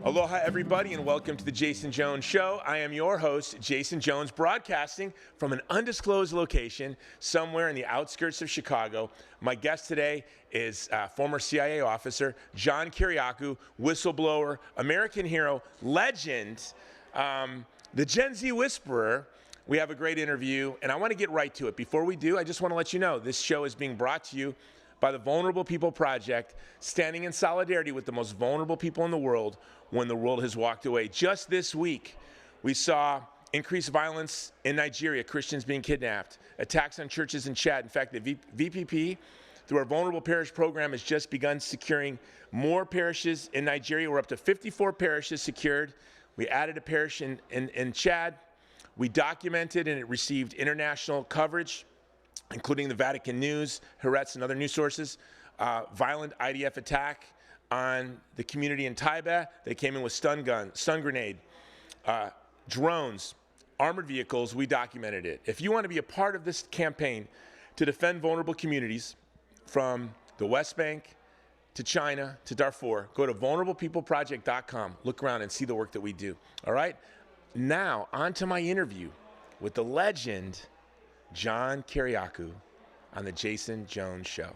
Aloha, everybody, and welcome to the Jason Jones Show. I am your host, Jason Jones, broadcasting from an undisclosed location somewhere in the outskirts of Chicago. My guest today is former CIA officer John Kiriakou, whistleblower, American hero, legend, the Gen Z whisperer. We have a great interview, and I want to get right to it. Before we do, I just want to let you know this show is being brought to you by the Vulnerable People Project, standing in solidarity with the most vulnerable people in the world when the world has walked away. Just this week, we saw increased violence in Nigeria, Christians being kidnapped, attacks on churches in Chad. In fact, the VPP, through our Vulnerable Parish program, has just begun securing more parishes in Nigeria. We're up to 54 parishes secured. We added a parish in Chad. We documented, and it received international coverage, including the Vatican News, Haaretz, and other news sources. Violent IDF attack on the community in Taiba. They came in with stun grenade, drones, armored vehicles. We documented it. If you want to be a part of this campaign to defend vulnerable communities from the West Bank to China to Darfur, go to vulnerablepeopleproject.com. Look around and see the work that we do. All right? Now, on to my interview with the legend, John Kiriakou, on the Jason Jones Show.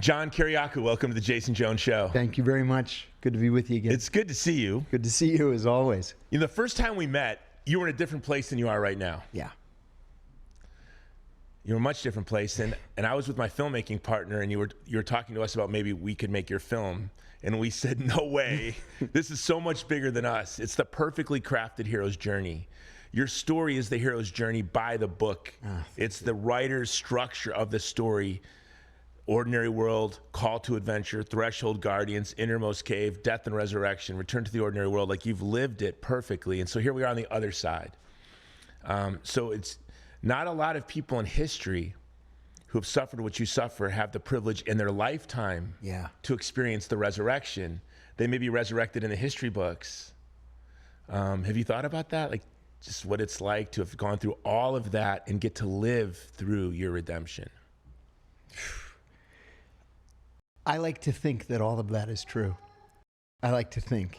John Kiriakou, welcome to the Jason Jones Show. Thank you very much. Good to be with you again. It's good to see you. Good to see you as always. You know, the first time we met, you were in a different place than you are right now. Yeah. You were a much different place, and I was with my filmmaking partner, and you were talking to us about maybe we could make your film, and we said, no way. This is so much bigger than us. It's the perfectly crafted hero's journey. Your story is the hero's journey by the book. It's the writer's structure of the story. Ordinary World, Call to Adventure, Threshold Guardians, Innermost Cave, Death and Resurrection, Return to the Ordinary World. Like, you've lived it perfectly. And so here we are on the other side. So it's not a lot of people in history who have suffered what you suffer have the privilege in their lifetime to experience the resurrection. They may be resurrected in the history books. Have you thought about that? Like, just what it's like to have gone through all of that and get to live through your redemption. I like to think that all of that is true. I like to think.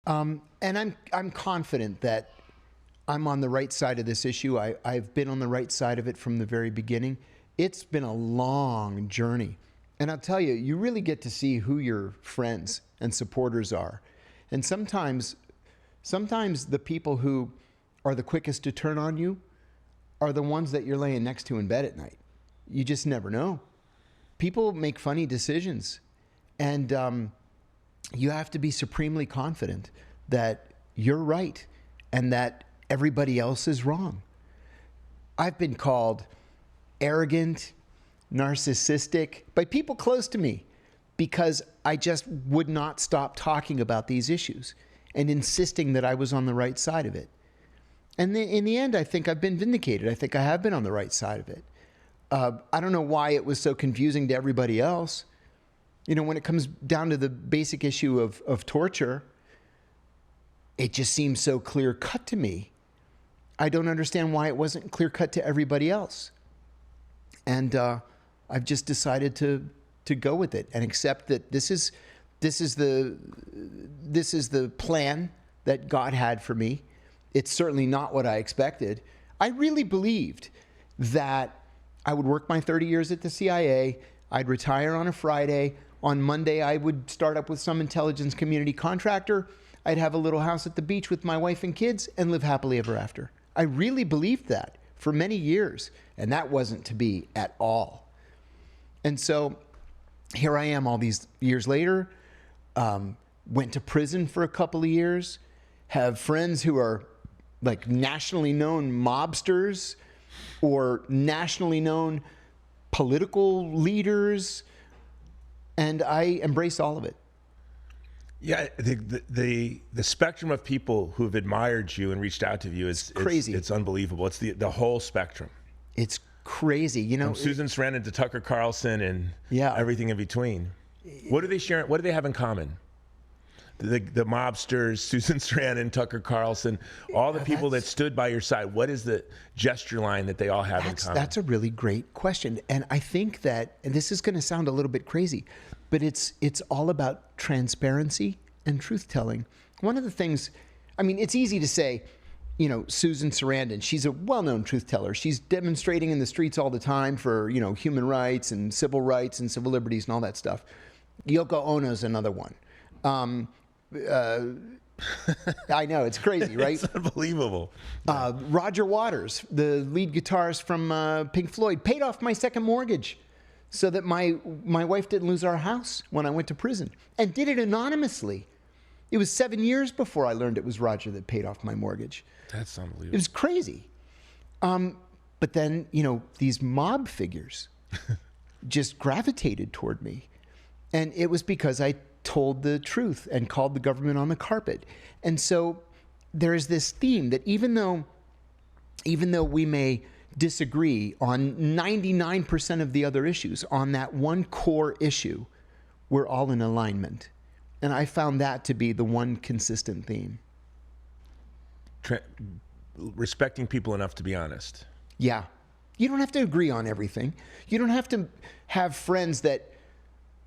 And I'm confident that I'm on the right side of this issue. I've been on the right side of it from the very beginning. It's been a long journey. And I'll tell you, you really get to see who your friends and supporters are. And sometimes the people who are the quickest to turn on you are the ones that you're laying next to in bed at night. You just never know. People make funny decisions, and you have to be supremely confident that you're right and that everybody else is wrong. I've been called arrogant, narcissistic by people close to me because I just would not stop talking about these issues and insisting that I was on the right side of it. And in the end, I think I've been vindicated. I think I have been on the right side of it. I don't know why it was so confusing to everybody else. You know, when it comes down to the basic issue of torture, it just seems so clear-cut to me. I don't understand why it wasn't clear-cut to everybody else. And I've just decided to go with it and accept that this is the plan that God had for me. It's certainly not what I expected. I really believed that I would work my 30 years at the CIA. I'd retire on a Friday. On Monday, I would start up with some intelligence community contractor. I'd have a little house at the beach with my wife and kids and live happily ever after. I really believed that for many years, and that wasn't to be at all. And so here I am all these years later, went to prison for a couple of years, have friends who are like nationally known mobsters or nationally known political leaders, and I embrace all of it. Yeah, the spectrum of people who've admired you and reached out to you is crazy. It's unbelievable. It's the whole spectrum. It's crazy, you know. From Susan Sarandon to Tucker Carlson and everything in between. What do they share? What do they have in common? The mobsters, Susan Sarandon, Tucker Carlson, all the people that stood by your side. What is the gesture line that they all have in common? That's a really great question. And I think that, and this is going to sound a little bit crazy, but it's all about transparency and truth-telling, one of the things, I mean, it's easy to say, you know, Susan Sarandon, she's a well-known truth teller. She's demonstrating in the streets all the time for, you know, human rights and civil liberties and all that stuff. Yoko Ono's another one. I know, it's crazy, right? It's unbelievable. Roger Waters, the lead guitarist from Pink Floyd, paid off my second mortgage so that my wife didn't lose our house when I went to prison, and did it anonymously. It was 7 years before I learned it was Roger that paid off my mortgage. That's unbelievable. It was crazy. But then, you know, these mob figures just gravitated toward me. And it was because I told the truth and called the government on the carpet. And so there is this theme that even though we may disagree on 99% of the other issues, on that one core issue, we're all in alignment. And I found that to be the one consistent theme. Respecting people enough to be honest. Yeah. You don't have to agree on everything. You don't have to have friends that,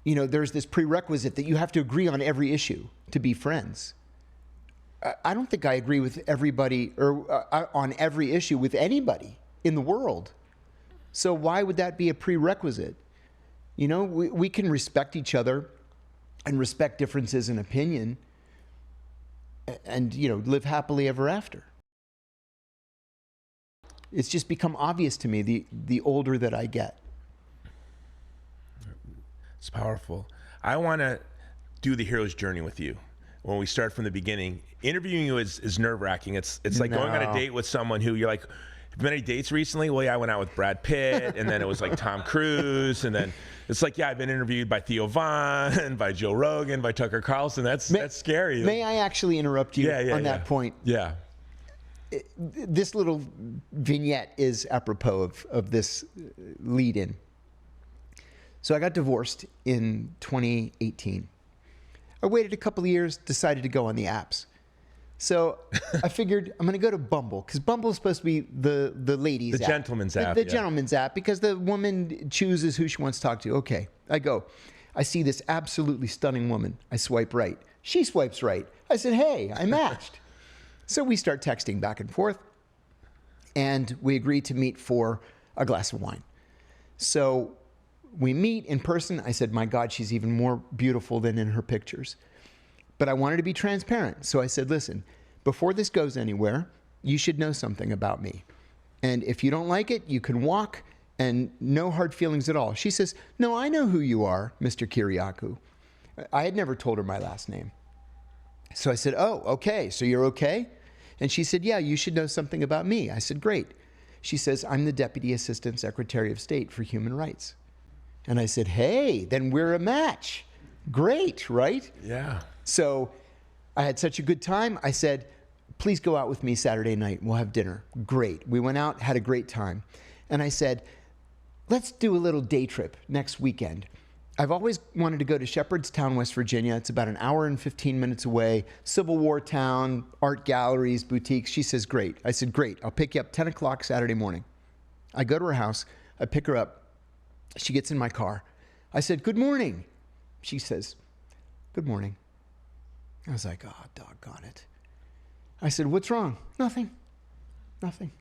you know, there's this prerequisite that you have to agree on every issue to be friends. I don't think I agree with everybody or on every issue with anybody in the world. So why would that be a prerequisite? You know, we can respect each other and respect differences in opinion and, you know, live happily ever after. It's just become obvious to me the older that I get. It's powerful. I want to do the hero's journey with you. When we start from the beginning, interviewing you is nerve-wracking. It's like going on a date with someone who you're like, have you been any dates recently? Well, yeah, I went out with Brad Pitt, and then it was like Tom Cruise, and then it's like, yeah, I've been interviewed by Theo Von, by Joe Rogan, by Tucker Carlson. That's scary. May I actually interrupt you on that point? Yeah. This little vignette is apropos of this lead-in. So I got divorced in 2018. I waited a couple of years, decided to go on the apps. So I figured I'm going to go to Bumble, because Bumble is supposed to be the ladies' app. The gentleman's app. The gentleman's app, because the woman chooses who she wants to talk to. Okay, I go. I see this absolutely stunning woman. I swipe right. She swipes right. I said, hey, I matched. So we start texting back and forth, and we agree to meet for a glass of wine. So we meet in person. I said, my God, she's even more beautiful than in her pictures. But I wanted to be transparent. So I said, listen, before this goes anywhere, you should know something about me. And if you don't like it, you can walk, and no hard feelings at all. She says, no, I know who you are, Mr. Kiriakou. I had never told her my last name. So I said, oh, okay, so you're okay? And she said, yeah, you should know something about me. I said, great. She says, I'm the Deputy Assistant Secretary of State for Human Rights. And I said, hey, then we're a match. Great, right? Yeah. So I had such a good time. I said, please go out with me Saturday night. We'll have dinner. Great. We went out, had a great time. And I said, let's do a little day trip next weekend. I've always wanted to go to Shepherdstown, West Virginia. It's about an hour and 15 minutes away. Civil War town, art galleries, boutiques. She says, great. I said, great. I'll pick you up 10 o'clock Saturday morning. I go to her house. I pick her up. She gets in my car. I said, good morning. She says, good morning. I was like, oh, doggone it. I said, what's wrong? Nothing. Nothing.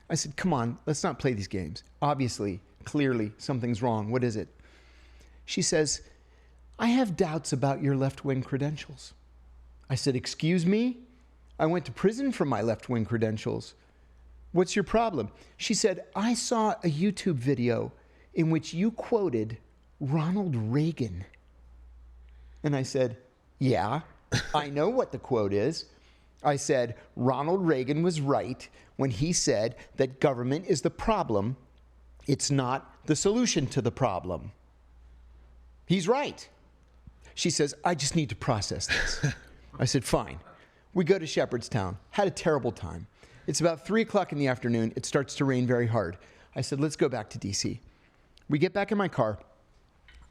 I said, come on, let's not play these games. Obviously, clearly, something's wrong. What is it? She says, I have doubts about your left-wing credentials. I said, excuse me? I went to prison for my left-wing credentials. What's your problem? She said, I saw a YouTube video in which you quoted Ronald Reagan. And I said, yeah, I know what the quote is. I said, Ronald Reagan was right when he said that government is the problem. It's not the solution to the problem. He's right. She says, I just need to process this. I said, fine. We go to Shepherdstown. Had a terrible time. It's about 3 o'clock in the afternoon. It starts to rain very hard. I said, let's go back to DC. We get back in my car.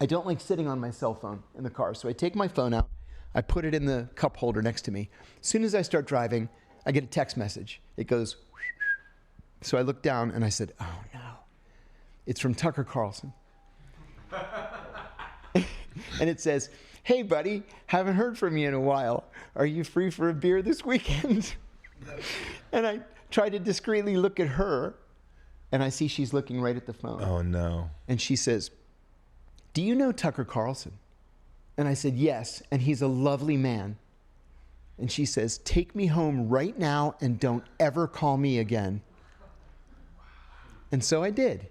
I don't like sitting on my cell phone in the car, so I take my phone out. I put it in the cup holder next to me. As soon as I start driving, I get a text message. It goes, so I look down and I said, oh no. It's from Tucker Carlson. And it says, "Hey, buddy, haven't heard from you in a while. Are you free for a beer this weekend?" And I try to discreetly look at her, and I see she's looking right at the phone. Oh, no. And she says, "Do you know Tucker Carlson?" And I said, "Yes, and he's a lovely man." And she says, "Take me home right now and don't ever call me again." And so I did.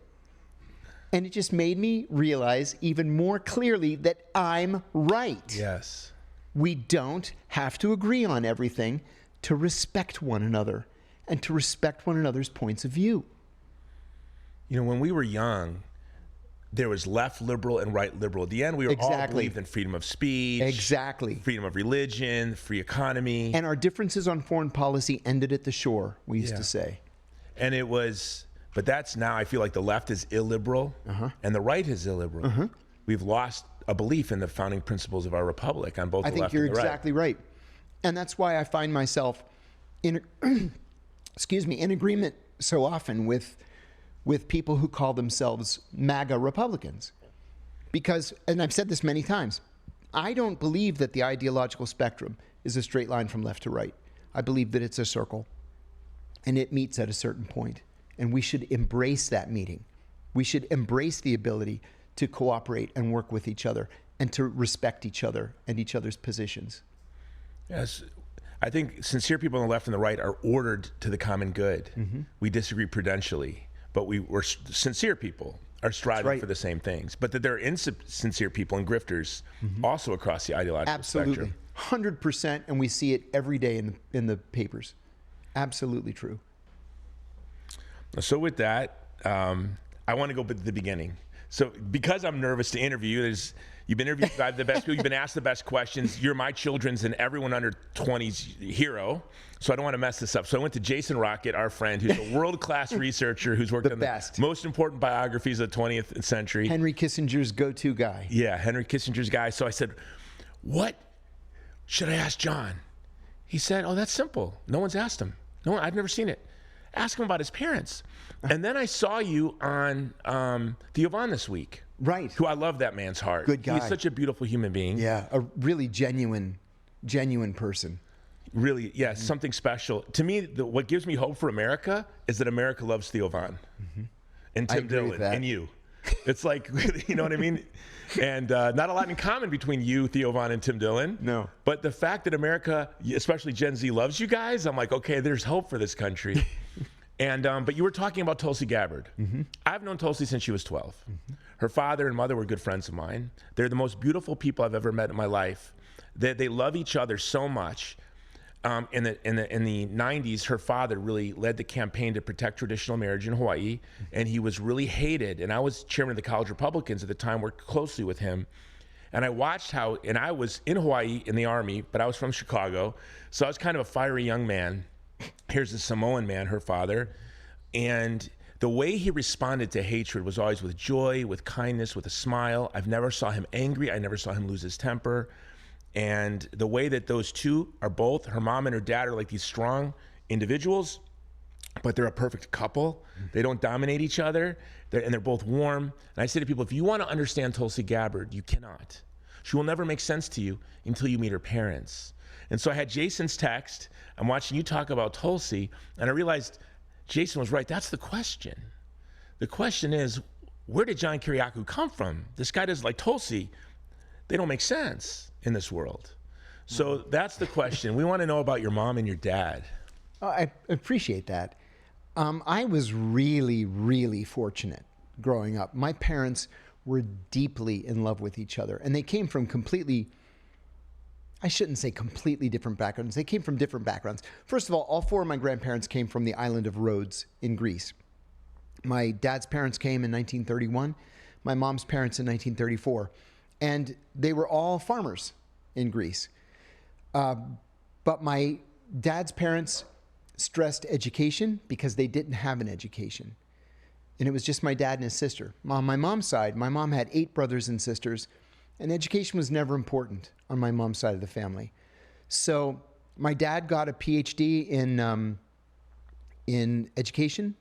And it just made me realize even more clearly that I'm right. Yes. We don't have to agree on everything to respect one another and to respect one another's points of view. You know, when we were young, there was left liberal and right liberal. At the end, we were all believed in freedom of speech. Exactly. Freedom of religion, free economy. And our differences on foreign policy ended at the shore, we used to say. And it was, but that's now, I feel like the left is illiberal and the right is illiberal. We've lost a belief in the founding principles of our republic on both the left and the right. I think you're exactly right. And that's why I find myself in, in agreement so often with people who call themselves MAGA Republicans. Because, and I've said this many times, I don't believe that the ideological spectrum is a straight line from left to right. I believe that it's a circle, and it meets at a certain point. And we should embrace that meeting. We should embrace the ability to cooperate and work with each other and to respect each other and each other's positions. Yes. I think sincere people on the left and the right are ordered to the common good. We disagree prudentially, but we're sincere people are striving for the same things. But that there are insincere people and grifters also across the ideological spectrum. 100%, and we see it every day in the papers. Absolutely true. So with that, I want to go to the beginning. So because I'm nervous to interview you, you've been interviewed by the best people, you've been asked the best questions. You're my children's and everyone under 20's hero. So I don't want to mess this up. So I went to Jason Rocket, our friend, who's a world-class researcher who's worked on the most important biographies of the 20th century. Henry Kissinger's go-to guy. Yeah, Henry Kissinger's guy. So I said, what should I ask John? He said, oh, that's simple. No one's asked him. No one, I've never seen it. Ask him about his parents. And then I saw you on the Yvonne this week. Right. Who I love that man's heart. Good guy. He's such a beautiful human being. Yeah, a really genuine person. Really, yeah, something special. To me, what gives me hope for America is that America loves Theo Von and Tim Dillon and you. It's like, you know what I mean? And not a lot in common between you, Theo Von, and Tim Dillon. No. But the fact that America, especially Gen Z, loves you guys, I'm like, okay, there's hope for this country. And but you were talking about Tulsi Gabbard. I've known Tulsi since she was 12. Her father and mother were good friends of mine. They're the most beautiful people I've ever met in my life. They love each other so much. In the 90s, her father really led the campaign to protect traditional marriage in Hawaii, and he was really hated. And I was chairman of the College Republicans at the time, worked closely with him. And I watched how, and I was in Hawaii in the Army, but I was from Chicago, so I was kind of a fiery young man. Here's the Samoan man, her father, and the way he responded to hatred was always with joy, with kindness, with a smile. I've never saw him angry. I never saw him lose his temper. And the way that those two are both, her mom and her dad, are like these strong individuals, but they're a perfect couple. They don't dominate each other, and they're both warm. And I say to people, if you want to understand Tulsi Gabbard, you cannot. She will never make sense to you until you meet her parents. And so I had Jason's text. I'm watching you talk about Tulsi, and I realized Jason was right. That's the question. The question is, where did John Kiriakou come from? This guy does like Tulsi. They don't make sense in this world. So that's the question. We want to know about your mom and your dad. Oh, I appreciate that. I was really, really fortunate growing up. My parents were deeply in love with each other, and they came from I shouldn't say completely different backgrounds. They came from different backgrounds. First of all four of my grandparents came from the island of Rhodes in Greece. My dad's parents came in 1931, my mom's parents in 1934. And they were all farmers in Greece. But my dad's parents stressed education because they didn't have an education. And it was just my dad and his sister. On my mom's side, my mom had 8 brothers and sisters, and education was never important on my mom's side of the family. So my dad got a PhD in education,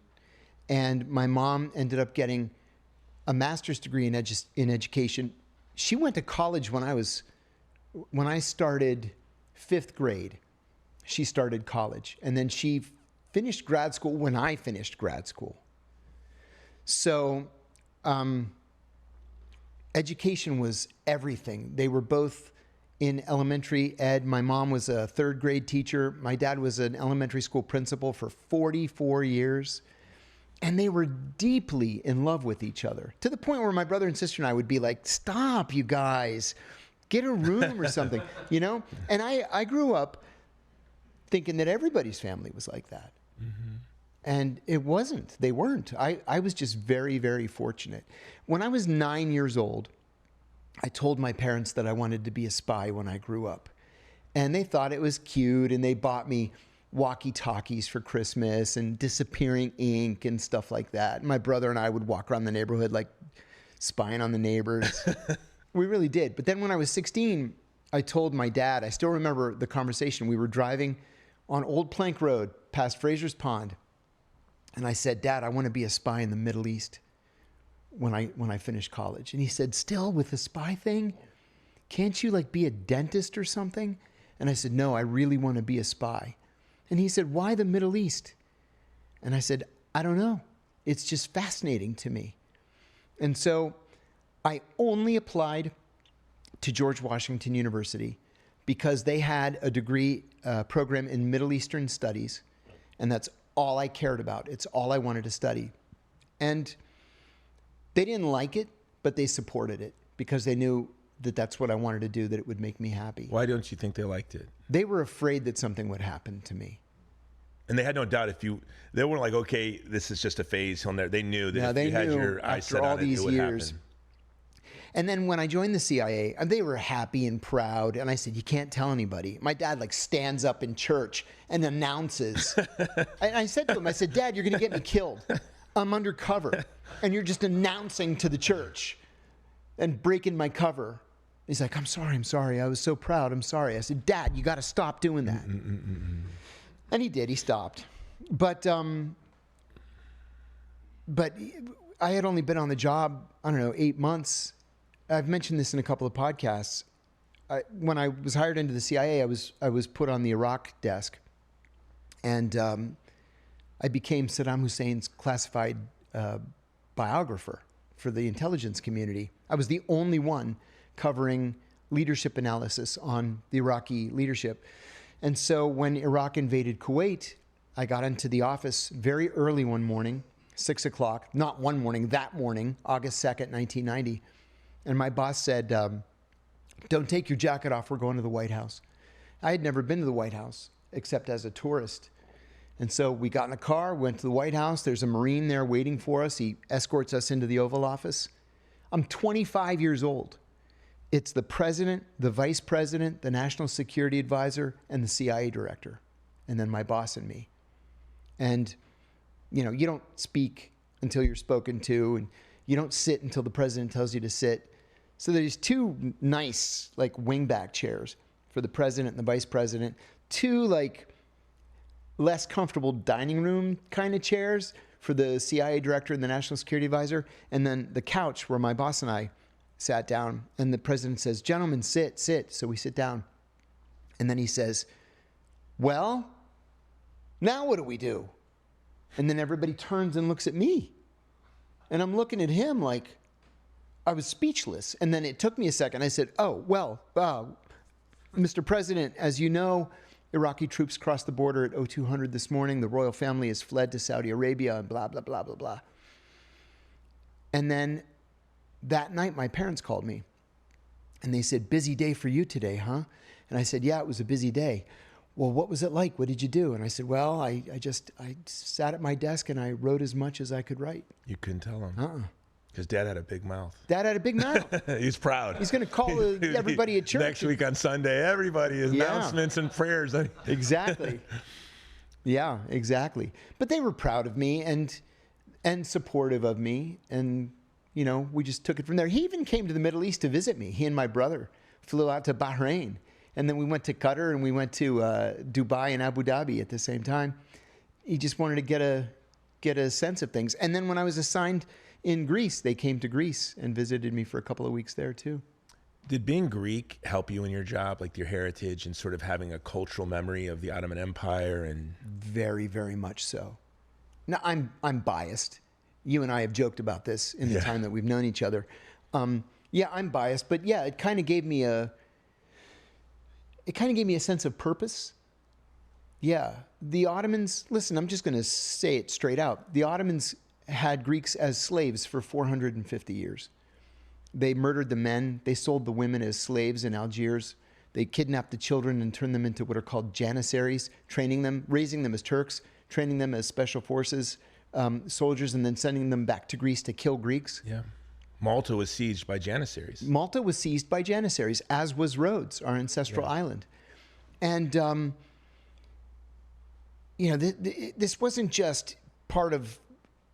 and my mom ended up getting a master's degree in education she went to college when I started 5th grade. She started college, and then she finished grad school when I finished grad school. So education was everything. They were both in elementary ed. My mom was a 3rd grade teacher. My dad was an elementary school principal for 44 years. And they were deeply in love with each other, to the point where my brother and sister and I would be like, stop, you guys, get a room or something, you know? And I grew up thinking that everybody's family was like that. Mm-hmm. And it wasn't. They weren't. I was just very, very fortunate. When I was 9 years old, I told my parents that I wanted to be a spy when I grew up. And they thought it was cute, and they bought me walkie-talkies for Christmas and disappearing ink and stuff like that. My brother and I would walk around the neighborhood like spying on the neighbors. We really did. But then when I was 16, I told my dad, I still remember the conversation. We were driving on Old Plank Road past Fraser's Pond. And I said, Dad, I want to be a spy in the Middle East when I finish college. And he said, still with the spy thing? Can't you like be a dentist or something? And I said, no, I really want to be a spy. And he said, why the Middle East? And I said, I don't know. It's just fascinating to me. And so I only applied to George Washington University because they had a degree program in Middle Eastern studies. And that's all I cared about. It's all I wanted to study. And they didn't like it, but they supported it because they knew that that's what I wanted to do, that it would make me happy. Why don't you think they liked it? They were afraid that something would happen to me. And they had no doubt they weren't like, okay, this is just a phase. They knew that if you had your eyes set on it, it would happen. And then when I joined the CIA, they were happy and proud. And I said, you can't tell anybody. My dad like stands up in church and announces. And I said to him, I said, Dad, you're going to get me killed. I'm undercover. And you're just announcing to the church and breaking my cover. He's like, I'm sorry. I was so proud. I'm sorry. I said, Dad, you got to stop doing that. And he did. He stopped. But I had only been on the job, I don't know, 8 months. I've mentioned this in a couple of podcasts. When I was hired into the CIA, I was put on the Iraq desk. And I became Saddam Hussein's classified biographer for the intelligence community. I was the only one covering leadership analysis on the Iraqi leadership. And so when Iraq invaded Kuwait, I got into the office very early one morning, 6 o'clock, not one morning, that morning, August 2nd, 1990. And my boss said, don't take your jacket off, we're going to the White House. I had never been to the White House except as a tourist. And so we got in a car, went to the White House. There's a Marine there waiting for us. He escorts us into the Oval Office. I'm 25 years old. It's the president, the vice president, the national security advisor, and the CIA director, and then my boss and me. And, you know, you don't speak until you're spoken to, and you don't sit until the president tells you to sit. So there's 2 nice, like, wingback chairs for the president and the vice president, 2, like, less comfortable dining room kind of chairs for the CIA director and the national security advisor, and then the couch where my boss and I sat down. And the president says, gentlemen, sit. So we sit down. And then he says, well, now what do we do? And then everybody turns and looks at me. And I'm looking at him like I was speechless. And then it took me a second. I said, oh, well, Mr. President, as you know, Iraqi troops crossed the border at 0200 this morning. The royal family has fled to Saudi Arabia and blah, blah, blah, blah, blah. And then that night, my parents called me. And they said, busy day for you today, huh? And I said, yeah, it was a busy day. Well, what was it like? What did you do? And I said, well, I sat at my desk and I wrote as much as I could write. You couldn't tell him? Because Dad had a big mouth. Dad had a big mouth. He's proud. He's going to call everybody at church. Next week on Sunday, everybody, announcements and prayers. Exactly. Yeah, exactly. But they were proud of me and supportive of me. And, you know, we just took it from there. He even came to the Middle East to visit me. He and my brother flew out to Bahrain. And then we went to Qatar and we went to Dubai and Abu Dhabi at the same time. He just wanted to get a sense of things. And then when I was assigned in Greece, they came to Greece and visited me for a couple of weeks there too. Did being Greek help you in your job, like your heritage and sort of having a cultural memory of the Ottoman Empire? And Very, very much so. Now, I'm biased. You and I have joked about this in the time that we've known each other. Yeah, I'm biased, but yeah, it kind of gave me a sense of purpose. Yeah, the Ottomans, listen, I'm just going to say it straight out. The Ottomans had Greeks as slaves for 450 years. They murdered the men. They sold the women as slaves in Algiers. They kidnapped the children and turned them into what are called janissaries, training them, raising them as Turks, training them as special forces soldiers, and then sending them back to Greece to kill Greeks. Yeah. Malta was sieged by janissaries. Malta was seized by janissaries, as was Rhodes, our ancestral island. And, this wasn't just part of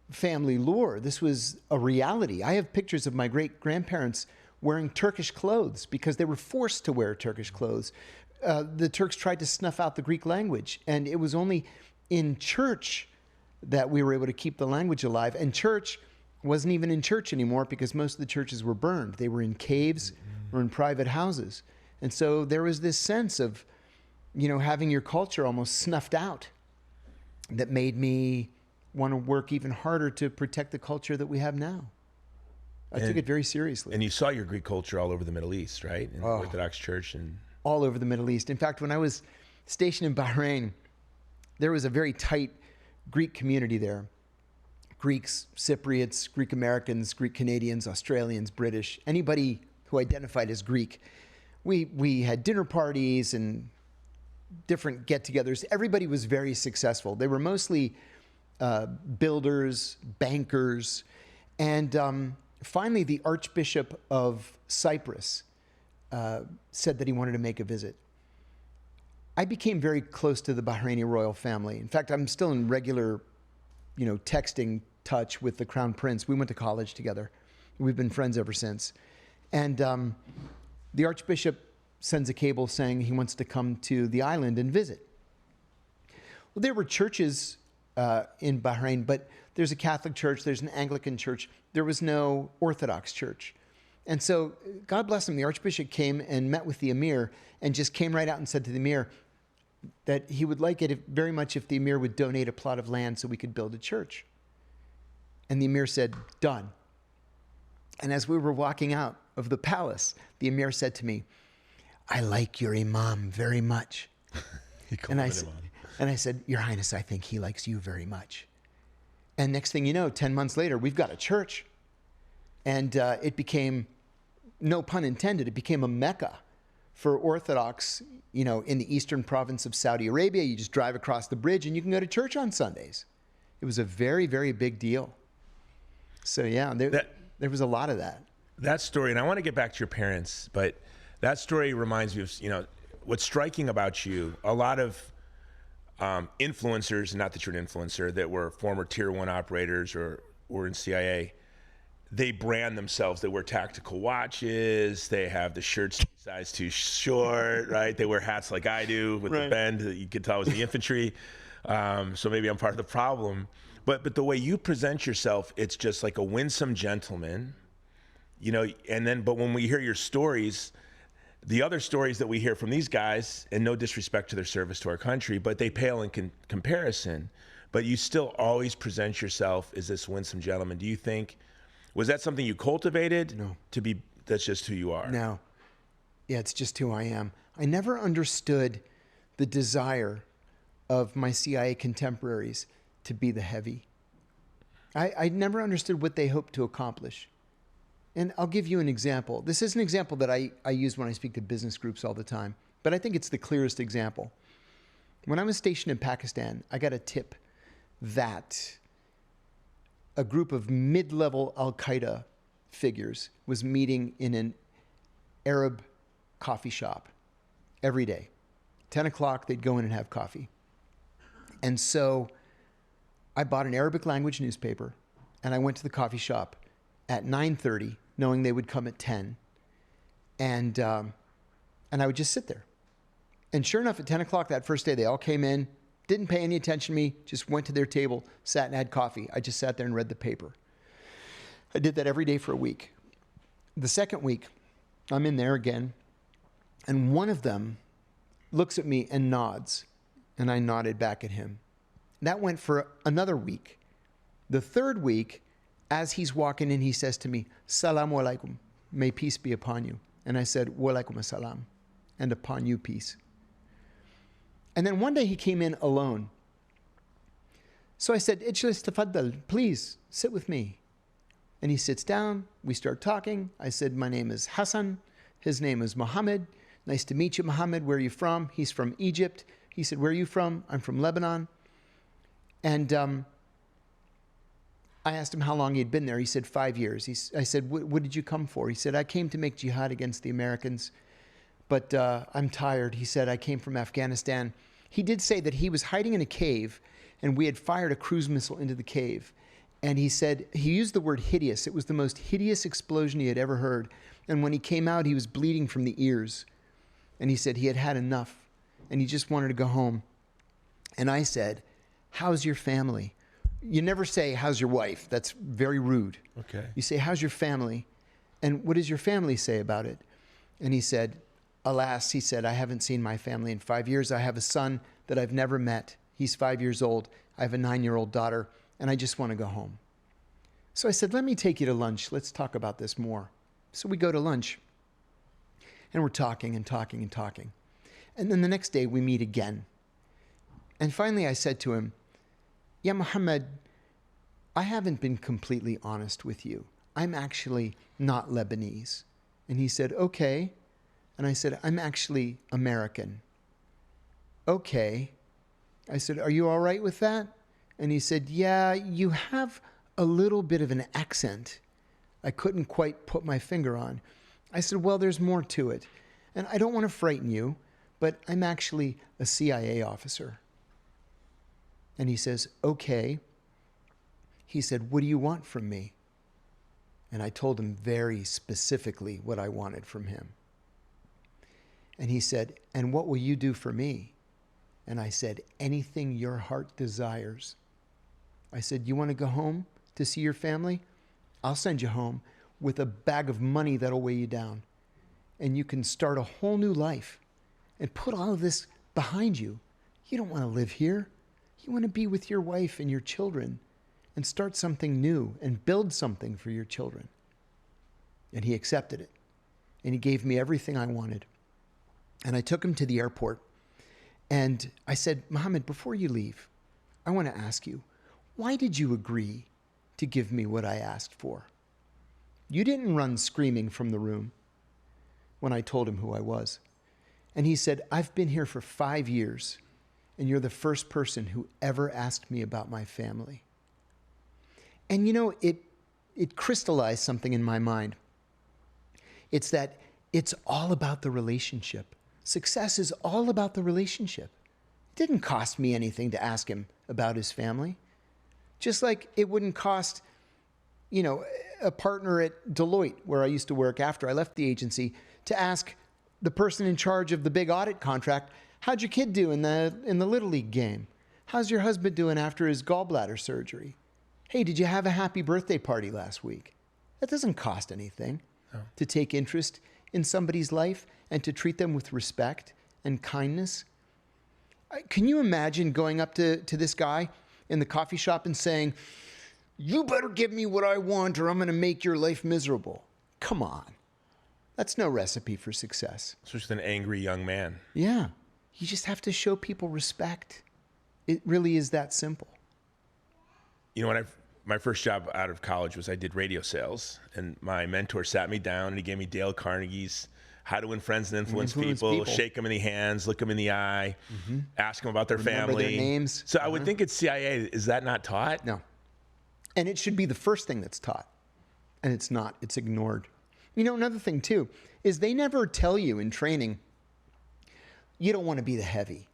family lore. This was a reality. I have pictures of my great-grandparents wearing Turkish clothes because they were forced to wear Turkish clothes. The Turks tried to snuff out the Greek language, and it was only in church that we were able to keep the language alive. And church wasn't even in church anymore because most of the churches were burned. They were in caves or in private houses. And so there was this sense of, having your culture almost snuffed out that made me want to work even harder to protect the culture that we have now. I took it very seriously. And you saw your Greek culture all over the Middle East, right? In the Orthodox Church and all over the Middle East. In fact, when I was stationed in Bahrain, there was a very tight Greek community there. Greeks, Cypriots, Greek Americans, Greek Canadians, Australians, British, anybody who identified as Greek. We had dinner parties and different get-togethers. Everybody was very successful. They were mostly builders, bankers, and finally the Archbishop of Cyprus said that he wanted to make a visit. I became very close to the Bahraini royal family. In fact, I'm still in regular, texting touch with the Crown Prince. We went to college together. We've been friends ever since. And the Archbishop sends a cable saying he wants to come to the island and visit. Well, there were churches in Bahrain, but there's a Catholic church, there's an Anglican church. There was no Orthodox church. And so, God bless him, the Archbishop came and met with the Emir and just came right out and said to the Emir that he would like it very much if the Emir would donate a plot of land so we could build a church. And the Emir said, done. And as we were walking out of the palace, the Emir said to me, I like your Imam very much. And I said, Your Highness, I think he likes you very much. And next thing you know, 10 months later, we've got a church. And it became, no pun intended, it became a Mecca for Orthodox, in the eastern province of Saudi Arabia. You just drive across the bridge and you can go to church on Sundays. It was a very, very big deal. So yeah, there was a lot of that. That story, and I want to get back to your parents, but that story reminds me of, what's striking about you. A lot of influencers, not that you're an influencer, that were former tier 1 operators or were in CIA, they brand themselves. They wear tactical watches. They have the shirts size too short, right? They wear hats like I do with the bend that you could tell I was in the infantry. So maybe I'm part of the problem. But the way you present yourself, it's just like a winsome gentleman, but when we hear your stories, the other stories that we hear from these guys, and no disrespect to their service to our country, but they pale in comparison. But you still always present yourself as this winsome gentleman. Do you think, was that something you cultivated? No. That's just who you are? No. Yeah, it's just who I am. I never understood the desire of my CIA contemporaries to be the heavy. I never understood what they hoped to accomplish. And I'll give you an example. This is an example that I use when I speak to business groups all the time, but I think it's the clearest example. When I was stationed in Pakistan, I got a tip that a group of mid-level Al-Qaeda figures was meeting in an Arab coffee shop every day. 10 o'clock, they'd go in and have coffee. And so I bought an Arabic language newspaper, and I went to the coffee shop at 9:30, knowing they would come at 10. And I would just sit there. And sure enough, at 10 o'clock that first day, they all came in, didn't pay any attention to me, just went to their table, sat and had coffee. I just sat there and read the paper. I did that every day for a week. The second week, I'm in there again. And one of them looks at me and nods. And I nodded back at him. That went for another week. The third week, as he's walking in, he says to me, Salamu alaikum, may peace be upon you. And I said, Wa alaikum assalam, and upon you peace. And then one day he came in alone. So I said, Ijlis tafaddal, please sit with me. And he sits down, we start talking. I said, my name is Hassan, his name is Mohammed. Nice to meet you, Mohammed. Where are you from? He's from Egypt. He said, where are you from? I'm from Lebanon. And I asked him how long he'd been there. He said 5 years. I said, what did you come for? He said, I came to make jihad against the Americans, but I'm tired. He said, I came from Afghanistan. He did say that he was hiding in a cave and we had fired a cruise missile into the cave. And he said, he used the word hideous. It was the most hideous explosion he had ever heard. And when he came out, he was bleeding from the ears. And he said he had had enough and he just wanted to go home. And I said, how's your family? You never say, how's your wife? That's very rude. Okay. You say, how's your family? And what does your family say about it? And he said, alas, he said, I haven't seen my family in 5 years. I have a son that I've never met. He's 5 years old. I have a 9-year-old daughter, and I just want to go home. So I said, let me take you to lunch. Let's talk about this more. So we go to lunch, and we're talking and talking and talking. And then the next day, we meet again. And finally, I said to him, yeah, Muhammad, I haven't been completely honest with you. I'm actually not Lebanese. And he said, okay. And I said, I'm actually American. Okay. I said, are you all right with that? And he said, yeah, you have a little bit of an accent I couldn't quite put my finger on. I said, well, there's more to it. And I don't want to frighten you, but I'm actually a CIA officer. And he says, okay. He said, what do you want from me? And I told him very specifically what I wanted from him. And he said, and what will you do for me? And I said, anything your heart desires. I said, you want to go home to see your family? I'll send you home with a bag of money that'll weigh you down. And you can start a whole new life and put all of this behind you. You don't want to live here. You want to be with your wife and your children and start something new and build something for your children. And he accepted it. And he gave me everything I wanted. And I took him to the airport. And I said, Mohammed, before you leave, I want to ask you, why did you agree to give me what I asked for? You didn't run screaming from the room when I told him who I was. And he said, I've been here for 5 years, and you're the first person who ever asked me about my family. And you know, it crystallized something in my mind. It's that it's all about the relationship. Success is all about the relationship. It didn't cost me anything to ask him about his family. Just like it wouldn't cost, you know, a partner at Deloitte, where I used to work after I left the agency, to ask the person in charge of the big audit contract, how'd your kid do in the Little League game? How's your husband doing after his gallbladder surgery? Hey, did you have a happy birthday party last week? That doesn't cost anything. No. To take interest in somebody's life and to treat them with respect and kindness. Can you imagine going up to this guy in the coffee shop and saying, you better give me what I want or I'm going to make your life miserable? Come on. That's no recipe for success. Especially an angry young man. Yeah. You just have to show people respect. It really is that simple. You know, my first job out of college was I did radio sales, and my mentor sat me down and he gave me Dale Carnegie's How to Win Friends and Influence People, shake them in the hands, look them in the eye, ask them about their family. Their names. So I would think it's CIA. Is that not taught? No. And it should be the first thing that's taught. And it's not. It's ignored. You know, another thing too, is they never tell you in training, you don't want to be the heavy.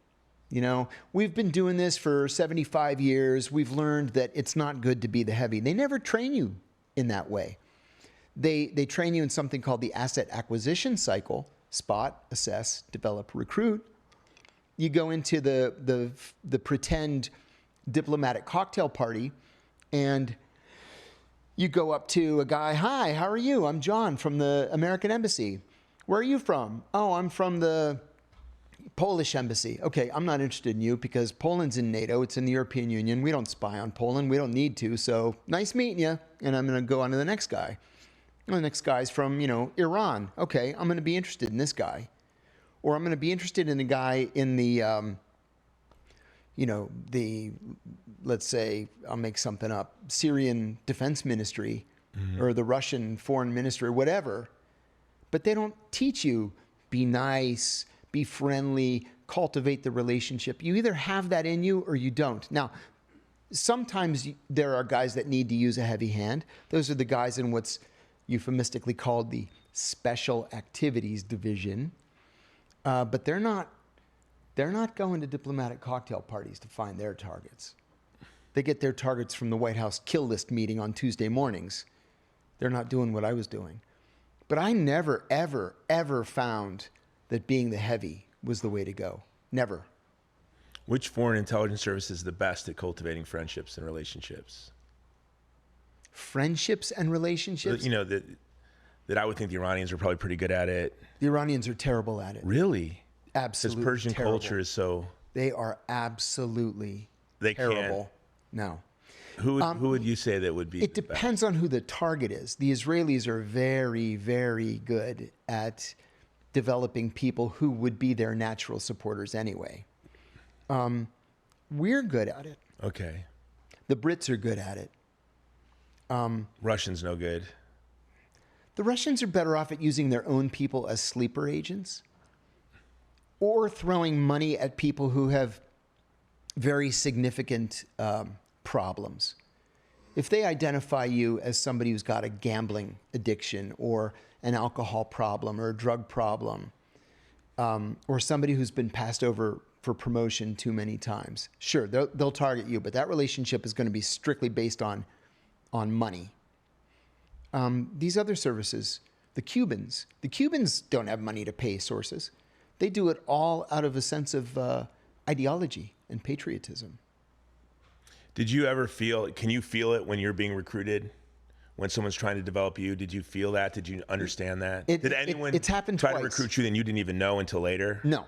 You know, we've been doing this for 75 years. We've learned that it's not good to be the heavy. They never train you in that way. They train you in something called the asset acquisition cycle: spot, assess, develop, recruit. You go into the pretend diplomatic cocktail party, and you go up to a guy, hi, how are you? I'm John from the American Embassy. Where are you from? Oh, I'm from the Polish embassy. Okay, I'm not interested in you because Poland's in NATO. It's in the European Union. We don't spy on Poland. We don't need to. So nice meeting you. And I'm going to go on to the next guy. And the next guy's from, Iran. Okay, I'm going to be interested in this guy. Or I'm going to be interested in the guy in the, let's say, I'll make something up, Syrian Defense Ministry or the Russian Foreign Ministry or whatever. But they don't teach you be nice, be friendly, cultivate the relationship. You either have that in you or you don't. Now, sometimes there are guys that need to use a heavy hand. Those are the guys in what's euphemistically called the Special Activities Division. But they're not going to diplomatic cocktail parties to find their targets. They get their targets from the White House kill list meeting on Tuesday mornings. They're not doing what I was doing. But I never, ever, ever found that being the heavy was the way to go. Never. Which foreign intelligence service is the best at cultivating friendships and relationships? Friendships and relationships? That I would think the Iranians are probably pretty good at it. The Iranians are terrible at it. Really? Absolutely Because Persian terrible. culture is so... They are absolutely terrible. No. Who would you say that would be It depends on who the target is. The Israelis are very, very good at developing people who would be their natural supporters anyway. We're good at it. Okay. The Brits are good at it. Russians no good. The Russians are better off at using their own people as sleeper agents or throwing money at people who have very significant problems. If they identify you as somebody who's got a gambling addiction or an alcohol problem or a drug problem, or somebody who's been passed over for promotion too many times, sure, they'll target you, but that relationship is going to be strictly based on money. These other services, the Cubans don't have money to pay sources. They do it all out of a sense of ideology and patriotism. Did you ever can you feel it when you're being recruited? When someone's trying to develop you, did you feel that? Did you understand that? Did anyone it's happened try twice. to recruit you that you didn't even know until later? No.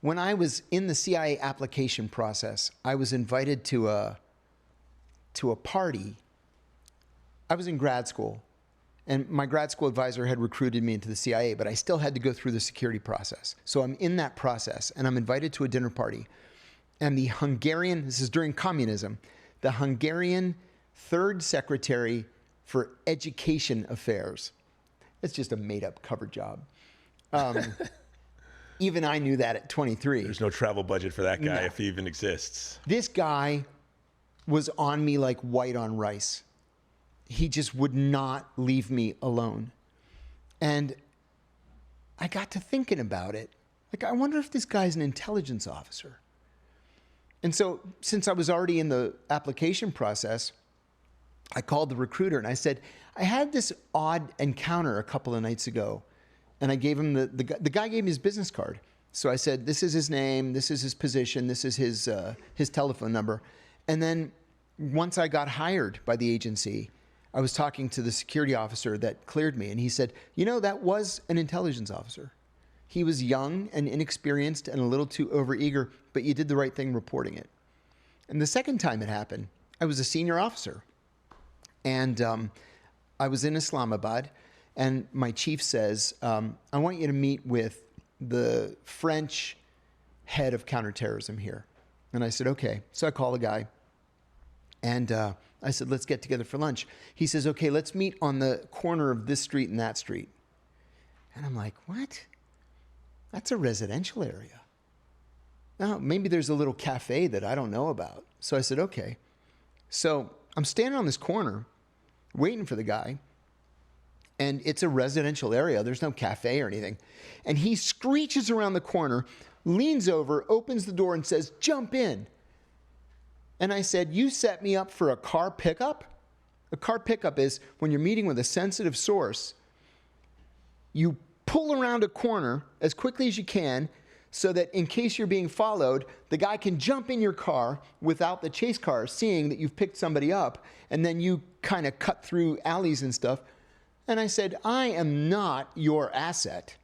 When I was in the CIA application process, I was invited to a party. I was in grad school, and my grad school advisor had recruited me into the CIA, but I still had to go through the security process. So I'm in that process, and I'm invited to a dinner party. And the Hungarian, this is during communism, the Hungarian third secretary for education affairs. It's just a made-up cover job. Even I knew that at 23. There's no travel budget for that guy if he even exists. This guy was on me like white on rice. He just would not leave me alone. And I got to thinking about it. Like, I wonder if this guy's an intelligence officer. And so, since I was already in the application process, I called the recruiter and I said, I had this odd encounter a couple of nights ago. And I gave him the guy gave me his business card. So I said, this is his name, this is his position, this is his telephone number. And then once I got hired by the agency, I was talking to the security officer that cleared me, and he said, that was an intelligence officer. He was young and inexperienced and a little too overeager, but you did the right thing reporting it. And the second time it happened, I was a senior officer. And I was in Islamabad, and my chief says, I want you to meet with the French head of counterterrorism here. And I said, okay. So I call the guy, and I said, let's get together for lunch. He says, okay, let's meet on the corner of this street and that street. And I'm like, what? That's a residential area. Now, maybe there's a little cafe that I don't know about. So I said, okay. So I'm standing on this corner waiting for the guy, and it's a residential area. There's no cafe or anything. And he screeches around the corner, leans over, opens the door, and says, jump in. And I said, you set me up for a car pickup? A car pickup is when you're meeting with a sensitive source, you pull around a corner as quickly as you can so that in case you're being followed, the guy can jump in your car without the chase car seeing that you've picked somebody up, and then you kind of cut through alleys and stuff. And I said, I am not your asset.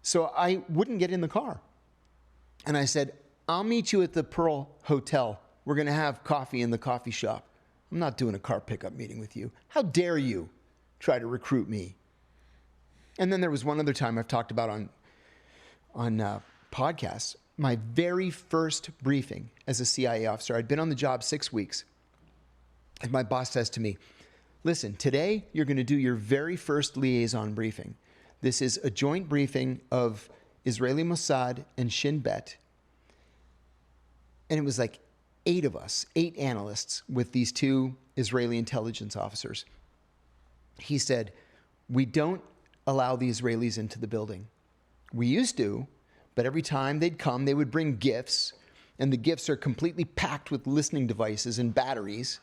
So I wouldn't get in the car. And I said, I'll meet you at the Pearl Hotel. We're going to have coffee in the coffee shop. I'm not doing a car pickup meeting with you. How dare you try to recruit me? And then there was one other time I've talked about on podcasts. My very first briefing as a CIA officer, I'd been on the job 6 weeks. And my boss says to me, listen, today you're going to do your very first liaison briefing. This is a joint briefing of Israeli Mossad and Shin Bet. And it was like 8 of us, 8 analysts with these 2 Israeli intelligence officers. He said, we don't allow the Israelis into the building. We used to, but every time they'd come, they would bring gifts, and the gifts are completely packed with listening devices and batteries.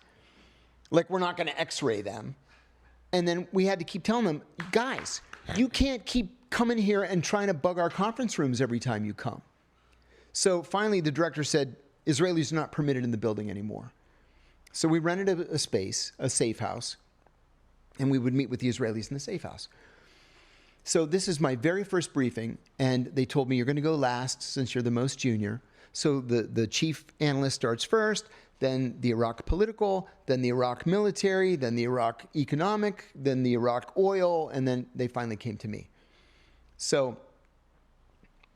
Like, we're not going to x-ray them. And then we had to keep telling them, guys, you can't keep coming here and trying to bug our conference rooms every time you come. So finally, the director said, Israelis are not permitted in the building anymore. So we rented a space, a safe house, and we would meet with the Israelis in the safe house. So this is my very first briefing, and they told me, you're going to go last since you're the most junior. So the chief analyst starts first, then the Iraq political, then the Iraq military, then the Iraq economic, then the Iraq oil, and then they finally came to me. So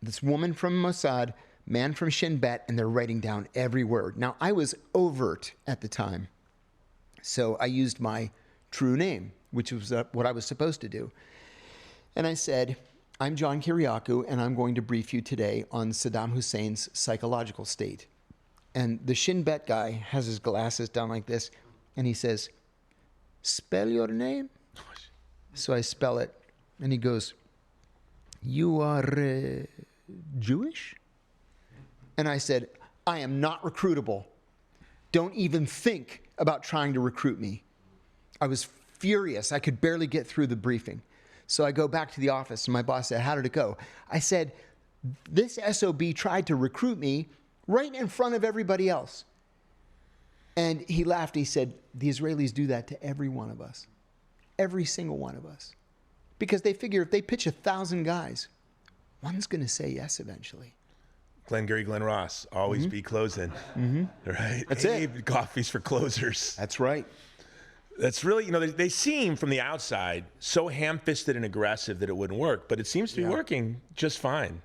this woman from Mossad, man from Shin Bet, and they're writing down every word. Now, I was overt at the time, so I used my true name, which was what I was supposed to do. And I said, I'm John Kiriakou, and I'm going to brief you today on Saddam Hussein's psychological state. And the Shin Bet guy has his glasses down like this, and he says, spell your name? So I spell it, and he goes, you are Jewish? And I said, I am not recruitable. Don't even think about trying to recruit me. I was furious. I could barely get through the briefing. So I go back to the office, and my boss said, how did it go? I said, this SOB tried to recruit me right in front of everybody else. And he laughed. He said, the Israelis do that to every one of us. Every single one of us. Because they figure if they pitch 1,000 guys, one's going to say yes eventually. Glengarry Glen Ross, always be closing. Right? That's it. Coffees for closers. That's right. That's really, they seem from the outside so ham-fisted and aggressive that it wouldn't work, but it seems to be working just fine.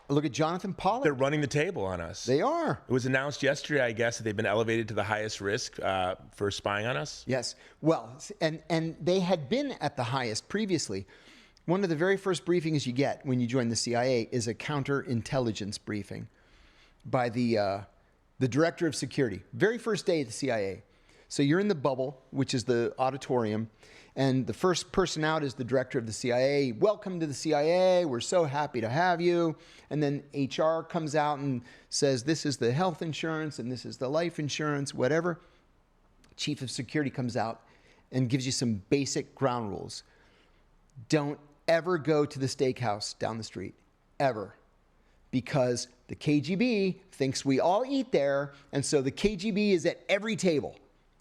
Look at Jonathan Pollock. They're running the table on us. They are. It was announced yesterday, I guess, that they've been elevated to the highest risk for spying on us. Yes. Well, and they had been at the highest previously. One of the very first briefings you get when you join the CIA is a counterintelligence briefing by the director of security. Very first day at the CIA. So you're in the bubble, which is the auditorium, and the first person out is the director of the CIA. Welcome to the CIA. We're so happy to have you. And then HR comes out and says, this is the health insurance and this is the life insurance, whatever. Chief of security comes out and gives you some basic ground rules. Don't ever go to the steakhouse down the street, ever. Because the KGB thinks we all eat there, and so the KGB is at every table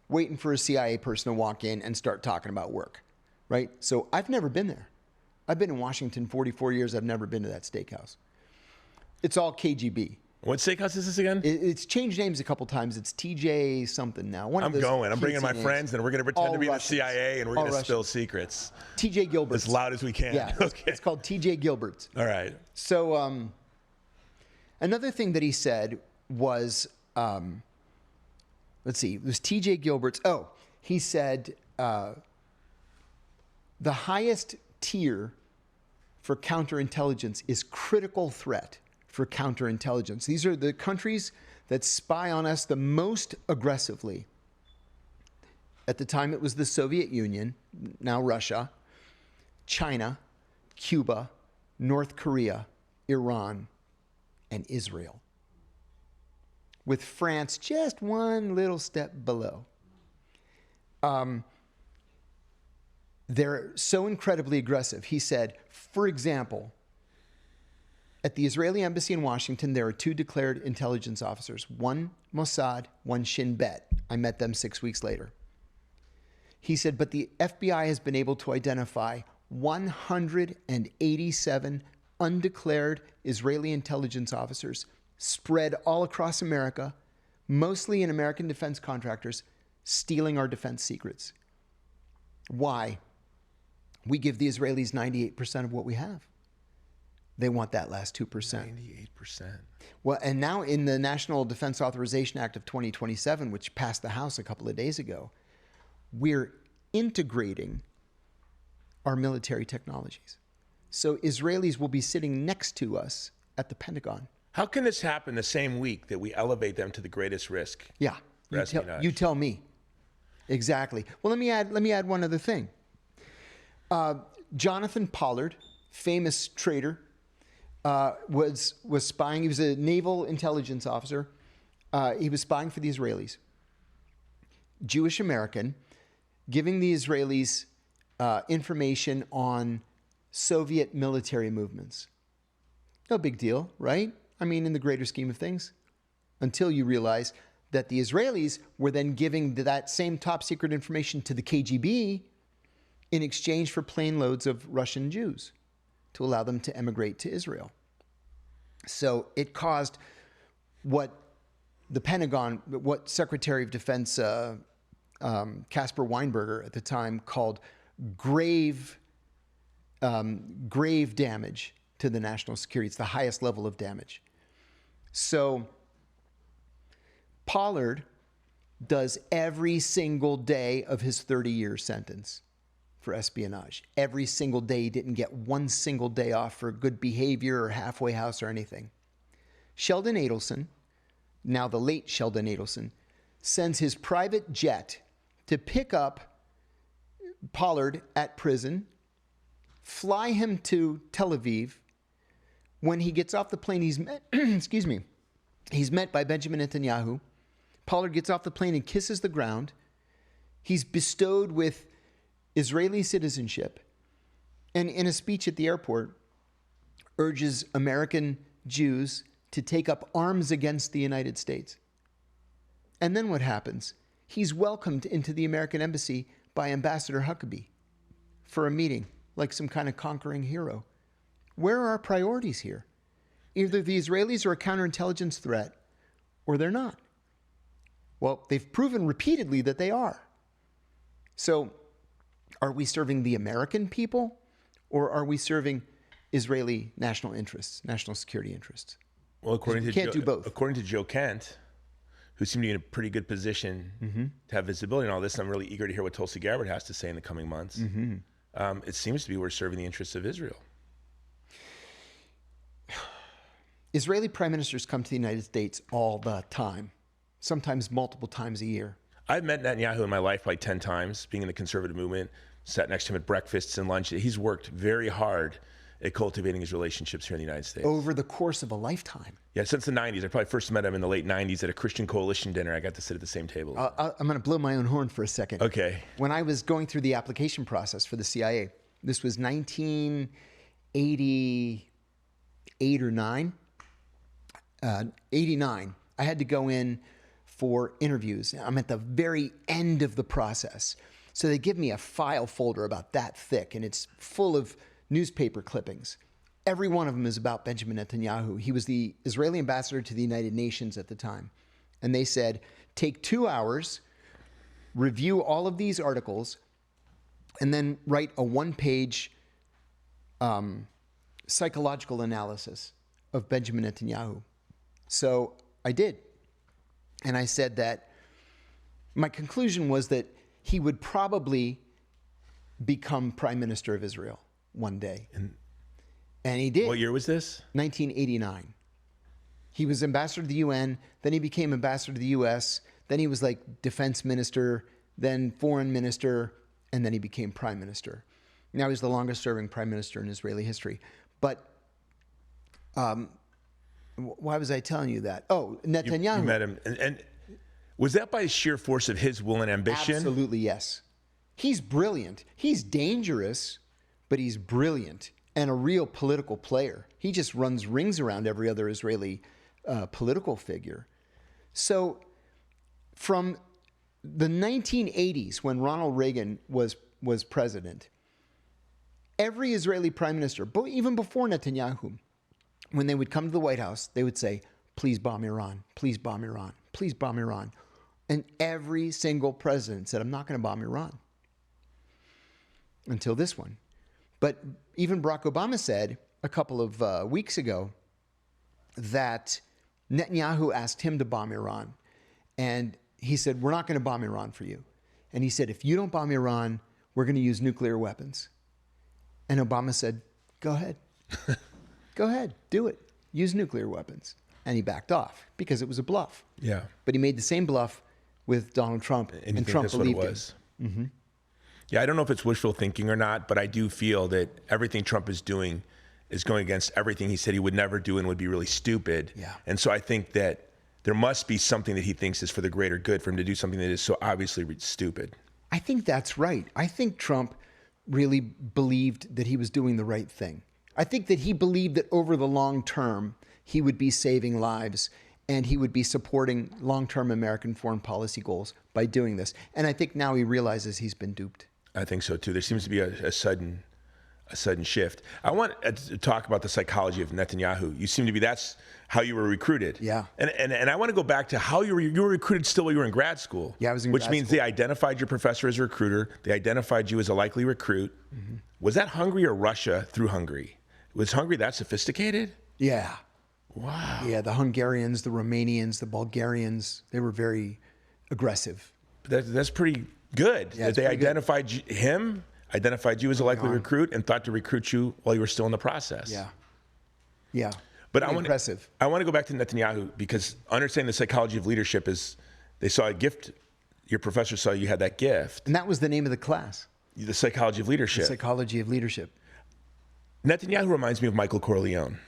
waiting for a CIA person to walk in and start talking about work, right? So I've never been there. I've been in Washington 44 years. I've never been to that steakhouse. It's all KGB. What steakhouse is this again? It's changed names a couple times. It's TJ something now. I'm going. I'm bringing my friends, and we're going to pretend to be the CIA, and we're going to spill secrets. TJ Gilbert's. As loud as we can. Yeah, okay. It's called TJ Gilbert's. All right. So another thing that he said was, let's see, it was TJ Gilbert's. Oh, he said the highest tier for counterintelligence is critical threat for counterintelligence. These are the countries that spy on us the most aggressively. At the time, it was the Soviet Union, now Russia, China, Cuba, North Korea, Iran, and Israel, with France just one little step below. They're so incredibly aggressive. He said, for example, at the Israeli embassy in Washington, there are 2 declared intelligence officers, one Mossad, one Shin Bet. I met them 6 weeks later. He said, but the FBI has been able to identify 187 undeclared Israeli intelligence officers spread all across America, mostly in American defense contractors, stealing our defense secrets. Why? We give the Israelis 98% of what we have. They want that last 2%. 98%. Well, and now in the National Defense Authorization Act of 2027, which passed the House a couple of days ago, we're integrating our military technologies. So Israelis will be sitting next to us at the Pentagon. How can this happen the same week that we elevate them to the greatest risk? Yeah, you tell me. Exactly. Well, let me add one other thing. Jonathan Pollard, famous traitor, was spying. He was a naval intelligence officer. He was spying for the Israelis. Jewish American, giving the Israelis information on Soviet military movements. No big deal, right? I mean, in the greater scheme of things, until you realize that the Israelis were then giving that same top secret information to the KGB in exchange for plane loads of Russian Jews to allow them to emigrate to Israel. So it caused what the Pentagon, what Secretary of Defense Caspar Weinberger at the time called grave damage to the national security. It's the highest level of damage. So Pollard does every single day of his 30-year sentence for espionage. Every single day. He didn't get one single day off for good behavior or halfway house or anything. Sheldon Adelson, now the late Sheldon Adelson, sends his private jet to pick up Pollard at prison, fly him to Tel Aviv. When he gets off the plane, he's met, he's met by Benjamin Netanyahu. Pollard gets off the plane and kisses the ground. He's bestowed with Israeli citizenship, and in a speech at the airport, urges American Jews to take up arms against the United States. And then what happens? He's welcomed into the American embassy by Ambassador Huckabee for a meeting, like some kind of conquering hero. Where are our priorities here? Either the Israelis are a counterintelligence threat, or they're not. Well, they've proven repeatedly that they are. So, are we serving the American people, or are we serving Israeli national interests, national security interests? Well, according to Joe Kent, who seemed to be in a pretty good position to have visibility in all this, and I'm really eager to hear what Tulsi Gabbard has to say in the coming months. It seems to be we're serving the interests of Israel. Israeli prime ministers come to the United States all the time, sometimes multiple times a year. I've met Netanyahu in my life probably 10 times, being in the conservative movement, sat next to him at breakfasts and lunch. He's worked very hard at cultivating his relationships here in the United States. Over the course of a lifetime. Yeah, since the 90s. I probably first met him in the late 90s at a Christian Coalition dinner. I got to sit at the same table. I'm going to blow my own horn for a second. Okay. When I was going through the application process for the CIA, this was 1988 or 89. I had to go in for interviews. I'm at the very end of the process. So they give me a file folder about that thick, and it's full of newspaper clippings. Every one of them is about Benjamin Netanyahu. He was the Israeli ambassador to the United Nations at the time. And they said, take 2 hours, review all of these articles, and then write a one-page psychological analysis of Benjamin Netanyahu. So I did. And I said that my conclusion was that he would probably become prime minister of Israel one day. And he did. What year was this? 1989. He was ambassador to the UN, then he became ambassador to the US, then he was like defense minister, then foreign minister, and then he became prime minister. Now he's the longest serving prime minister in Israeli history. But why was I telling you that? Oh, Netanyahu. You met him. And was that by sheer force of his will and ambition? Absolutely, yes. He's brilliant. He's dangerous, but he's brilliant and a real political player. He just runs rings around every other Israeli political figure. So from the 1980s, when Ronald Reagan was president, every Israeli prime minister, even before Netanyahu, when they would come to the White House, they would say, please bomb Iran, please bomb Iran, please bomb Iran. And every single president said, I'm not going to bomb Iran. Until this one. But even Barack Obama said a couple of weeks ago that Netanyahu asked him to bomb Iran. And he said, we're not going to bomb Iran for you. And he said, if you don't bomb Iran, we're going to use nuclear weapons. And Obama said, go ahead. Go ahead, do it. Use nuclear weapons. And he backed off because it was a bluff. Yeah. But he made the same bluff with Donald Trump, and Trump believed it. Mm-hmm. Yeah, I don't know if it's wishful thinking or not, but I do feel that everything Trump is doing is going against everything he said he would never do and would be really stupid. Yeah. And so I think that there must be something that he thinks is for the greater good for him to do something that is so obviously stupid. I think that's right. I think Trump really believed that he was doing the right thing. I think that he believed that over the long term, he would be saving lives and he would be supporting long-term American foreign policy goals by doing this. And I think now he realizes he's been duped. I think so too. There seems to be a sudden shift. I want to talk about the psychology of Netanyahu. You seem to be, that's how you were recruited. Yeah. And I want to go back to how you were recruited still while you were in grad school. Yeah, I was in grad school. Which means they identified your professor as a recruiter. They identified you as a likely recruit. Mm-hmm. Was that Hungary or Russia through Hungary? Was Hungary that sophisticated? Yeah. Wow. Yeah, the Hungarians, the Romanians, the Bulgarians, they were very aggressive. That's pretty good. Yeah, that they identified identified you as a likely recruit and thought to recruit you while you were still in the process. Yeah. Yeah. But impressive. I want to go back to Netanyahu because understanding the psychology of leadership is they saw a gift. Your professor saw you had that gift. And that was the name of the class. The psychology of leadership. The psychology of leadership. Netanyahu reminds me of Michael Corleone.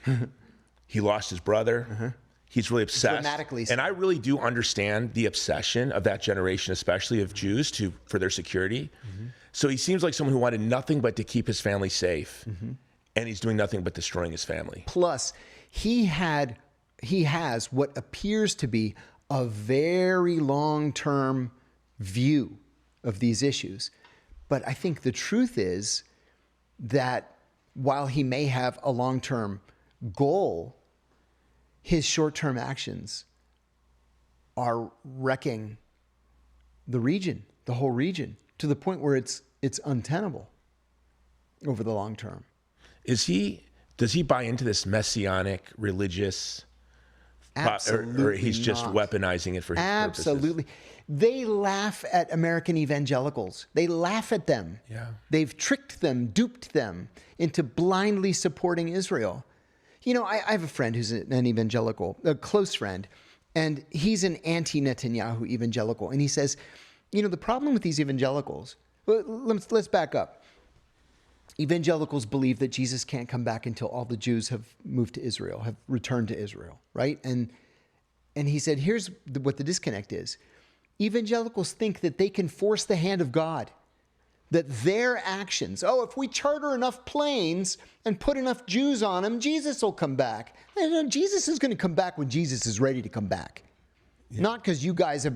He lost his brother. He's really obsessed. Dramatically so. And I really do understand the obsession of that generation, especially of Jews, for their security. So he seems like someone who wanted nothing but to keep his family safe. And he's doing nothing but destroying his family. Plus, he has what appears to be a very long-term view of these issues. But I think the truth is that while he may have a long-term goal, his short-term actions are wrecking the region, the whole region, to the point where it's untenable over the long term. Does he buy into this messianic religious, Absolutely or he's just not. Weaponizing it for his Absolutely. purposes? They laugh at American evangelicals. They laugh at them. Yeah. They've tricked them, duped them into blindly supporting Israel. You know, I have a friend who's an evangelical, a close friend, and he's an anti-Netanyahu evangelical. And he says, you know, the problem with these evangelicals, let's back up. Evangelicals believe that Jesus can't come back until all the Jews have moved to Israel, have returned to Israel, right? And he said, here's what the disconnect is. Evangelicals think that they can force the hand of God, that their actions, if we charter enough planes and put enough Jews on them, Jesus will come back. And Jesus is going to come back when Jesus is ready to come back. Yeah. Not because you guys have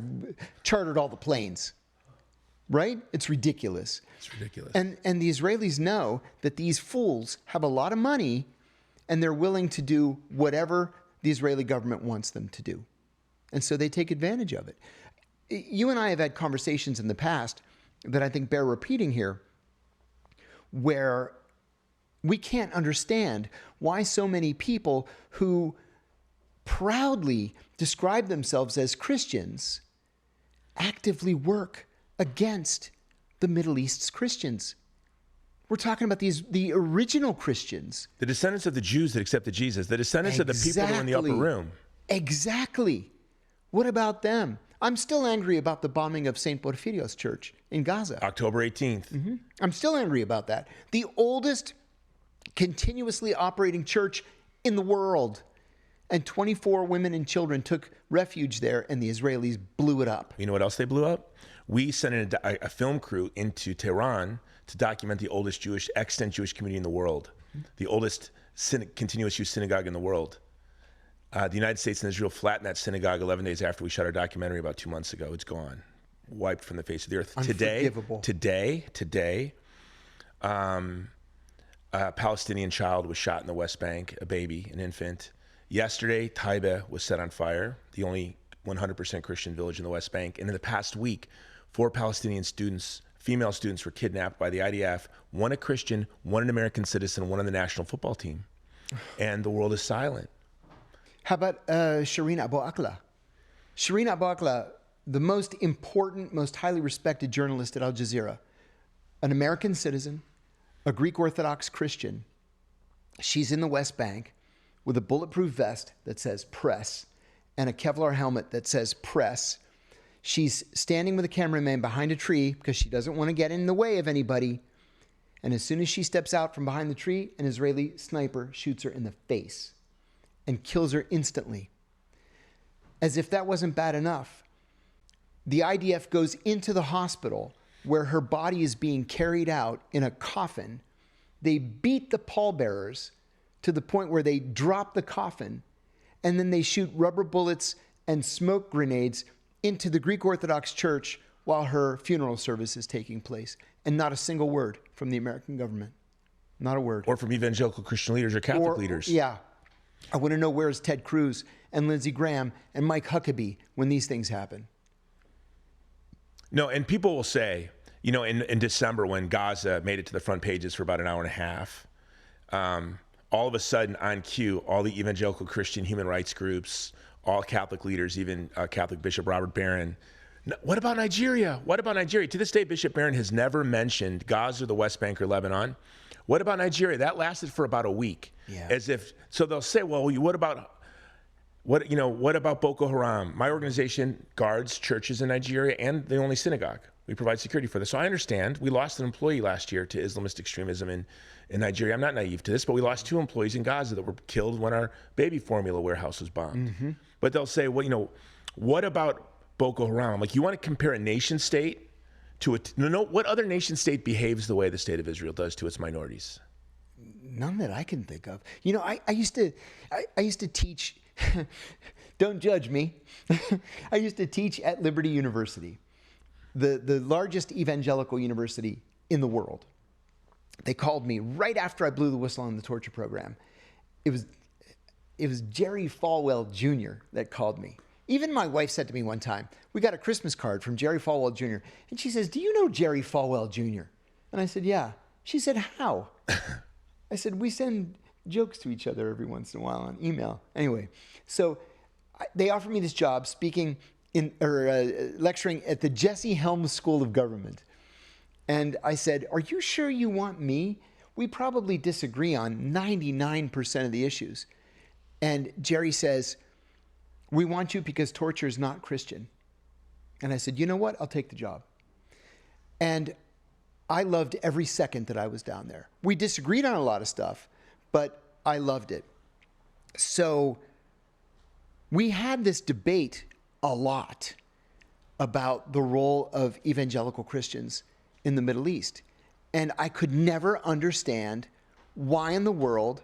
chartered all the planes, right? It's ridiculous. It's ridiculous. And the Israelis know that these fools have a lot of money and they're willing to do whatever the Israeli government wants them to do. And so they take advantage of it. You and I have had conversations in the past that I think bear repeating here, where we can't understand why so many people who proudly describe themselves as Christians actively work against the Middle East's Christians. We're talking about the original Christians. The descendants of the Jews that accepted Jesus, the descendants of the people that were in the upper room. Exactly. What about them? I'm still angry about the bombing of St. Porphyrios Church in Gaza. October 18th. I'm still angry about that. The oldest continuously operating church in the world. And 24 women and children took refuge there, and the Israelis blew it up. You know what else they blew up? We sent a film crew into Tehran to document the oldest extant Jewish community in the world, the oldest continuous use synagogue in the world. The United States and Israel flattened that synagogue 11 days after we shot our documentary about 2 months ago. It's gone. wiped from the face of the earth. Unforgivable. Today, a Palestinian child was shot in the West Bank, a baby, an infant. Yesterday, Taiba was set on fire, the only 100% Christian village in the West Bank. And in the past week, 4 Palestinian students, female students, were kidnapped by the IDF, one a Christian, one an American citizen, one on the national football team. And the world is silent. How about Shireen Abu Akleh? Shireen Abu Akleh, the most important, most highly respected journalist at Al Jazeera, an American citizen, a Greek Orthodox Christian. She's in the West Bank with a bulletproof vest that says press and a Kevlar helmet that says press. She's standing with a cameraman behind a tree because she doesn't want to get in the way of anybody. And as soon as she steps out from behind the tree, an Israeli sniper shoots her in the face and kills her instantly. As if that wasn't bad enough, the IDF goes into the hospital where her body is being carried out in a coffin. They beat the pallbearers to the point where they drop the coffin, and then they shoot rubber bullets and smoke grenades into the Greek Orthodox Church while her funeral service is taking place. And not a single word from the American government. Not a word. Or from evangelical Christian leaders or Catholic leaders. Yeah. I want to know, where's Ted Cruz and Lindsey Graham and Mike Huckabee when these things happen? No, and people will say, you know, in December when Gaza made it to the front pages for about an hour and a half, all of a sudden on cue, all the evangelical Christian human rights groups, all Catholic leaders, even Catholic Bishop Robert Barron, what about Nigeria? What about Nigeria? To this day, Bishop Barron has never mentioned Gaza, the West Bank, or Lebanon. What about Nigeria? That lasted for about a week. Yeah. As if, so they'll say, well, what about Boko Haram? My organization guards churches in Nigeria and the only synagogue. We provide security for this. So I understand we lost an employee last year to Islamist extremism in Nigeria. I'm not naive to this, but we lost 2 employees in Gaza that were killed when our baby formula warehouse was bombed. Mm-hmm. But they'll say, well, what about Boko Haram? Like, you want to compare a nation state to what other nation state behaves the way the state of Israel does to its minorities? None that I can think of. I used to teach, don't judge me. I used to teach at Liberty University, the largest evangelical university in the world. They called me right after I blew the whistle on the torture program. It was Jerry Falwell Jr. that called me. Even my wife said to me one time, we got a Christmas card from Jerry Falwell Jr. And she says, do you know Jerry Falwell Jr.? And I said, yeah. She said, how? I said, we send jokes to each other every once in a while on email. Anyway, so they offered me this job lecturing at the Jesse Helms School of Government. And I said, are you sure you want me? We probably disagree on 99% of the issues. And Jerry says, we want you because torture is not Christian. And I said, you know what? I'll take the job. And I loved every second that I was down there. We disagreed on a lot of stuff, but I loved it. So we had this debate a lot about the role of evangelical Christians in the Middle East. And I could never understand why in the world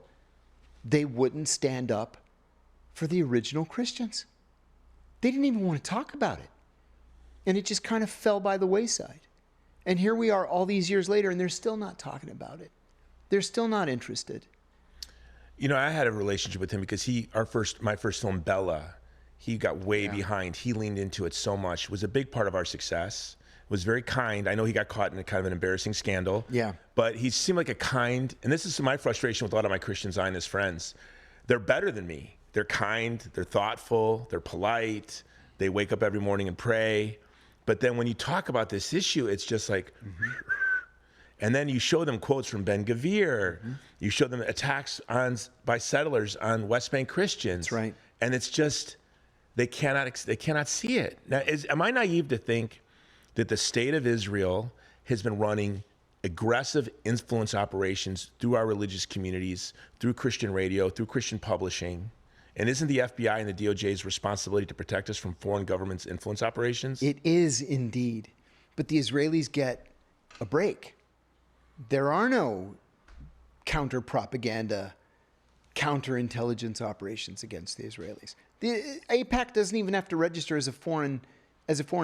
they wouldn't stand up for the original Christians. They didn't even want to talk about it. And it just kind of fell by the wayside. And here we are all these years later, and they're still not talking about it. They're still not interested. I had a relationship with him because my first film, Bella, he got way behind. He leaned into it so much. It was a big part of our success. Was very kind. I know he got caught in a kind of an embarrassing scandal. Yeah. But he seemed like a kind, and this is my frustration with a lot of my Christian Zionist friends. They're better than me. They're kind, they're thoughtful, they're polite, they wake up every morning and pray. But then when you talk about this issue, it's just like, and then you show them quotes from Ben Gvir. You show them attacks by settlers on West Bank Christians. That's right. And it's just, they cannot see it. Now, am I naive to think that the state of Israel has been running aggressive influence operations through our religious communities, through Christian radio, through Christian publishing? And isn't the FBI and the DOJ's responsibility to protect us from foreign governments' influence operations? It is indeed. But the Israelis get a break. There are no counter-propaganda, counter-intelligence operations against the Israelis. The AIPAC doesn't even have to register as a foreign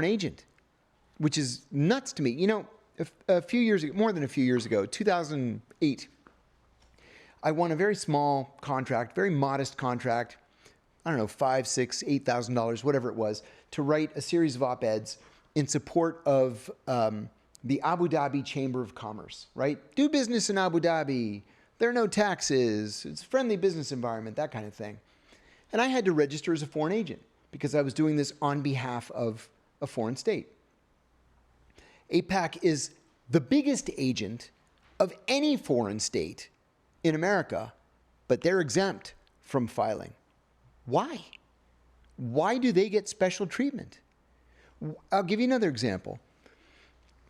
agent. which is nuts to me. You know, a few years ago, more than a few years ago, 2008, I won a very small contract, very modest contract. I don't know, $5,000, $6,000, $8,000, whatever it was, to write a series of op-eds in support of the Abu Dhabi Chamber of Commerce, right? Do business in Abu Dhabi. There are no taxes. It's a friendly business environment, that kind of thing. And I had to register as a foreign agent because I was doing this on behalf of a foreign state. AIPAC is the biggest agent of any foreign state in America, but they're exempt from filing. Why? Why do they get special treatment? I'll give you another example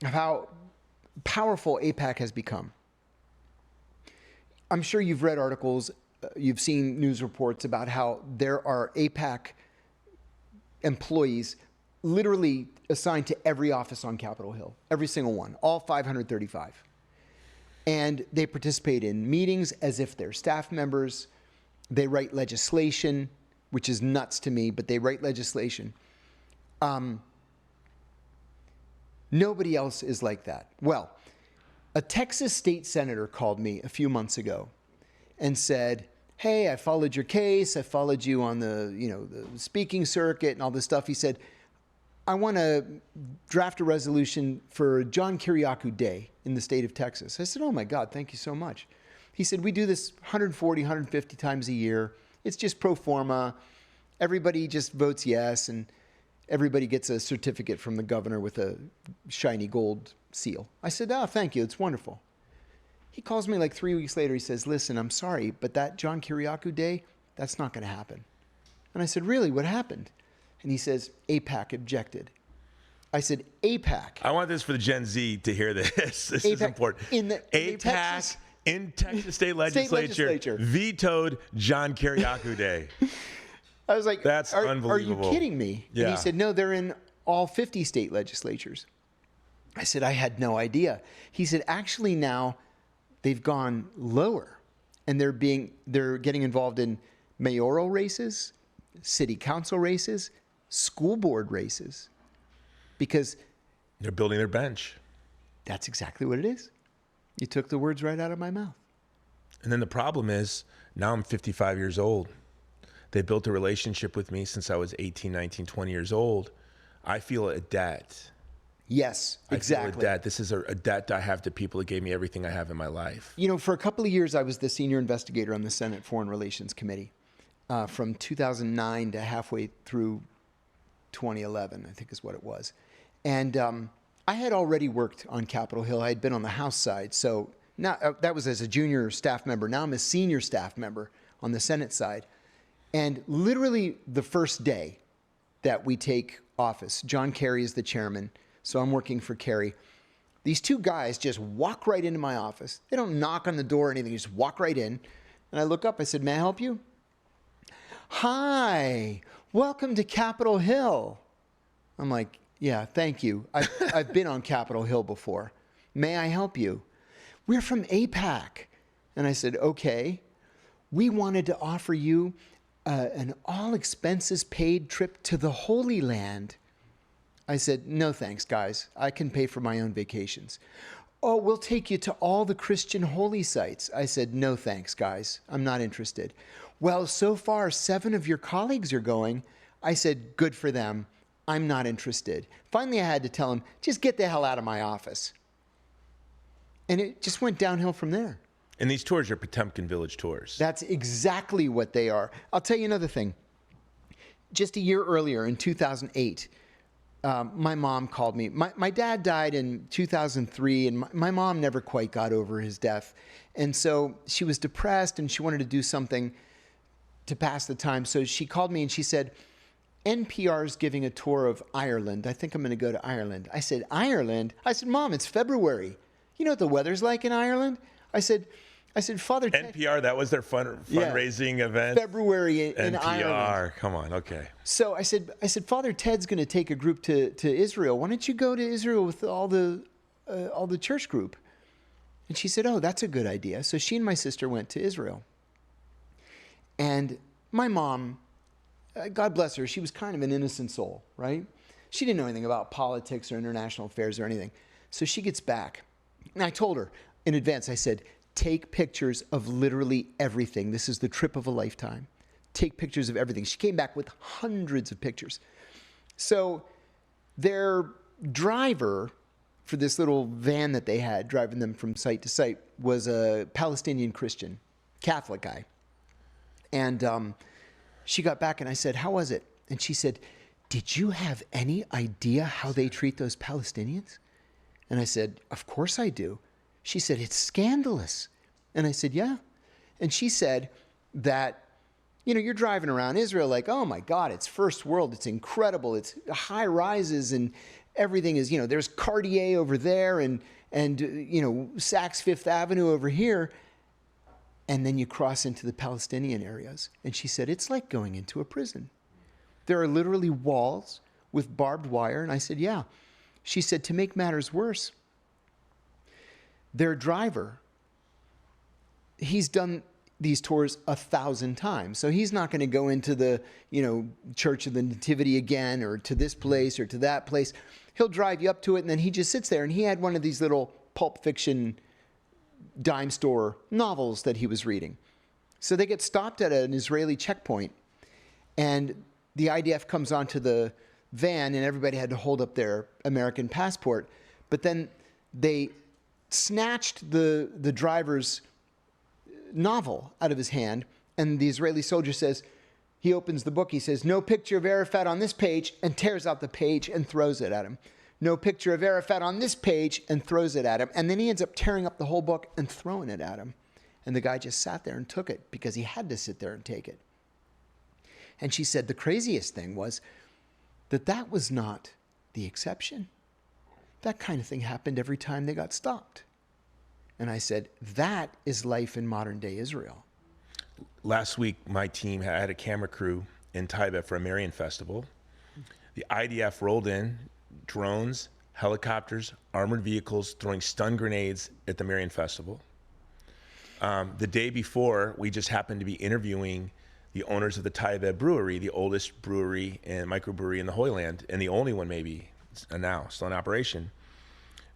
of how powerful AIPAC has become. I'm sure you've read articles, you've seen news reports about how there are AIPAC employees literally assigned to every office on Capitol Hill, every single one, all 535. And they participate in meetings as if they're staff members. They write legislation, which is nuts to me, but they write legislation. Nobody else is like that. Well, a Texas state senator called me a few months ago and said, hey, I followed your case. I followed you on the speaking circuit and all this stuff. He said, I want to draft a resolution for John Kiriakou Day in the state of Texas. I said, oh my God, thank you so much. He said, we do this 140, 150 times a year. It's just pro forma. Everybody just votes yes, and everybody gets a certificate from the governor with a shiny gold seal. I said, oh, thank you. It's wonderful. He calls me like 3 weeks later. He says, listen, I'm sorry, but that John Kiriakou Day, that's not going to happen. And I said, really? What happened? And he says, AIPAC objected. I said, AIPAC. I want this for the Gen Z to hear this. This is important. AIPAC in Texas State Legislature vetoed John Kiriakou Day. I was like, that's Are unbelievable. you kidding me? Yeah. And he said, no, they're in all 50 state legislatures. I said, I had no idea. He said, actually now they've gone lower, and they're getting involved in mayoral races, city council races, school board races, because they're building their bench. That's exactly what it is. You took the words right out of my mouth. And then the problem is, now I'm 55 years old. They built a relationship with me since I was 18, 19, 20 years old. I feel a debt. Yes, exactly. I feel a debt. This is a debt I have to people that gave me everything I have in my life. You know, for a couple of years, I was the senior investigator on the Senate Foreign Relations Committee from 2009 to halfway through 2011, I think is what it was. And I had already worked on Capitol Hill. I had been on the House side. So now that was as a junior staff member. Now I'm a senior staff member on the Senate side. And literally the first day that we take office, John Kerry is the chairman, so I'm working for Kerry. These two guys just walk right into my office. They don't knock on the door or anything, they just walk right in. And I look up, I said, may I help you? Hi, welcome to Capitol Hill. I'm like, yeah, thank you. I've been on Capitol Hill before. May I help you? We're from AIPAC. And I said, okay. We wanted to offer you an all-expenses-paid trip to the Holy Land. I said, no thanks, guys. I can pay for my own vacations. Oh, we'll take you to all the Christian holy sites. I said, no thanks, guys. I'm not interested. Well, so far, 7 of your colleagues are going. I said, good for them. I'm not interested. Finally, I had to tell him, just get the hell out of my office. And it just went downhill from there. And these tours are Potemkin Village tours. That's exactly what they are. I'll tell you another thing. Just a year earlier, in 2008, my mom called me. My dad died in 2003, and my mom never quite got over his death. And so she was depressed, and she wanted to do something to pass the time. So she called me, and she said, NPR's giving a tour of Ireland. I think I'm going to go to Ireland. I said, Ireland? I said, Mom, it's February. You know what the weather's like in Ireland? I said, Father Ted. NPR, that was their fundraising event? February in NPR, Ireland. Come on, okay. So I said, Father Ted's going to take a group to Israel. Why don't you go to Israel with all the church group? And she said, oh, that's a good idea. So she and my sister went to Israel. And my mom, God bless her, she was kind of an innocent soul, right? She didn't know anything about politics or international affairs or anything. So she gets back. And I told her in advance, I said, take pictures of literally everything. This is the trip of a lifetime. Take pictures of everything. She came back with hundreds of pictures. So their driver for this little van that they had driving them from site to site was a Palestinian Christian, Catholic guy. And she got back and I said, how was it? And she said, did you have any idea how they treat those Palestinians? And I said, of course I do. She said, it's scandalous. And I said, yeah. And she said that, you know, you're driving around Israel like, oh my God, it's first world. It's incredible. It's high rises and everything is, you know, there's Cartier over there and you know, Saks Fifth Avenue over here. And then you cross into the Palestinian areas. And she said, it's like going into a prison. There are literally walls with barbed wire. And I said, yeah. She said, to make matters worse, their driver, he's done these tours 1,000 times. So he's not going to go into the, you know, Church of the Nativity again, or to this place or to that place. He'll drive you up to it, and then he just sits there. And he had one of these little Pulp Fiction dime store novels that he was reading. So they get stopped at an Israeli checkpoint, and the IDF comes onto the van, and everybody had to hold up their American passport. But then they snatched the driver's novel out of his hand, and the Israeli soldier says, he opens the book, he says, no picture of Arafat on this page, and tears out the page and throws it at him. No picture of Arafat on this page, and throws it at him. And then he ends up tearing up the whole book and throwing it at him. And the guy just sat there and took it because he had to sit there and take it. And she said the craziest thing was that was not the exception. That kind of thing happened every time they got stopped. And I said, that is life in modern day Israel. Last week, my team had a camera crew in Taiba for a Marian festival. The IDF rolled in, drones, helicopters, armored vehicles, throwing stun grenades at the Marian festival. The day before, we just happened to be interviewing the owners of the Taiba brewery, the oldest brewery and microbrewery in the Holy Land, and the only one maybe now still in operation.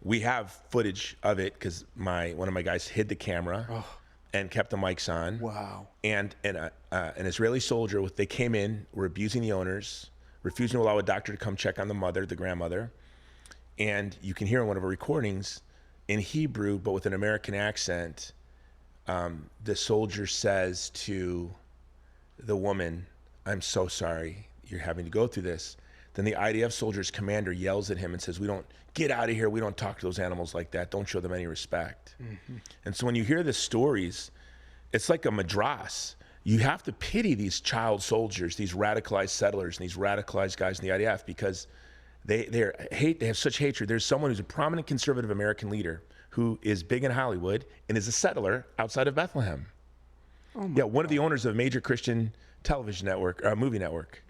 We have footage of it because one of my guys hid the camera and kept the mics on. Wow. And an Israeli soldier, they came in, were abusing the owners, refusing to allow a doctor to come check on the mother, the grandmother. And you can hear in one of our recordings in Hebrew, but with an American accent, the soldier says to the woman, I'm so sorry you're having to go through this. Then the IDF soldier's commander yells at him and says, get out of here. We don't talk to those animals like that. Don't show them any respect. Mm-hmm. And so when you hear the stories, it's like a madras. You have to pity these child soldiers, these radicalized settlers, and these radicalized guys in the IDF because they have such hatred. There's someone who's a prominent conservative American leader who is big in Hollywood and is a settler outside of Bethlehem. Oh yeah, one of the owners of a major Christian television network, movie network.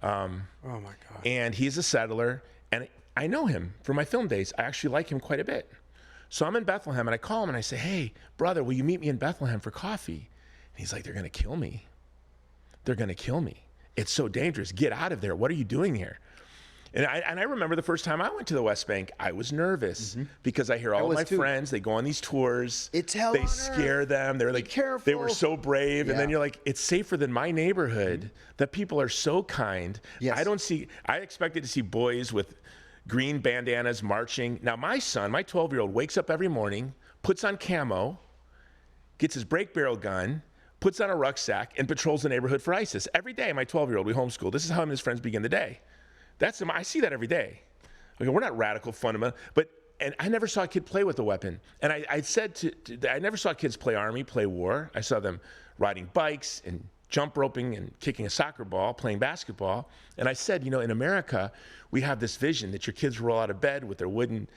Oh my God. And he's a settler, and I know him from my film days. I actually like him quite a bit. So I'm in Bethlehem, and I call him, and I say, hey, brother, will you meet me in Bethlehem for coffee? And he's like, they're going to kill me. They're going to kill me. It's so dangerous. Get out of there. What are you doing here? And I remember the first time I went to the West Bank, I was nervous because I hear all of my friends, they go on these tours. It's hell They on scare earth. them. They're like, careful. they were so brave. Yeah. And then you're like, it's safer than my neighborhood. That people are so kind. Yes. I expected to see boys with green bandanas marching. Now my son, my 12-year-old, wakes up every morning, puts on camo, gets his break barrel gun, puts on a rucksack, and patrols the neighborhood for ISIS. Every day, my 12-year-old, we homeschool. This is how him and his friends begin the day. I see that every day. Okay, we're not radical fundamental, and I never saw a kid play with a weapon. And I said I never saw kids play army, play war. I saw them riding bikes and jump roping and kicking a soccer ball, playing basketball. And I said, in America, we have this vision that your kids roll out of bed with their wooden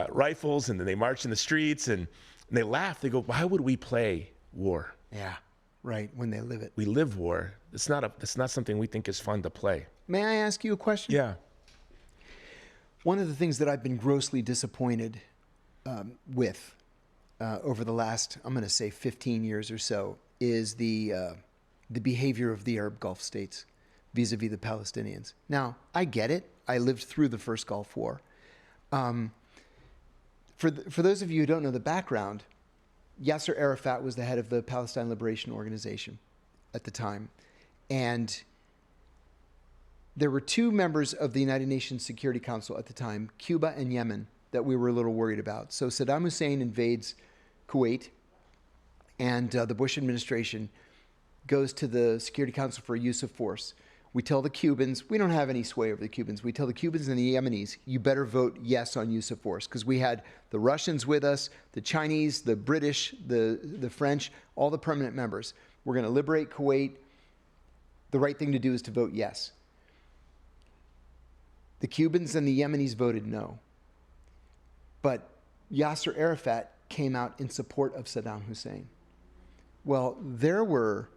rifles, and then they march in the streets, and they laugh. They go, why would we play war? Yeah, right, when they live it. We live war. It's not something we think is fun to play. May I ask you a question? Yeah. One of the things that I've been grossly disappointed with over the last, I'm going to say 15 years or so, is the behavior of the Arab Gulf states vis-a-vis the Palestinians. Now, I get it. I lived through the first Gulf War. For those of you who don't know the background, Yasser Arafat was the head of the Palestine Liberation Organization at the time. And there were two members of the United Nations Security Council at the time, Cuba and Yemen, that we were a little worried about. So Saddam Hussein invades Kuwait, and the Bush administration goes to the Security Council for use of force. We tell the Cubans, we don't have any sway over the Cubans. We tell the Cubans and the Yemenis, you better vote yes on use of force, because we had the Russians with us, the Chinese, the British, the French, all the permanent members. We're going to liberate Kuwait. The right thing to do is to vote yes. The Cubans and the Yemenis voted no. But Yasser Arafat came out in support of Saddam Hussein. Well, there were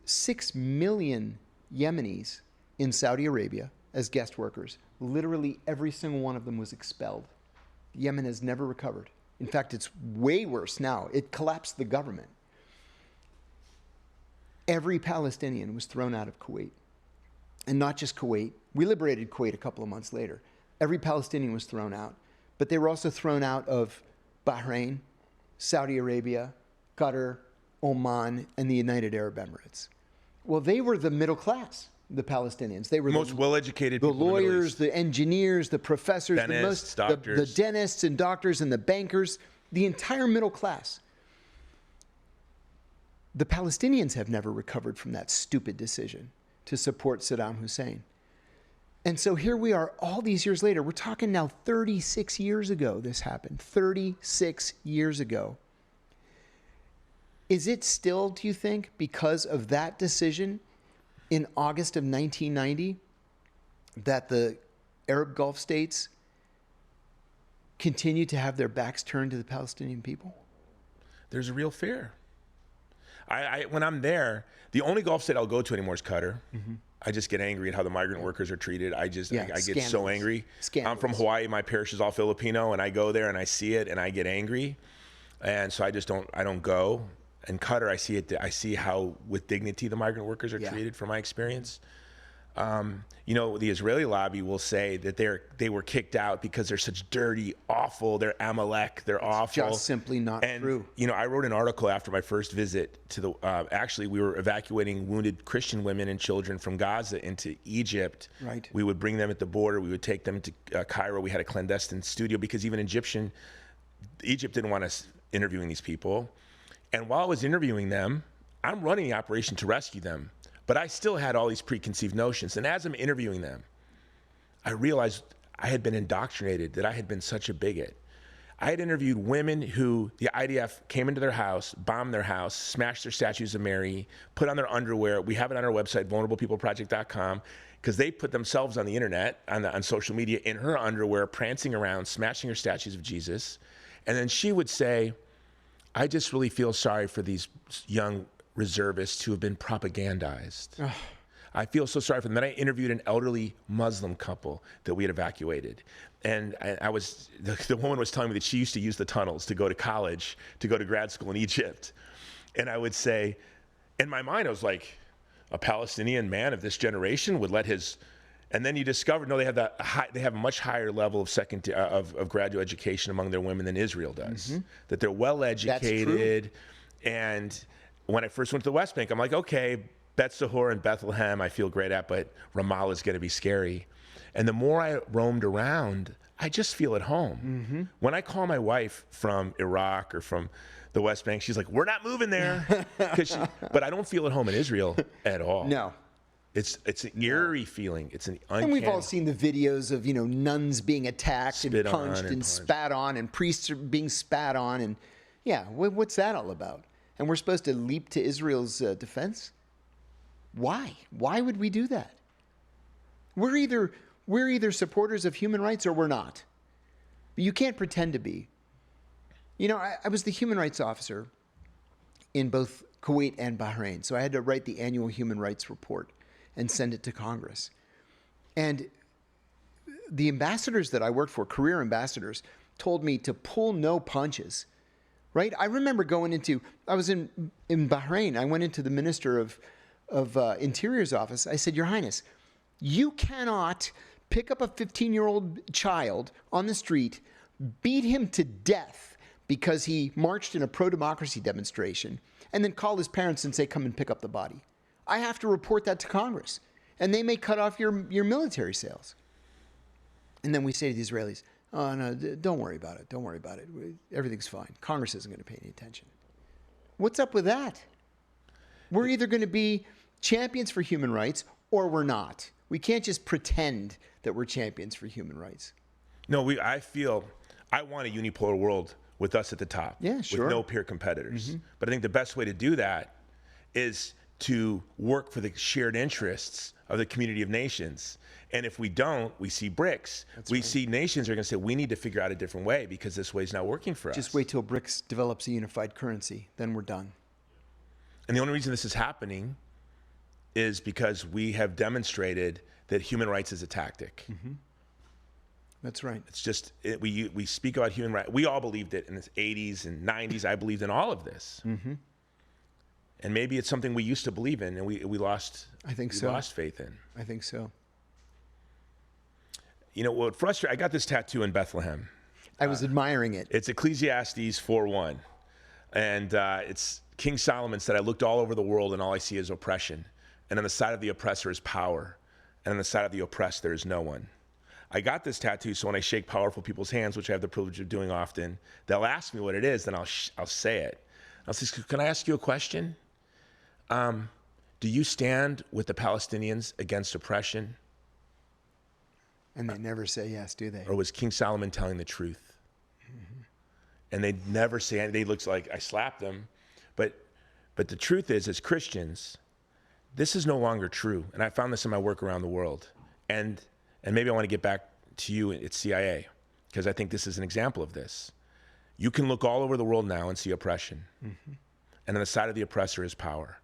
6 million Yemenis in Saudi Arabia as guest workers. Literally every single one of them was expelled. Yemen has never recovered. In fact, it's way worse now. It collapsed the government. Every Palestinian was thrown out of Kuwait. And not just Kuwait. We liberated Kuwait a couple of months later. Every Palestinian was thrown out. But they were also thrown out of Bahrain, Saudi Arabia, Qatar, Oman, and the United Arab Emirates. Well, they were the middle class, the Palestinians. They were most well-educated the people lawyers, the engineers, the professors, dentists, the dentists and doctors and the bankers, the entire middle class. The Palestinians have never recovered from that stupid decision to support Saddam Hussein. And so here we are all these years later. We're talking now 36 years ago this happened. 36 years ago. Is it still, do you think, because of that decision in August of 1990 that the Arab Gulf states continue to have their backs turned to the Palestinian people? There's a real fear. When I'm there, the only Gulf state I'll go to anymore is Qatar. Mm-hmm. I just get angry at how the migrant workers are treated. I get so angry. Scandalous. I'm from Hawaii. My parish is all Filipino, and I go there and I see it and I get angry, and so I don't go. In Qatar, I see it. I see how with dignity the migrant workers are treated. From my experience, the Israeli lobby will say that they were kicked out because they're such dirty, awful. They're Amalek. They're awful. Just simply not true. I wrote an article after my first visit to the. Actually, we were evacuating wounded Christian women and children from Gaza into Egypt. Right. We would bring them at the border. We would take them to Cairo. We had a clandestine studio because even Egypt didn't want us interviewing these people. And while I was interviewing them, I'm running the operation to rescue them. But I still had all these preconceived notions. And as I'm interviewing them, I realized I had been indoctrinated, that I had been such a bigot. I had interviewed women who the IDF came into their house, bombed their house, smashed their statues of Mary, put on their underwear. We have it on our website, vulnerablepeopleproject.com, because they put themselves on the internet, on social media, in her underwear, prancing around, smashing her statues of Jesus. And then she would say, I just really feel sorry for these young reservists who have been propagandized. I feel so sorry for them. Then I interviewed an elderly Muslim couple that we had evacuated. And the woman was telling me that she used to use the tunnels to go to college, to go to grad school in Egypt. And I would say, in my mind, I was like, a Palestinian man of this generation would let his, and then you discover, no, they have a much higher level of graduate education among their women than Israel does. Mm-hmm. That they're well educated. And when I first went to the West Bank, I'm like, okay, Bet Sahor and Bethlehem I feel great at, but Ramallah is going to be scary. And the more I roamed around, I just feel at home. Mm-hmm. When I call my wife from Iraq or from the West Bank, she's like, we're not moving there. But I don't feel at home in Israel at all. No. It's an eerie feeling. It's an uncanny. And we've all seen the videos of, nuns being attacked and punched and spat on, and priests are being spat on. And yeah, what's that all about? And we're supposed to leap to Israel's defense? Why? Why would we do that? We're either supporters of human rights or we're not. But you can't pretend to be. I was the human rights officer in both Kuwait and Bahrain, so I had to write the annual human rights report and send it to Congress. And the ambassadors that I worked for, career ambassadors, told me to pull no punches, right? I remember I was in Bahrain. I went into the Minister of Interior's office. I said, Your Highness, you cannot pick up a 15-year-old child on the street, beat him to death because he marched in a pro-democracy demonstration, and then call his parents and say, come and pick up the body. I have to report that to Congress, and they may cut off your military sales. And then we say to the Israelis, oh, no, don't worry about it. Don't worry about it. Everything's fine. Congress isn't going to pay any attention. What's up with that? We're either going to be champions for human rights or we're not. We can't just pretend that we're champions for human rights. No, I feel I want a unipolar world with us at the top. Yeah, sure. With no peer competitors. But I think the best way to do that is to work for the shared interests of the community of nations. And if we don't, we see BRICS. We see nations are going to say, we need to figure out a different way because this way is not working for us. Just wait till BRICS develops a unified currency. Then we're done. And the only reason this is happening is because we have demonstrated that human rights is a tactic. That's right. It's just, we speak about human rights. We all believed it in the 80s and 90s. I believed in all of this. And maybe it's something we used to believe in and we lost, lost faith in. I think so. You know, what frustrates, I got this tattoo in Bethlehem. I was admiring it. It's Ecclesiastes 4:1. And it's King Solomon said, I looked all over the world and all I see is oppression. And on the side of the oppressor is power. And on the side of the oppressed, there is no one. I got this tattoo so when I shake powerful people's hands, which I have the privilege of doing often, they'll ask me what it is, then I'll say it. I'll say, can I ask you a question? Do you stand with the Palestinians against oppression? And they never say yes, do they? Or was King Solomon telling the truth? And they never say anything. They look like I slapped them. But the truth is, as Christians, this is no longer true. And I found this in my work around the world. And maybe I want to get back to you at CIA, because I think this is an example of this. You can look all over the world now and see oppression. And on the side of the oppressor is power.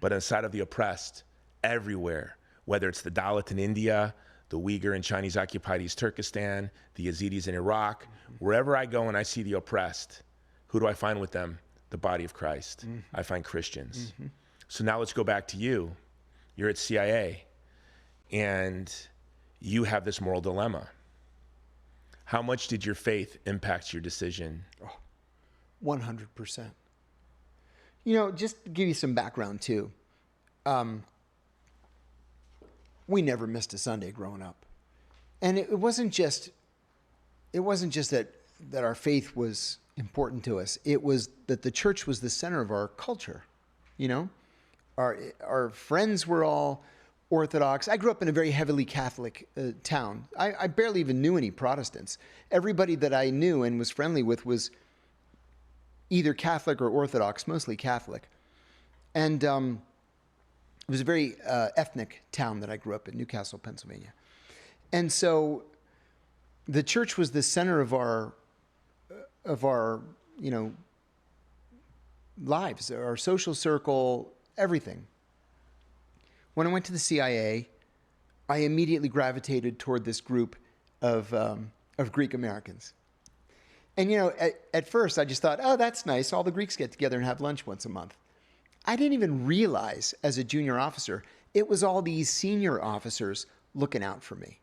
But on the side of the oppressed, everywhere, whether it's the Dalit in India, the Uyghur in Chinese-occupied East Turkestan, the Yazidis in Iraq, wherever I go and I see the oppressed, who do I find with them? The body of Christ. I find Christians. So now let's go back to you. You're at CIA, and you have this moral dilemma. How much did your faith impact your decision? 100%. You know, just to give you some background too, we never missed a Sunday growing up. And it wasn't just that our faith was important to us. It was that the church was the center of our culture. You know, our friends were all Orthodox. I grew up in a very heavily Catholic town. I barely even knew any Protestants. Everybody that I knew and was friendly with was either Catholic or Orthodox, mostly Catholic. And it was a very ethnic town that I grew up in, Newcastle, Pennsylvania. And so the church was the center of our you know, lives, our social circle, everything. When I went to the CIA, I immediately gravitated toward this group of Greek Americans. And, you know, at first I just thought, oh, that's nice. All the Greeks get together and have lunch once a month. I didn't even realize as a junior officer, it was all these senior officers looking out for me.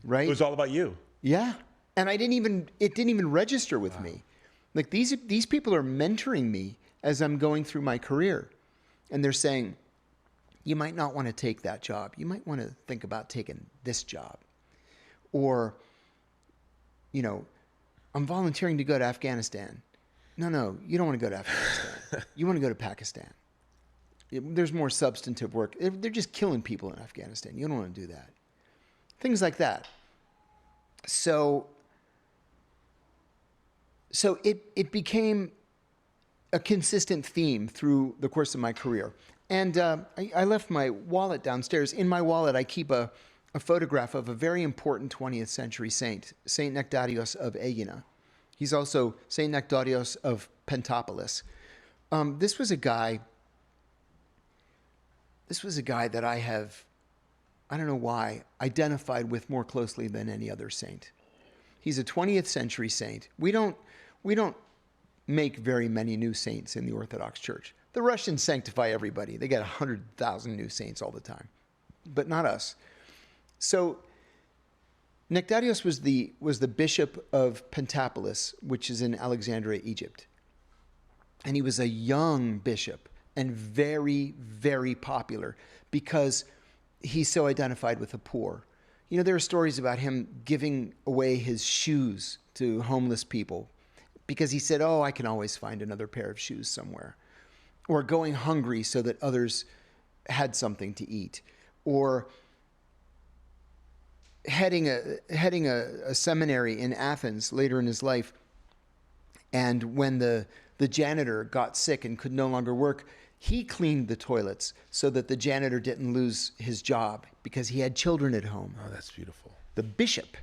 Right? It was all about you. Yeah. And it didn't even register with me. Like these people are mentoring me as I'm going through my career. And they're saying, you might not want to take that job. You might want to think about taking this job. Or, you know, I'm volunteering to go to Afghanistan. No, you don't want to go to Afghanistan. You want to go to Pakistan. There's more substantive work. They're just killing people in Afghanistan. You don't want to do that. Things like that. So it became a consistent theme through the course of my career. And I left my wallet downstairs. In my wallet, I keep a photograph of a very important 20th century saint, Saint Nectarios of Aegina. He's also Saint Nectarios of Pentapolis. This was a guy that I have, I don't know why, identified with more closely than any other saint. He's a 20th century saint. We don't make very many new saints in the Orthodox Church. The Russians sanctify everybody. They get 100,000 new saints all the time, but not us. So Nectarios was the bishop of Pentapolis, which is in Alexandria, Egypt. And he was a young bishop and very, very popular because he so identified with the poor. You know, there are stories about him giving away his shoes to homeless people because he said, oh, I can always find another pair of shoes somewhere. Or going hungry so that others had something to eat. Or heading a seminary in Athens later in his life. And when the janitor got sick and could no longer work, he cleaned the toilets so that the janitor didn't lose his job because he had children at home. Oh, that's beautiful. The bishop.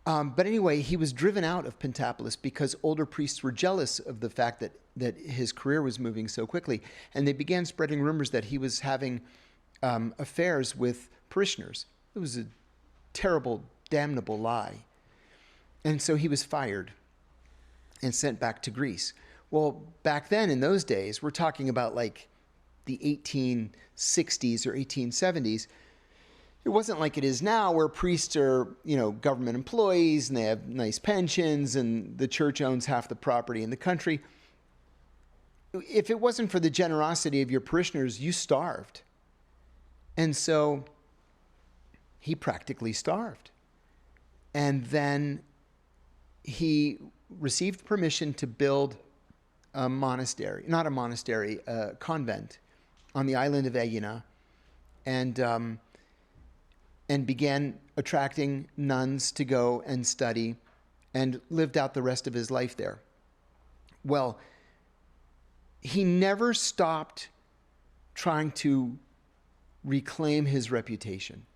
But anyway, he was driven out of Pentapolis because older priests were jealous of the fact that his career was moving so quickly. And they began spreading rumors that he was having affairs with parishioners. It was a terrible, damnable lie. And so he was fired and sent back to Greece. Well, back then in those days, we're talking about like the 1860s or 1870s. It wasn't like it is now where priests are, you know, government employees and they have nice pensions and the church owns half the property in the country. If it wasn't for the generosity of your parishioners, you starved. And so he practically starved. And then he received permission to build a monastery, not a monastery, a convent on the island of Aegina, and began attracting nuns to go and study and lived out the rest of his life there. Well, he never stopped trying to reclaim his reputation.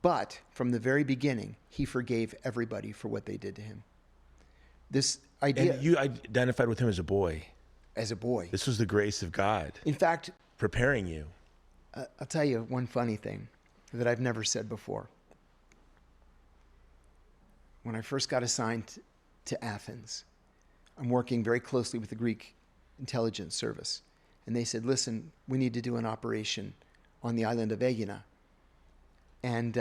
But from the very beginning, he forgave everybody for what they did to him. This idea... And you identified with him as a boy. As a boy. This was the grace of God. In fact... Preparing you. I'll tell you one funny thing that I've never said before. When I first got assigned to Athens, I'm working very closely with the Greek intelligence service. And they said, listen, we need to do an operation on the island of Aegina. And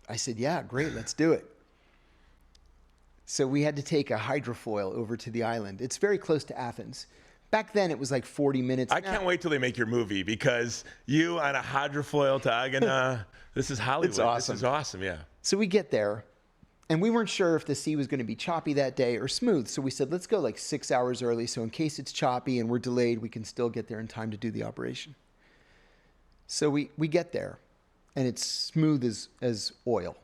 I said, yeah, great, let's do it. So we had to take a hydrofoil over to the island. It's very close to Athens. Back then, it was like 40 minutes. I can't wait till they make your movie because you on a hydrofoil to Aegina, this is Hollywood. It's awesome. This is awesome, yeah. So we get there, and we weren't sure if the sea was going to be choppy that day or smooth. So we said, let's go like 6 hours early, so in case it's choppy and we're delayed, we can still get there in time to do the operation. So we get there, and it's smooth as oil,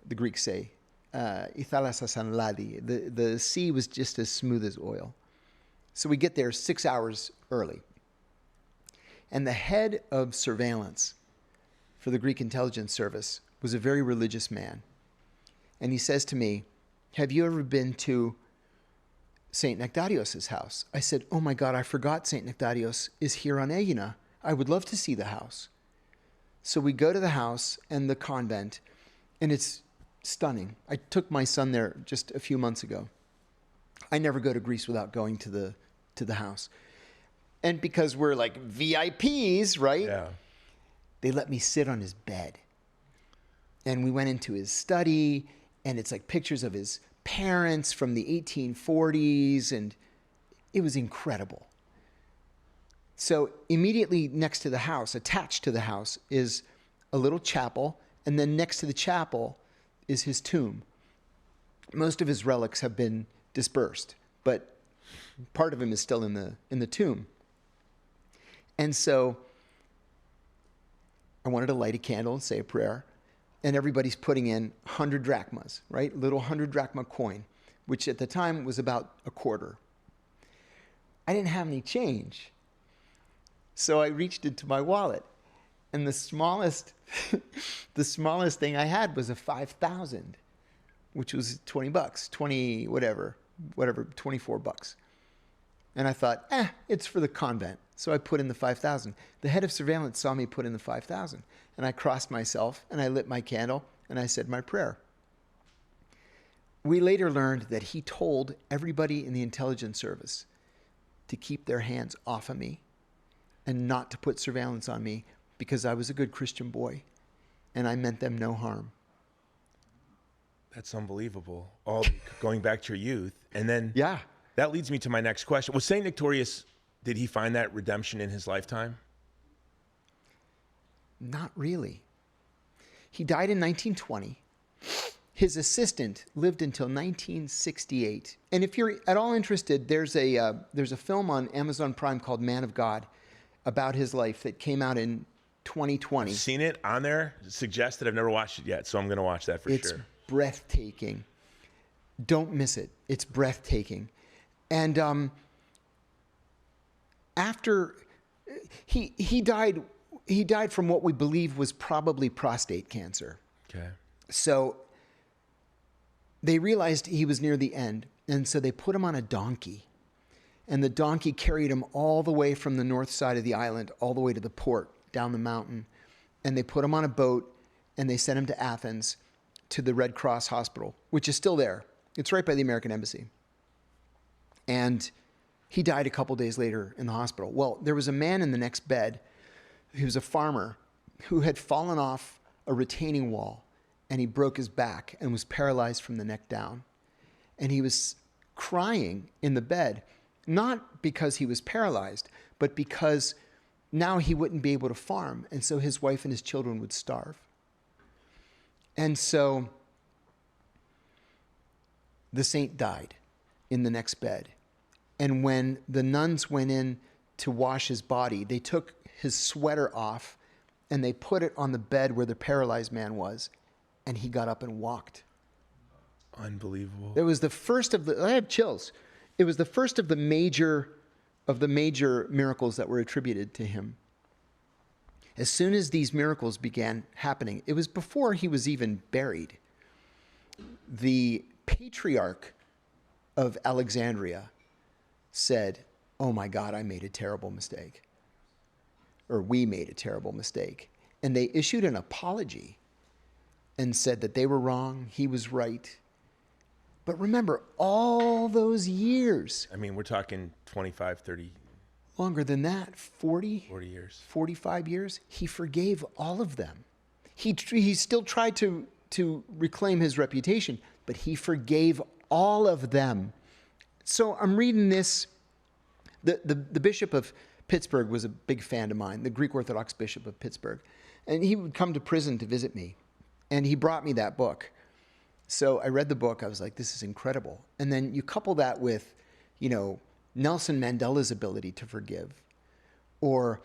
the Greeks say. The sea was just as smooth as oil. So we get there 6 hours early. And the head of surveillance for the Greek intelligence service was a very religious man. And he says to me, have you ever been to St. Nectarios' house? I said, oh my God, I forgot St. Nectarios is here on Aegina. I would love to see the house. So we go to the house and the convent, and it's stunning. I took my son there just a few months ago. I never go to Greece without going to the house. And because we're like VIPs, right? Yeah. They let me sit on his bed. And we went into his study, and it's like pictures of his parents from the 1840s, and it was incredible. So immediately next to the house, attached to the house, is a little chapel, and then next to the chapel is his tomb. Most of his relics have been dispersed, but part of him is still in the tomb. And so I wanted to light a candle and say a prayer, and everybody's putting in 100 drachmas, right? Little 100 drachma coin, which at the time was about a quarter. I didn't have any change. So I reached into my wallet, and the smallest thing I had was a 5,000, which was $20, 24 bucks. And I thought, it's for the convent. So I put in the 5,000. The head of surveillance saw me put in the 5,000, and I crossed myself, and I lit my candle, and I said my prayer. We later learned that he told everybody in the intelligence service to keep their hands off of me and not to put surveillance on me because I was a good Christian boy and I meant them no harm. That's unbelievable. All going back to your youth. And then Yeah. that leads me to my next question. Was St. Victorious, did he find that redemption in his lifetime? Not really. He died in 1920. His assistant lived until 1968. And if you're at all interested, there's a film on Amazon Prime called Man of God about his life that came out in 2020. Seen it on there? Suggested. I've never watched it yet, so I'm going to watch that for It's sure. breathtaking. Don't miss it. It's breathtaking. And after he died from what we believe was probably prostate cancer. Okay. So they realized he was near the end, and so they put him on a donkey. And the donkey carried him all the way from the north side of the island, all the way to the port, down the mountain. And they put him on a boat, and they sent him to Athens, to the Red Cross Hospital, which is still there. It's right by the American Embassy. And he died a couple days later in the hospital. Well, there was a man in the next bed. He was a farmer who had fallen off a retaining wall, and he broke his back and was paralyzed from the neck down. And he was crying in the bed, not because he was paralyzed, but because now he wouldn't be able to farm, and so his wife and his children would starve. And so the saint died in the next bed. And when the nuns went in to wash his body, they took his sweater off and they put it on the bed where the paralyzed man was, and he got up and walked. Unbelievable. It was the first of the, I have chills. It was the first of the major miracles that were attributed to him. As soon as these miracles began happening, it was before he was even buried. The patriarch of Alexandria said, "Oh my God, I made a terrible mistake." Or we made a terrible mistake. And they issued an apology and said that they were wrong, he was right. But remember, all those years. I mean, we're talking 25, 30. Longer than that, 40 years. 45 years, he forgave all of them. He still tried to reclaim his reputation, but he forgave all of them. So I'm reading this. The Bishop of Pittsburgh was a big fan of mine, the Greek Orthodox Bishop of Pittsburgh. And he would come to prison to visit me. And he brought me that book. So I read the book. I was like, this is incredible. And then you couple that with, Nelson Mandela's ability to forgive, or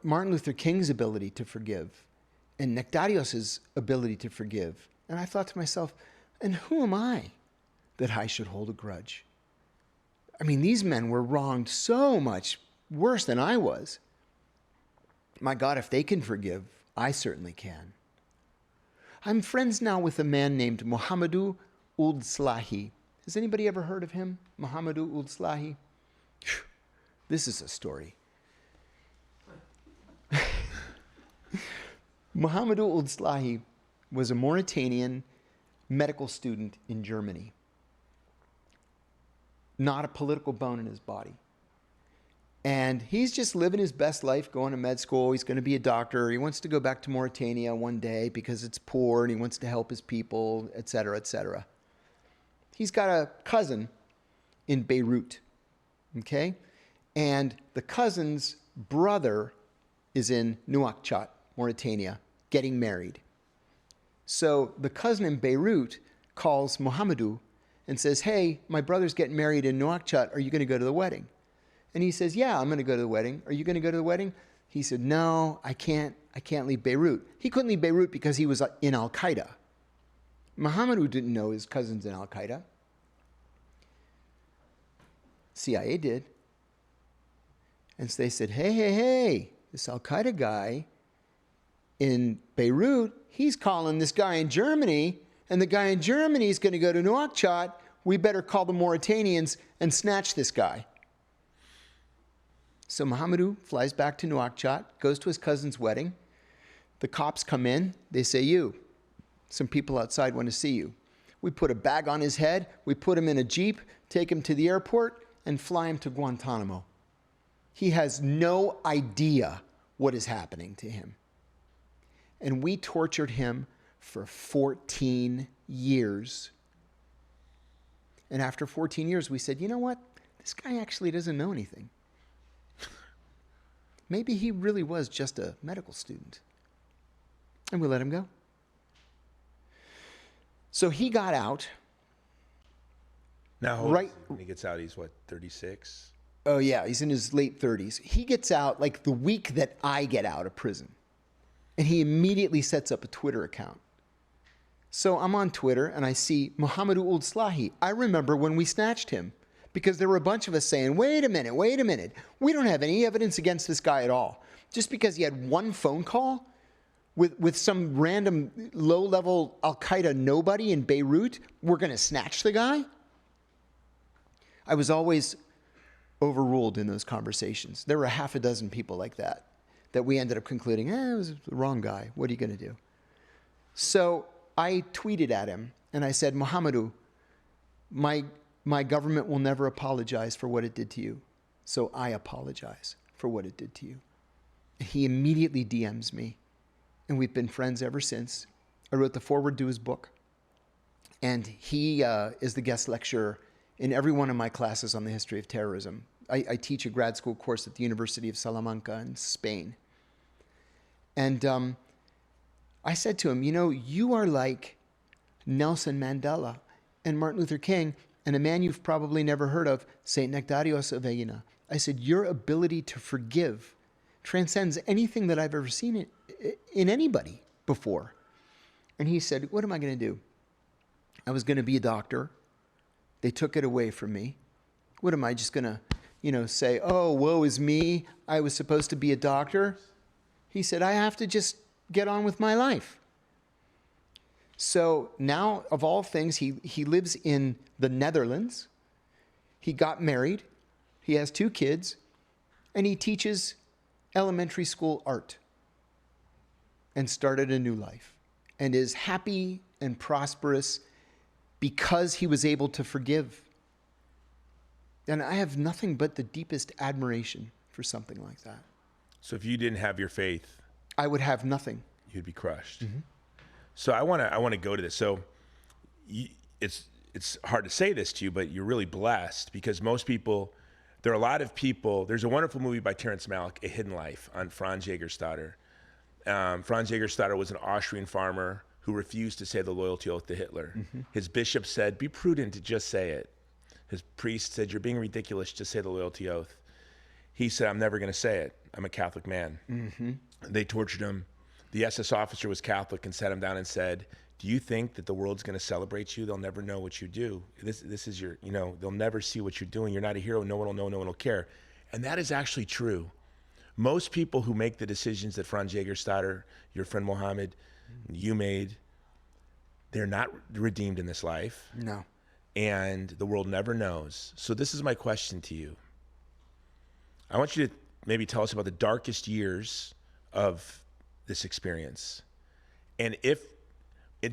Martin Luther King's ability to forgive, and Nectarios's ability to forgive. And I thought to myself, and who am I that I should hold a grudge? I mean, these men were wronged so much worse than I was. My God, if they can forgive, I certainly can. I'm friends now with a man named Mohamedou Ould Slahi. Has anybody ever heard of him? Mohamedou Ould Slahi? This is a story. Mohamedou Ould Slahi was a Mauritanian medical student in Germany. Not a political bone in his body. And he's just living his best life, going to med school. He's going to be a doctor. He wants to go back to Mauritania one day because it's poor and he wants to help his people, et cetera, et cetera. He's got a cousin in Beirut, okay? And the cousin's brother is in Nouakchott, Mauritania, getting married. So the cousin in Beirut calls Mohamedou and says, "Hey, my brother's getting married in Nouakchott. Are you going to go to the wedding?" And he says, "Yeah, I'm going to go to the wedding." "Are you going to go to the wedding?" He said, "No, I can't leave Beirut." He couldn't leave Beirut because he was in Al-Qaeda. Mohamedou didn't know his cousin's in Al-Qaeda. CIA did. And so they said, hey, this Al-Qaeda guy in Beirut, he's calling this guy in Germany, and the guy in Germany is going to go to Nouakchott. We better call the Mauritanians and snatch this guy. So Mohamedou flies back to Nouakchott, goes to his cousin's wedding. The cops come in. They say, some people outside want to see you. We put a bag on his head. We put him in a Jeep, take him to the airport, and fly him to Guantanamo. He has no idea what is happening to him. And we tortured him for 14 years. And after 14 years, we said, you know what? This guy actually doesn't know anything. Maybe he really was just a medical student. And we let him go. So he got out. Now, Right. When he gets out, he's what, 36? Oh, yeah, he's in his late 30s. He gets out like the week that I get out of prison. And he immediately sets up a Twitter account. So I'm on Twitter and I see Mohammed Ould Slahi. I remember when we snatched him because there were a bunch of us saying, wait a minute. We don't have any evidence against this guy at all. Just because he had one phone call with some random low-level Al-Qaeda nobody in Beirut, we're going to snatch the guy? I was always overruled in those conversations. There were half a dozen people like that we ended up concluding, it was the wrong guy. What are you going to do? So I tweeted at him and I said, Mohamedou, my government will never apologize for what it did to you. So I apologize for what it did to you. He immediately DMs me and we've been friends ever since. I wrote the foreword to his book and he is the guest lecturer in every one of my classes on the history of terrorism. I teach a grad school course at the University of Salamanca in Spain. And I said to him, you know, you are like Nelson Mandela and Martin Luther King and a man you've probably never heard of, St. Nectarios of Aegina. I said, your ability to forgive transcends anything that I've ever seen in anybody before. And he said, what am I going to do? I was going to be a doctor. They took it away from me. What am I just going to, say, oh, woe is me. I was supposed to be a doctor. He said, I have to just get on with my life. So now, of all things, he lives in the Netherlands. He got married. He has 2 kids. And he teaches elementary school art. And started a new life. And is happy and prosperous because he was able to forgive. And I have nothing but the deepest admiration for something like that. So if you didn't have your faith, I would have nothing. You'd be crushed. Mm-hmm. So I want to go to this. So it's hard to say this to you, but you're really blessed because most people, there are a lot of people. There's a wonderful movie by Terrence Malick, A Hidden Life, on Franz Jägerstätter. Franz Jägerstätter was an Austrian farmer who refused to say the loyalty oath to Hitler. Mm-hmm. His bishop said, be prudent to just say it. His priest said, you're being ridiculous, just say the loyalty oath. He said, I'm never going to say it. I'm a Catholic man. Mm-hmm. They tortured him. The SS officer was Catholic and sat him down and said, do you think that the world's going to celebrate you? They'll never know what you do. This is your, they'll never see what you're doing. You're not a hero. No one will know. No one will care. And that is actually true. Most people who make the decisions that Franz Jägerstätter, your friend Mohammed, you made, they're not redeemed in this life. No. And the world never knows. So this is my question to you. I want you to maybe tell us about the darkest years of this experience. And if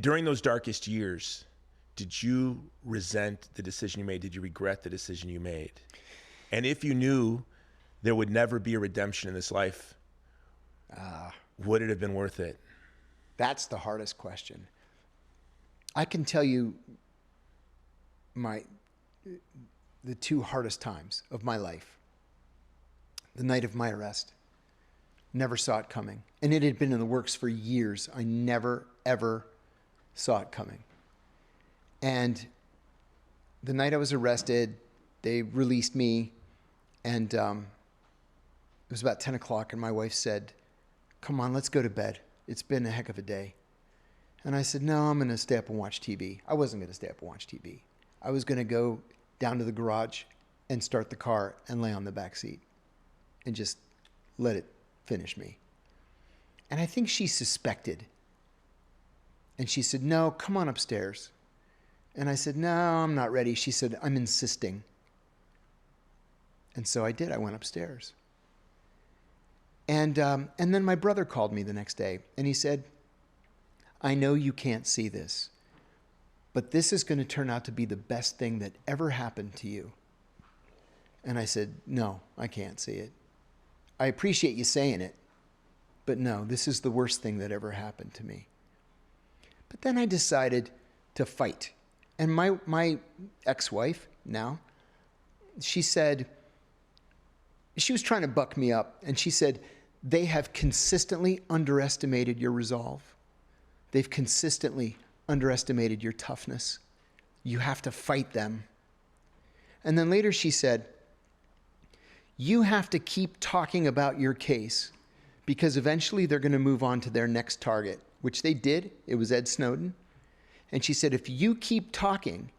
during those darkest years, did you resent the decision you made? Did you regret the decision you made? And if you knew there would never be a redemption in this life, would it have been worth it? That's the hardest question. I can tell you the 2 hardest times of my life. The night of my arrest. Never saw it coming. And it had been in the works for years. I never, ever saw it coming. And the night I was arrested, they released me. And it was about 10 o'clock. And my wife said, come on, let's go to bed. It's been a heck of a day. And I said, no, I'm going to stay up and watch TV. I wasn't going to stay up and watch TV. I was going to go down to the garage and start the car and lay on the back seat and just let it finish me. And I think she suspected. And she said, no, come on upstairs. And I said, no, I'm not ready. She said, I'm insisting. And so I did. I went upstairs. And then my brother called me the next day and he said, I know you can't see this, but this is going to turn out to be the best thing that ever happened to you. And I said, no, I can't see it. I appreciate you saying it, but no, this is the worst thing that ever happened to me. But then I decided to fight. And my ex-wife now, she said, she was trying to buck me up, and she said, they have consistently underestimated your resolve. They've consistently underestimated your toughness. You have to fight them. And then later she said, you have to keep talking about your case because eventually they're going to move on to their next target, which they did. It was Ed Snowden. And she said, if you keep talking,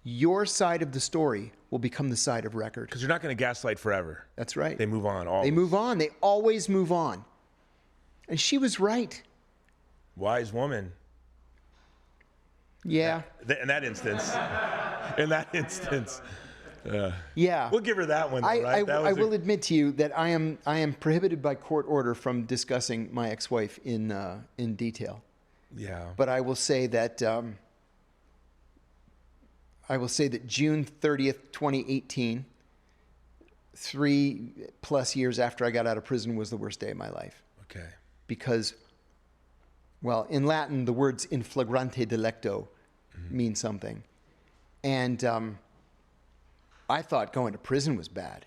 your side of the story will become the side of record. Because you're not going to gaslight forever. That's right. They move on. Always. They move on. They always move on. And she was right. Wise woman. Yeah. In that instance. In that instance. Yeah. We'll give her that one, though, right? I will admit to you that I am prohibited by court order from discussing my ex-wife in detail. Yeah. But I will say that June 30th, 2018, 3+ years after I got out of prison, was the worst day of my life. Okay. Because, well, in Latin, the words in flagrante delicto mean something. And I thought going to prison was bad.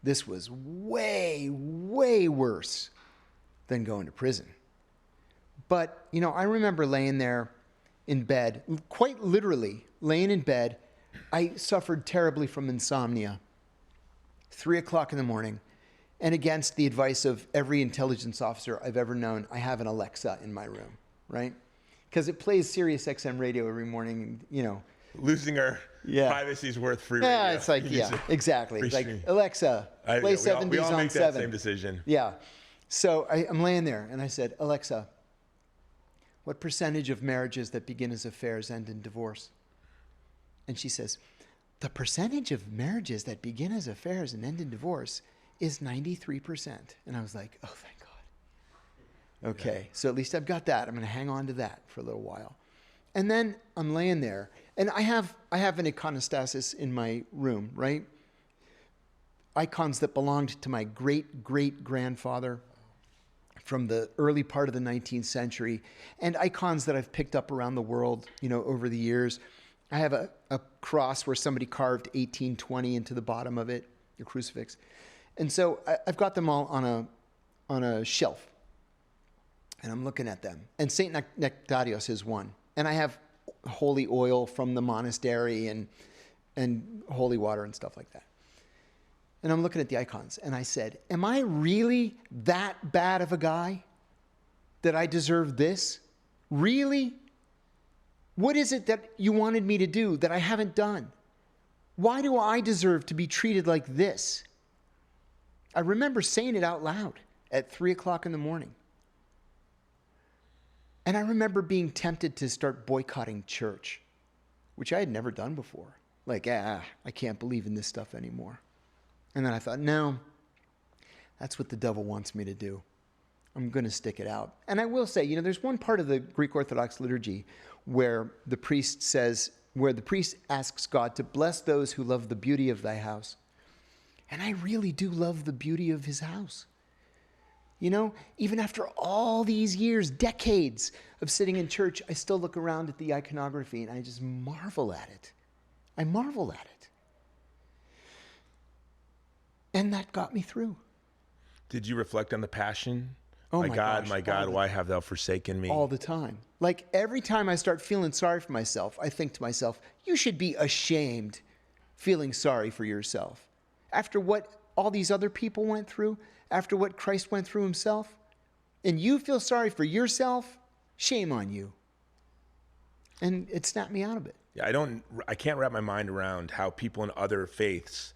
This was way, way worse than going to prison. But, you know, I remember laying there in bed, quite literally laying in bed. I suffered terribly from insomnia. 3 o'clock in the morning. And against the advice of every intelligence officer I've ever known, I have an Alexa in my room, right? Because it plays Sirius XM radio every morning, you know. Losing our privacy is worth free radio. Yeah, it's like, exactly. It's like, Alexa, play 70s on 7. We all make that same decision. Yeah. So I'm laying there, and I said, Alexa, what percentage of marriages that begin as affairs end in divorce? And she says, the percentage of marriages that begin as affairs and end in divorce is 93%. And I was like, oh, thank God. Okay, so at least I've got that. I'm going to hang on to that for a little while. And then I'm laying there, and I have an iconostasis in my room, right? Icons that belonged to my great-great-grandfather from the early part of the 19th century, and icons that I've picked up around the world, you know, over the years. I have a cross where somebody carved 1820 into the bottom of it, a crucifix. And so I've got them all on a shelf, and I'm looking at them. And St. Nectarios is one. And I have holy oil from the monastery and holy water and stuff like that. And I'm looking at the icons, and I said, am I really that bad of a guy that I deserve this? Really? What is it that you wanted me to do that I haven't done? Why do I deserve to be treated like this? I remember saying it out loud at 3 o'clock in the morning. And I remember being tempted to start boycotting church, which I had never done before. Like, I can't believe in this stuff anymore. And then I thought, no, that's what the devil wants me to do. I'm going to stick it out. And I will say, you know, there's one part of the Greek Orthodox liturgy where the priest asks God to bless those who love the beauty of thy house. And I really do love the beauty of his house. You know, even after all these years, decades of sitting in church, I still look around at the iconography and I just marvel at it. I marvel at it. And that got me through. Did you reflect on the passion? Oh my God, why have thou forsaken me? All the time. Like every time I start feeling sorry for myself, I think to myself, you should be ashamed feeling sorry for yourself. After what all these other people went through, after what Christ went through himself, and you feel sorry for yourself, shame on you. And it snapped me out of it. Yeah, I can't wrap my mind around how people in other faiths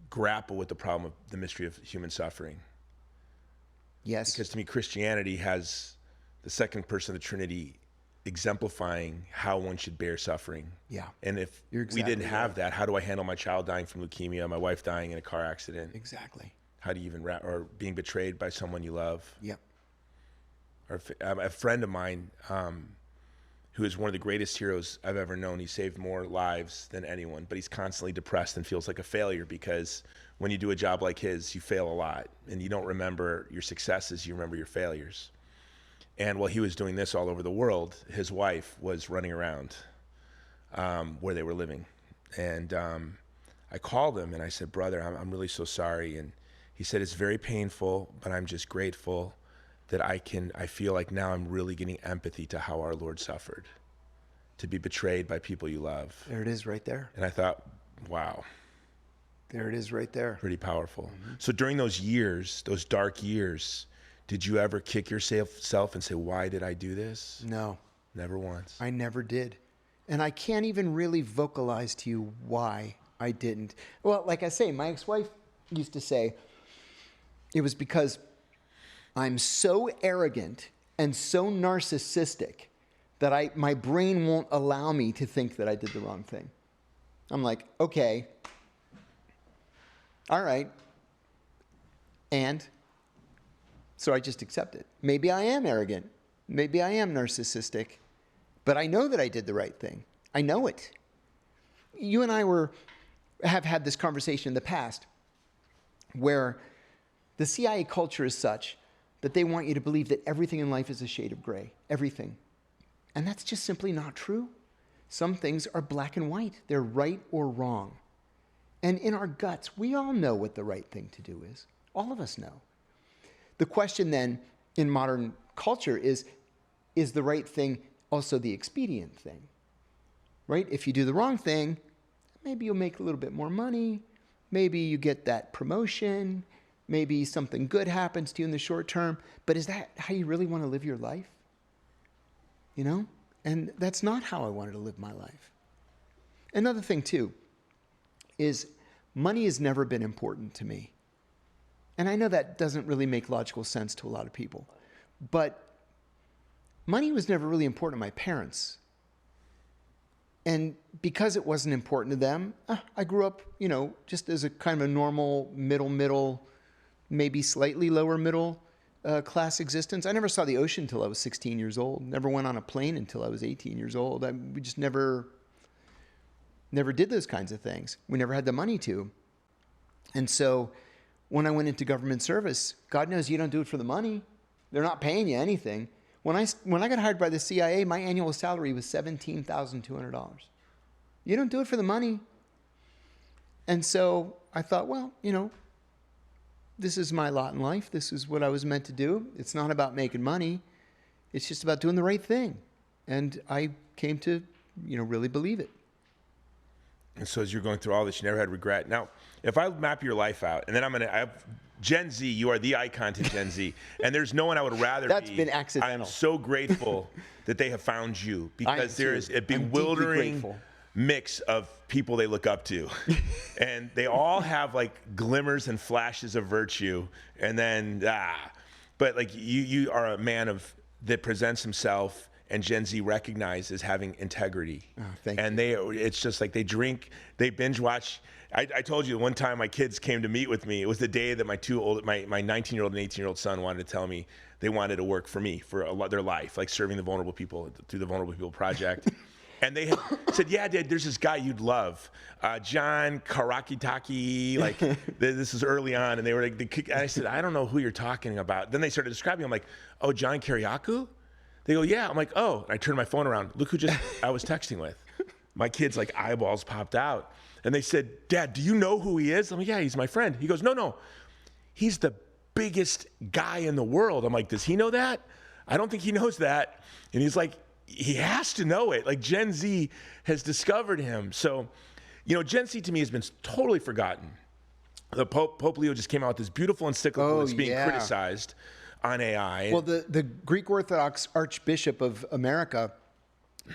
grapple with the problem of the mystery of human suffering. Yes. Because to me, Christianity has the second person of the Trinity exemplifying how one should bear suffering. Yeah. And if You're we didn't exactly have right. that, how do I handle my child dying from leukemia, my wife dying in a car accident? Exactly. How do you even or being betrayed by someone you love? Yep. Or a friend of mine who is one of the greatest heroes I've ever known. He saved more lives than anyone, but he's constantly depressed and feels like a failure because when you do a job like his, you fail a lot and you don't remember your successes, you remember your failures. And while he was doing this all over the world, his wife was running around where they were living. And I called him and I said, brother, I'm really so sorry. And he said, it's very painful, but I'm just grateful that I feel like now I'm really getting empathy to how our Lord suffered, to be betrayed by people you love. There it is right there. And I thought, wow. There it is right there. Pretty powerful. So during those years, those dark years, did you ever kick yourself and say, why did I do this? No. Never once. I never did. And I can't even really vocalize to you why I didn't. Well, like I say, my ex-wife used to say, it was because I'm so arrogant and so narcissistic that my brain won't allow me to think that I did the wrong thing. I'm like, okay, all right. And so I just accept it. Maybe I am arrogant. Maybe I am narcissistic. But I know that I did the right thing. I know it. You and I have had this conversation in the past where the CIA culture is such that they want you to believe that everything in life is a shade of gray. Everything. And that's just simply not true. Some things are black and white. They're right or wrong. And in our guts, we all know what the right thing to do is. All of us know. The question then in modern culture is the right thing also the expedient thing? Right? If you do the wrong thing, maybe you'll make a little bit more money. Maybe you get that promotion. Maybe something good happens to you in the short term. But is that how you really want to live your life? You know? And that's not how I wanted to live my life. Another thing, too, is money has never been important to me. And I know that doesn't really make logical sense to a lot of people. But money was never really important to my parents. And because it wasn't important to them, I grew up, just as a kind of a normal middle, maybe slightly lower middle class existence. I never saw the ocean until I was 16 years old. Never went on a plane until I was 18 years old. We just never did those kinds of things. We never had the money to. And so when I went into government service, God knows you don't do it for the money. They're not paying you anything. When I got hired by the CIA, my annual salary was $17,200. You don't do it for the money. And so I thought, well, this is my lot in life. This is what I was meant to do. It's not about making money. It's just about doing the right thing. And I came to, really believe it. And so as you're going through all this, you never had regret. Now, if I map your life out, and then I have Gen Z, you are the icon to Gen Z, and there's no one I would rather That's be. been accidental. I'm so grateful that they have found you, because there is a bewildering mix of people they look up to. And they all have like glimmers and flashes of virtue, and then, but like you are a man that presents himself, and Gen Z recognize as having integrity. Oh, thank you. It's just like they binge watch. I told you one time my kids came to meet with me. It was the day that my 19-year-old and 18-year-old son wanted to tell me they wanted to work for me for their life, like serving the vulnerable people through the Vulnerable People Project. And they had said, yeah, Dad, there's this guy you'd love, John Kiriakou, like this is early on. And they were like, and I said, I don't know who you're talking about. Then they started describing him. I'm like, oh, John Kiriakou? They go, yeah. I'm like, oh. And I turned my phone around. Look who I was texting with. My kids' like eyeballs popped out. And they said, Dad, do you know who he is? I'm like, yeah, he's my friend. He goes, no. He's the biggest guy in the world. I'm like, does he know that? I don't think he knows that. And he's like, he has to know it. Like Gen Z has discovered him. So, Gen Z to me has been totally forgotten. The Pope Leo just came out with this beautiful encyclical that's being criticized on AI. Well, the Greek Orthodox Archbishop of America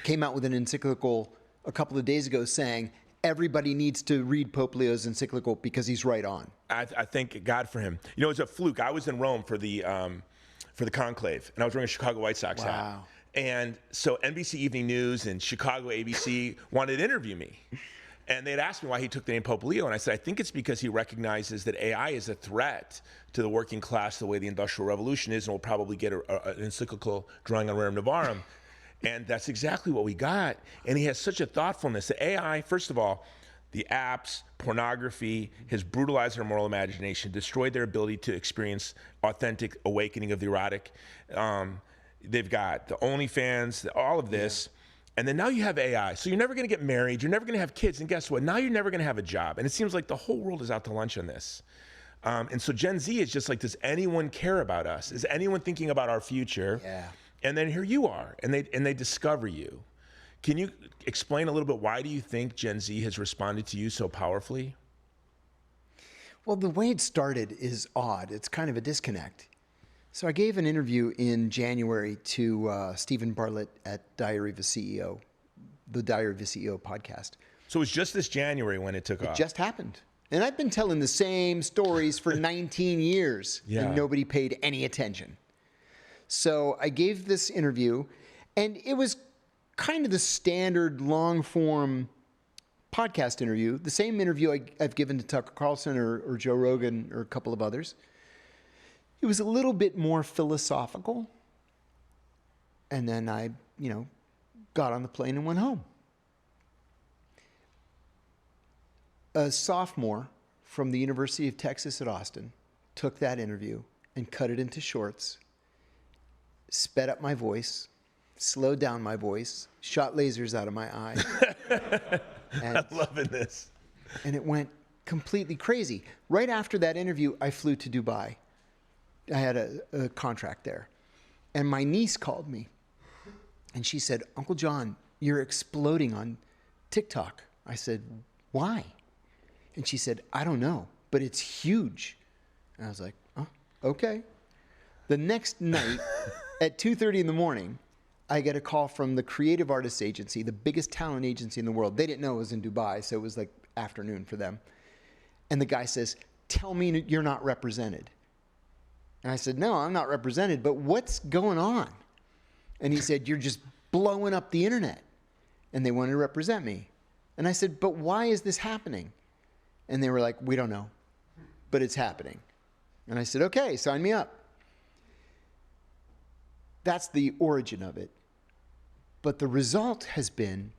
came out with an encyclical a couple of days ago saying everybody needs to read Pope Leo's encyclical because he's right on. I thank God for him. It's a fluke. I was in Rome for the conclave, and I was wearing a Chicago White Sox hat. And so NBC Evening News and Chicago ABC wanted to interview me. And they'd asked me why he took the name Pope Leo. And I said, I think it's because he recognizes that AI is a threat to the working class the way the Industrial Revolution is, and we'll probably get an encyclical drawing on Rerum Novarum. And that's exactly what we got. And he has such a thoughtfulness. The AI, first of all, the apps, pornography, has brutalized their moral imagination, destroyed their ability to experience authentic awakening of the erotic. they've got the OnlyFans, all of this. And then now you have AI. So you're never going to get married. You're never going to have kids. And guess what? Now you're never going to have a job. And it seems like the whole world is out to lunch on this. And so Gen Z is just like, does anyone care about us? Is anyone thinking about our future? Yeah. And then here you are, and they discover you. Can you explain a little bit, why do you think Gen Z has responded to you so powerfully? Well, the way it started is odd. It's kind of a disconnect. So I gave an interview in January to Stephen Bartlett at Diary of a CEO, the Diary of a CEO podcast. So it was just this January when it took off. It just happened. And I've been telling the same stories for 19 years, and nobody paid any attention. So I gave this interview, and it was kind of the standard long-form podcast interview, the same interview I've given to Tucker Carlson or Joe Rogan or a couple of others. It was a little bit more philosophical. And then I, got on the plane and went home. A sophomore from the University of Texas at Austin took that interview and cut it into shorts, sped up my voice, slowed down my voice, shot lasers out of my eyes. I'm loving this. And it went completely crazy. Right after that interview, I flew to Dubai. I had a contract there. And my niece called me. And she said, Uncle John, you're exploding on TikTok. I said, why? And she said, I don't know, but it's huge. And I was like, oh, okay. The next night at 2:30 in the morning, I get a call from the Creative Artists Agency, the biggest talent agency in the world. They didn't know it was in Dubai, so it was like afternoon for them. And the guy says, tell me you're not represented. And I said, no, I'm not represented, but what's going on? And he said, you're just blowing up the internet. And they wanted to represent me. And I said, but why is this happening? And they were like, we don't know, but it's happening. And I said, okay, sign me up. That's the origin of it. But the result has been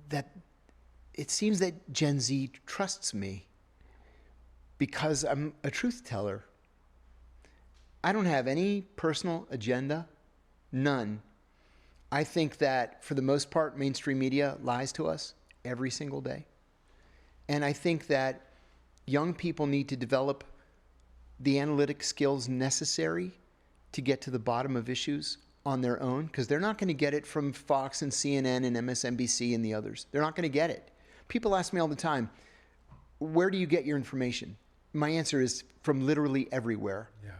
that it seems that Gen Z trusts me because I'm a truth teller. I don't have any personal agenda, none. I think that for the most part, mainstream media lies to us every single day. And I think that young people need to develop the analytic skills necessary to get to the bottom of issues on their own, because they're not going to get it from Fox and CNN and MSNBC and the others. They're not going to get it. People ask me all the time, where do you get your information? My answer is from literally everywhere. Yeah.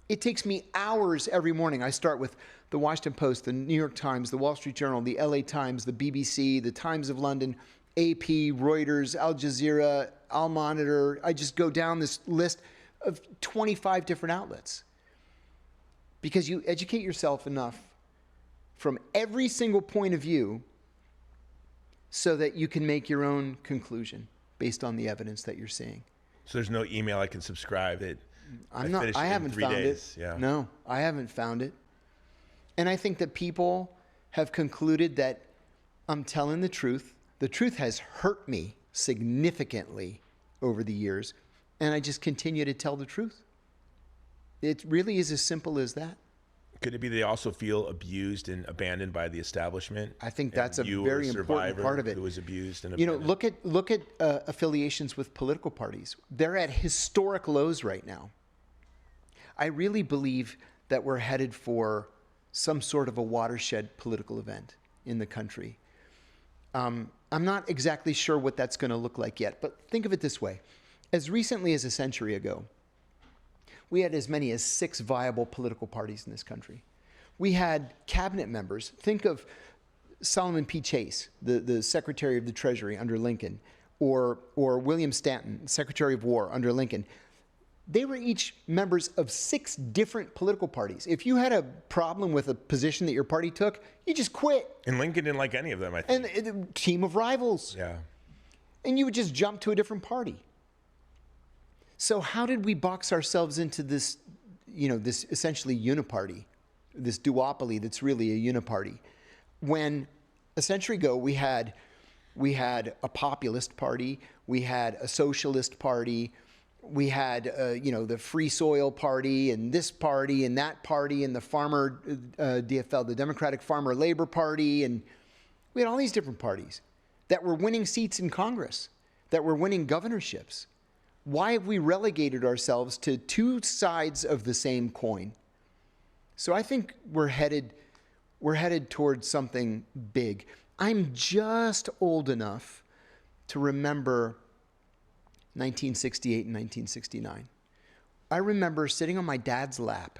It takes me hours every morning. I start with the Washington Post, the New York Times, the Wall Street Journal, the LA Times, the BBC, the Times of London, AP, Reuters, Al Jazeera, Al Monitor. I just go down this list of 25 different outlets. Because you educate yourself enough from every single point of view so that you can make your own conclusion based on the evidence that you're seeing. So there's no email I can subscribe that I haven't found it. Yeah. No, I haven't found it. And I think that people have concluded that I'm telling the truth. The truth has hurt me significantly over the years, and I just continue to tell the truth. It really is as simple as that. Could it be they also feel abused and abandoned by the establishment? I think that's a very important part of it. Who was abused and abandoned. Look at affiliations with political parties. They're at historic lows right now. I really believe that we're headed for some sort of a watershed political event in the country. I'm not exactly sure what that's going to look like yet, but think of it this way. As recently as a century ago, we had as many as 6 viable political parties in this country. We had cabinet members. Think of Solomon P. Chase, the Secretary of the Treasury under Lincoln, or William Stanton, Secretary of War under Lincoln. They were each members of 6 different political parties. If you had a problem with a position that your party took, you just quit. And Lincoln didn't like any of them, I think. And a team of rivals. Yeah. And you would just jump to a different party. So how did we box ourselves into this, this essentially uniparty, this duopoly that's really a uniparty, when a century ago we had a populist party, we had a socialist party, we had, the Free Soil Party and this party and that party and the farmer, DFL, the Democratic Farmer Labor Party. And we had all these different parties that were winning seats in Congress, that were winning governorships. Why have we relegated ourselves to two sides of the same coin? So I think we're headed towards something big. I'm just old enough to remember 1968 and 1969. I remember sitting on my dad's lap.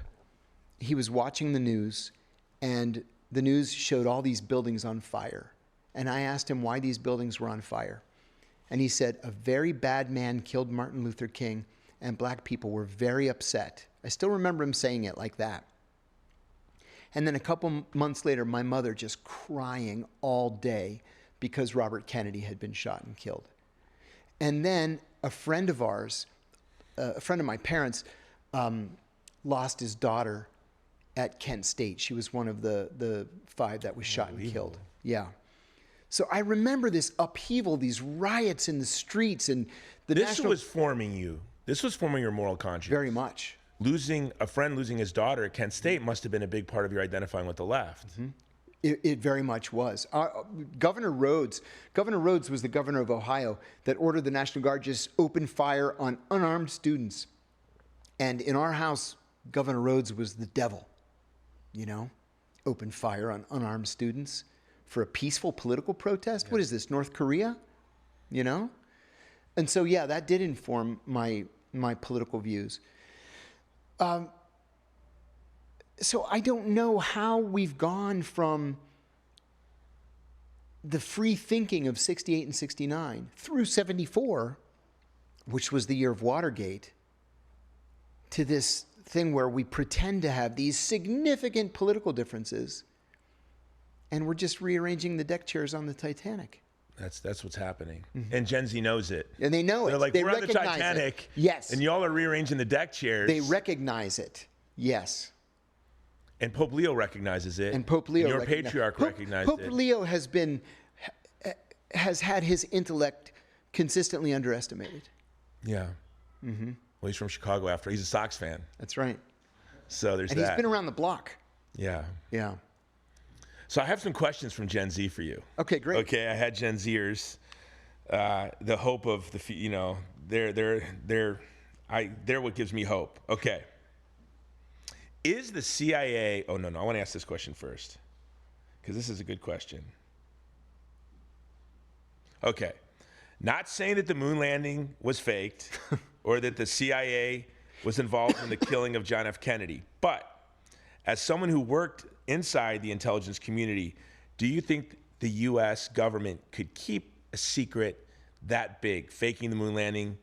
He was watching the news, and the news showed all these buildings on fire. And I asked him why these buildings were on fire. And he said, a very bad man killed Martin Luther King, and black people were very upset. I still remember him saying it like that. And then a couple months later, my mother just crying all day because Robert Kennedy had been shot and killed. And then a friend of ours, a friend of my parents, lost his daughter at Kent State. She was one of the 5 that was shot and killed. Yeah. So I remember this upheaval, these riots in the streets, and This was forming you. This was forming your moral conscience. Very much. Losing his daughter at Kent State must have been a big part of your identifying with the left. Mm-hmm. It very much was. Governor Rhodes was the governor of Ohio that ordered the National Guard just open fire on unarmed students. And in our house, Governor Rhodes was the devil, open fire on unarmed students for a peaceful political protest. Yeah. What is this, North Korea? And so, yeah, that did inform my political views. So I don't know how we've gone from the free thinking of 68 and 69 through 74, which was the year of Watergate, to this thing where we pretend to have these significant political differences, and we're just rearranging the deck chairs on the Titanic. That's what's happening. Mm-hmm. And Gen Z knows it. And they know it. They're like, we're on the Titanic. It. Yes. And y'all are rearranging the deck chairs. They recognize it. Yes. And Pope Leo recognizes it. And Pope Leo and your patriarch recognized it. Pope Leo has had his intellect consistently underestimated. Yeah. Mm-hmm. Well, he's from Chicago he's a Sox fan. That's right. So there's that. And he's been around the block. Yeah. Yeah. So I have some questions from Gen Z for you. Okay, great. Okay, I had Gen Zers. The hope of they're what gives me hope. Okay. Is the CIA? Oh no, I want to ask this question first, because this is a good question. Okay, not saying that the moon landing was faked or that the CIA was involved in the killing of John F. Kennedy, but as someone who worked inside the intelligence community, do you think the U.S. government could keep a secret that big, faking the moon landing,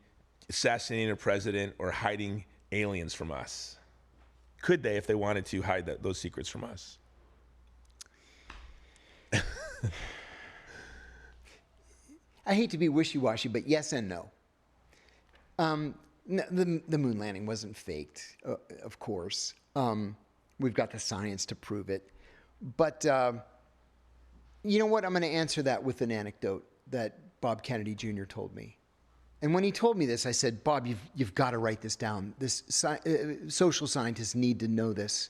assassinating a president, or hiding aliens from us? Could they, if they wanted to, hide those secrets from us? I hate to be wishy-washy, but yes and no. The moon landing wasn't faked, of course. We've got the science to prove it. But you know what? I'm going to answer that with an anecdote that Bob Kennedy Jr. told me. And when he told me this, I said, Bob, you've got to write this down. Social scientists need to know this.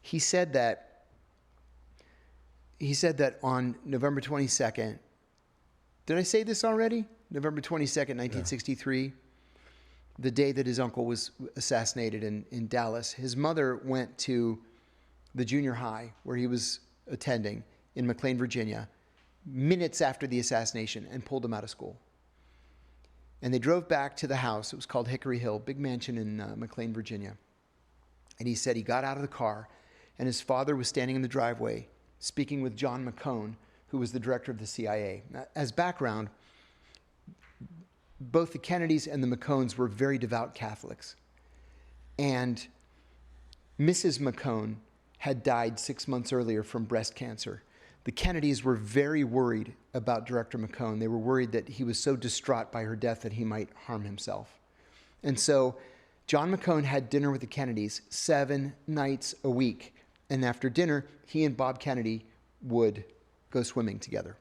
He said that on November 22nd, did I say this already? November 22nd, 1963, yeah. The day that his uncle was assassinated in Dallas, his mother went to the junior high where he was attending in McLean, Virginia, minutes after the assassination, and pulled him out of school. And they drove back to the house. It was called Hickory Hill, big mansion in McLean, Virginia. And he said he got out of the car, and his father was standing in the driveway speaking with John McCone, who was the director of the CIA. Now, as background, both the Kennedys and the McCones were very devout Catholics. And Mrs. McCone had died 6 months earlier from breast cancer. The Kennedys were very worried about Director McCone. They were worried that he was so distraught by her death that he might harm himself. And so John McCone had dinner with the Kennedys 7 nights a week. And after dinner, he and Bob Kennedy would go swimming together.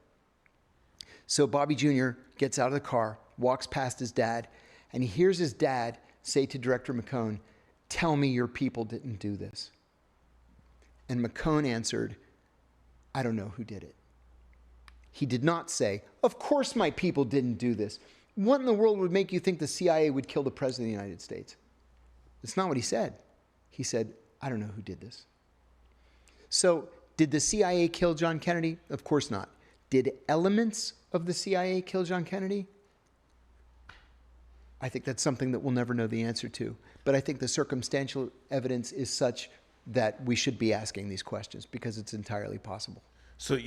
So Bobby Jr. gets out of the car, walks past his dad, And he hears his dad say to Director McCone, "Tell me your people didn't do this." And McCone answered, "I don't know who did it." He did not say, "Of course my people didn't do this. What in the world would make you think the CIA would kill the President of the United States?" That's not what he said. He said, "I don't know who did this." So, did the CIA kill John Kennedy? Of course not. Did elements of the CIA kill John Kennedy? I think that's something that we'll never know the answer to. But I think the circumstantial evidence is such that we should be asking these questions because it's entirely possible. So,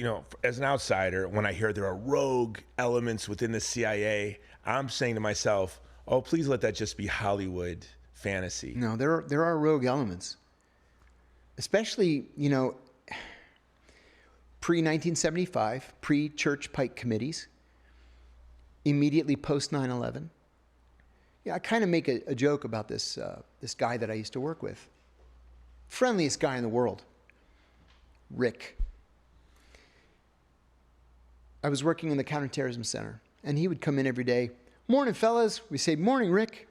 as an outsider, when I hear there are rogue elements within the CIA, I'm saying to myself, oh, please let that just be Hollywood fantasy. No, there are rogue elements. Especially, pre-1975, pre-Church Pike committees, immediately post 9/11. Yeah, I kind of make a joke about this guy that I used to work with. Friendliest guy in the world, Rick. I was working in the counterterrorism center, and he would come in every day. "Morning, fellas." We say, "Morning, Rick.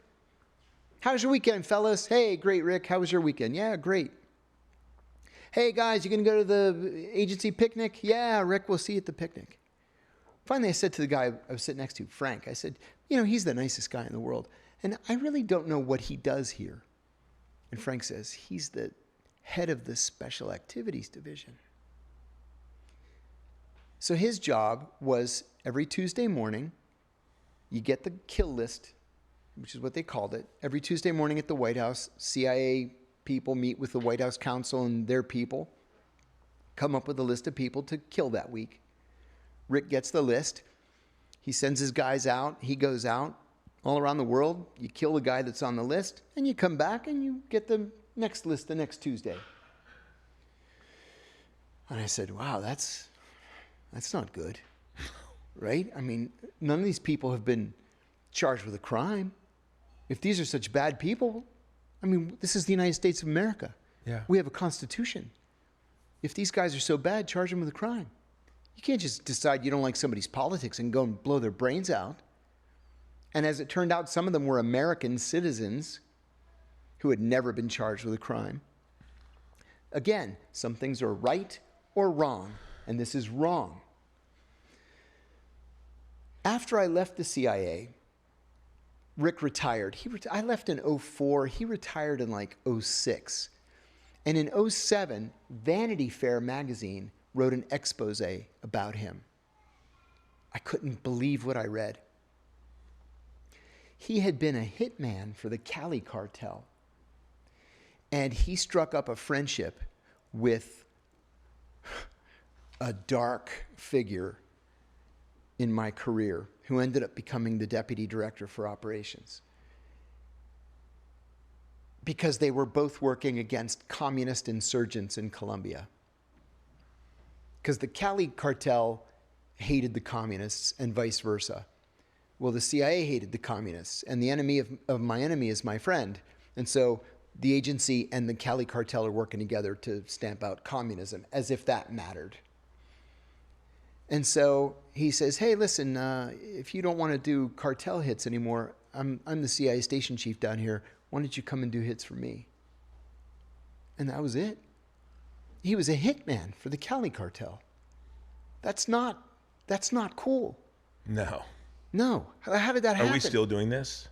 How's your weekend, fellas?" "Hey, great, Rick. How was your weekend?" "Yeah, great." "Hey, guys, you going to go to the agency picnic?" "Yeah, Rick, we'll see you at the picnic." Finally, I said to the guy I was sitting next to, Frank, I said, "He's the nicest guy in the world, and I really don't know what he does here." And Frank says, "He's the head of the Special Activities Division." So his job was every Tuesday morning, you get the kill list, which is what they called it. Every Tuesday morning at the White House, CIA people meet with the White House counsel and their people, come up with a list of people to kill that week. Rick gets the list. He sends his guys out. He goes out all around the world. You kill the guy that's on the list, and you come back and you get the next list the next Tuesday. And I said, wow, that's not good, right? I mean, none of these people have been charged with a crime. If these are such bad people, I mean, this is the United States of America. Yeah. We have a constitution. If these guys are so bad, charge them with a crime. You can't just decide you don't like somebody's politics and go and blow their brains out. And as it turned out, some of them were American citizens who had never been charged with a crime. Again, some things are right or wrong, and this is wrong. After I left the CIA, Rick retired. I left in 2004. He retired in like 2006. And in 2007, Vanity Fair magazine wrote an expose about him. I couldn't believe what I read. He had been a hitman for the Cali cartel. And he struck up a friendship with a dark figure in my career who ended up becoming the deputy director for operations. Because they were both working against communist insurgents in Colombia. Because the Cali cartel hated the communists and vice versa. Well, the CIA hated the communists, and the enemy of my enemy is my friend. And so the agency and the Cali cartel are working together to stamp out communism, as if that mattered. And so he says, hey, listen, if you don't want to do cartel hits anymore, I'm the CIA station chief down here. Why don't you come and do hits for me? And that was it. He was a hitman for the Cali cartel. That's not cool. No. No. How did that happen? Are we still doing this?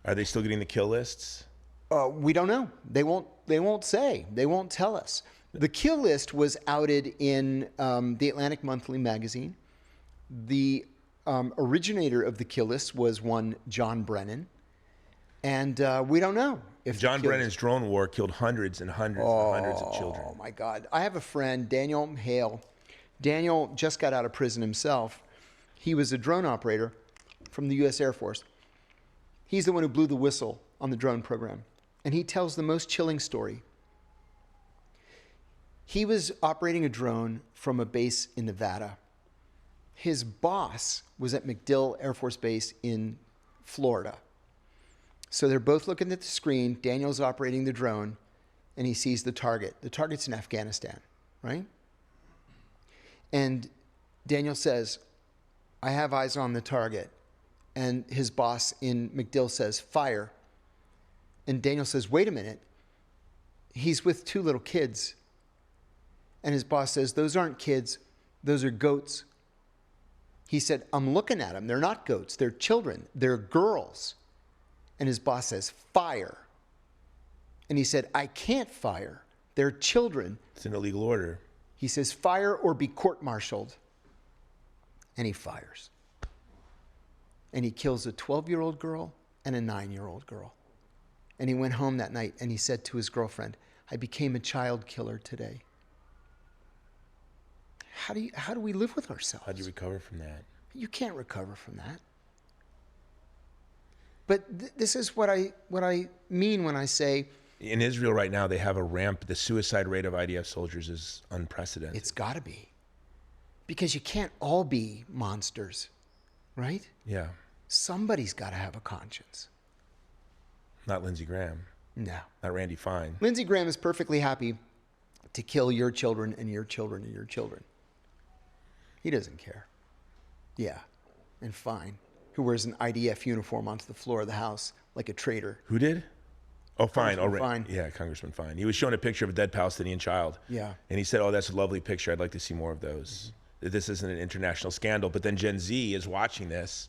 Are they still getting the kill lists? We don't know. They won't say. They won't tell us. The kill list was outed in the Atlantic Monthly magazine. The originator of the kill list was one John Brennan. And we don't know if John Brennan's drone war killed hundreds and hundreds and hundreds of children. Oh, my God. I have a friend, Daniel Hale. Daniel just got out of prison himself. He was a drone operator from the U.S. Air Force. He's the one who blew the whistle on the drone program. And he tells the most chilling story. He was operating a drone from a base in Nevada. His boss was at MacDill Air Force Base in Florida. So they're both looking at the screen. Daniel's operating the drone, and he sees the target. The target's in Afghanistan, right? And Daniel says, I have eyes on the target, and his boss in MacDill says, fire. And Daniel says, wait a minute. He's with 2 little kids. And his boss says, those aren't kids. Those are goats. He said, I'm looking at them. They're not goats. They're children. They're girls. And his boss says, fire. And he said, I can't fire. They're children. It's an illegal order. He says, fire or be court-martialed. And he fires. And he kills a 12-year-old girl and a 9-year-old girl. And he went home that night and he said to his girlfriend, I became a child killer today. How do we live with ourselves? How do you recover from that? You can't recover from that. But this is what I mean when I say, in Israel right now, they have a ramp. The suicide rate of IDF soldiers is unprecedented. it's got to be. Because you can't all be monsters, right? Yeah. Somebody's got to have a conscience. Not Lindsey Graham. No. Not Randy Fine. Lindsey Graham is perfectly happy to kill your children and your children and your children. He doesn't care. Yeah. And Fine, who wears an IDF uniform onto the floor of the House like a traitor. Who did? Oh, Fine. Fine. Yeah, Congressman Fine. He was showing a picture of a dead Palestinian child. Yeah. And he said, oh, that's a lovely picture. I'd like to see more of those. This isn't an international scandal. But then Gen Z is watching this,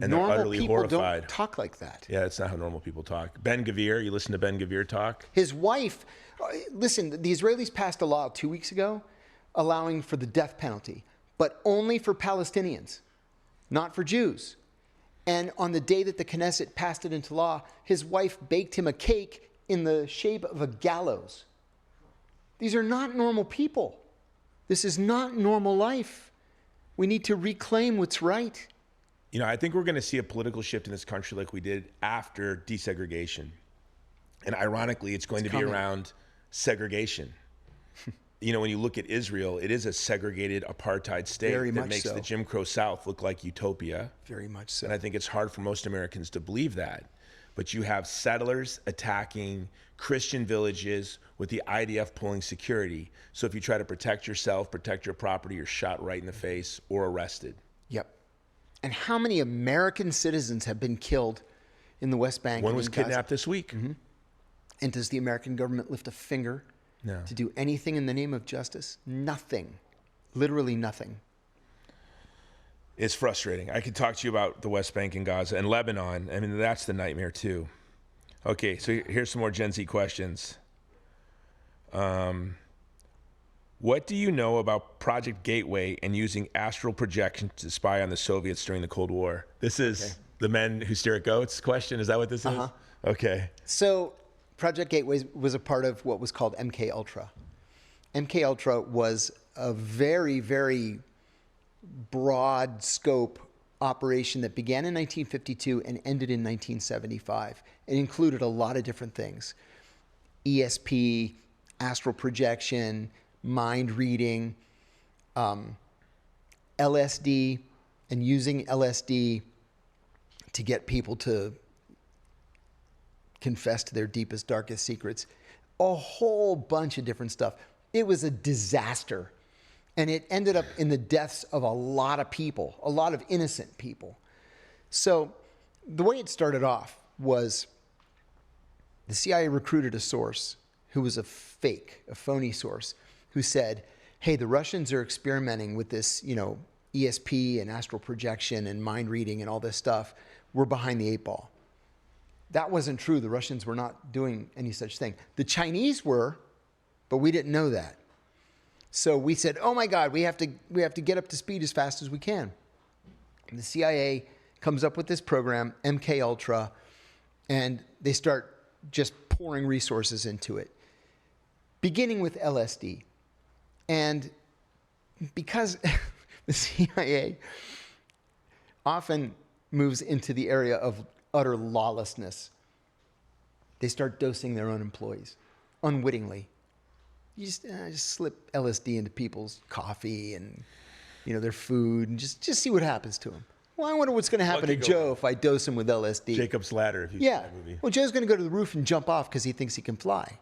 and they're utterly horrified. Normal people don't talk like that. Yeah, that's not how normal people talk. Ben Gvir, you listen to Ben Gvir talk? His wife, listen, the Israelis passed a law 2 weeks ago allowing for the death penalty, but only for Palestinians, not for Jews. And on the day that the Knesset passed it into law, his wife baked him a cake in the shape of a gallows. These are not normal people. This is not normal life. We need to reclaim what's right. You know, I think we're going to see a political shift in this country like we did after desegregation. And ironically, it's going to be around segregation. You know, when you look at Israel, it is a segregated apartheid state that makes the Jim Crow South look like utopia. Very much so. And I think it's hard for most Americans to believe that. But you have settlers attacking Christian villages with the IDF pulling security. So if you try to protect yourself, protect your property, you're shot right in the face or arrested. Yep. And how many American citizens have been killed in the West Bank? One was kidnapped this week. Mm-hmm. And does the American government lift a finger to do anything in the name of justice? Nothing. Literally nothing. It's frustrating. I could talk to you about the West Bank and Gaza and Lebanon. I mean, that's the nightmare too. Okay, so here's some more Gen Z questions. What do you know about Project Gateway and using astral projection to spy on the Soviets during the Cold War? This is the men who stare at goats question. Is that what this is? Okay. So Project Gateway was a part of what was called MK Ultra. MK Ultra was a very, very broad scope operation that began in 1952 and ended in 1975. It included a lot of different things: ESP, astral projection, mind reading, LSD, and using LSD to get people to confess to their deepest, darkest secrets. A whole bunch of different stuff. It was a disaster. And it ended up in the deaths of a lot of people, a lot of innocent people. So the way it started off was the CIA recruited a source who was a phony source, who said, hey, the Russians are experimenting with this, ESP and astral projection and mind reading and all this stuff. We're behind the 8 ball. That wasn't true. The Russians were not doing any such thing. The Chinese were, but we didn't know that. So we said, oh my God, we have to get up to speed as fast as we can. And the CIA comes up with this program, MK Ultra, and they start just pouring resources into it, beginning with LSD. And because the CIA often moves into the area of utter lawlessness, they start dosing their own employees unwittingly. You just slip LSD into people's coffee and their food, and just see what happens to them. Well, I wonder what's going to happen to Joe if I dose him with LSD. Jacob's Ladder, if you've seen that movie. Well, Joe's going to go to the roof and jump off because he thinks he can fly.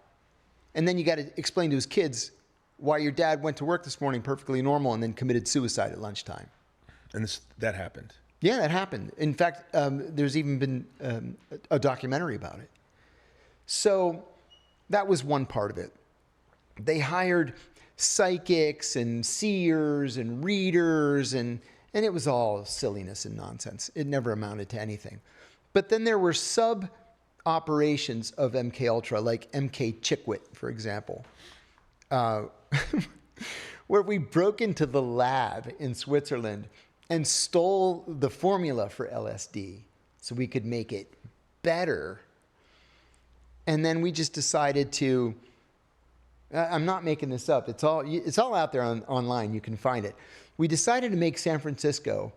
And then you got to explain to his kids why your dad went to work this morning perfectly normal and then committed suicide at lunchtime. And that happened. Yeah, that happened. In fact, there's even been a documentary about it. So that was one part of it. They hired psychics and seers and readers, and it was all silliness and nonsense. It never amounted to anything. But then there were sub-operations of MKUltra, like MK Chickwit, for example, where we broke into the lab in Switzerland and stole the formula for LSD so we could make it better. And then we just decided to, I'm not making this up, it's all out there online, you can find it. We decided to make San Francisco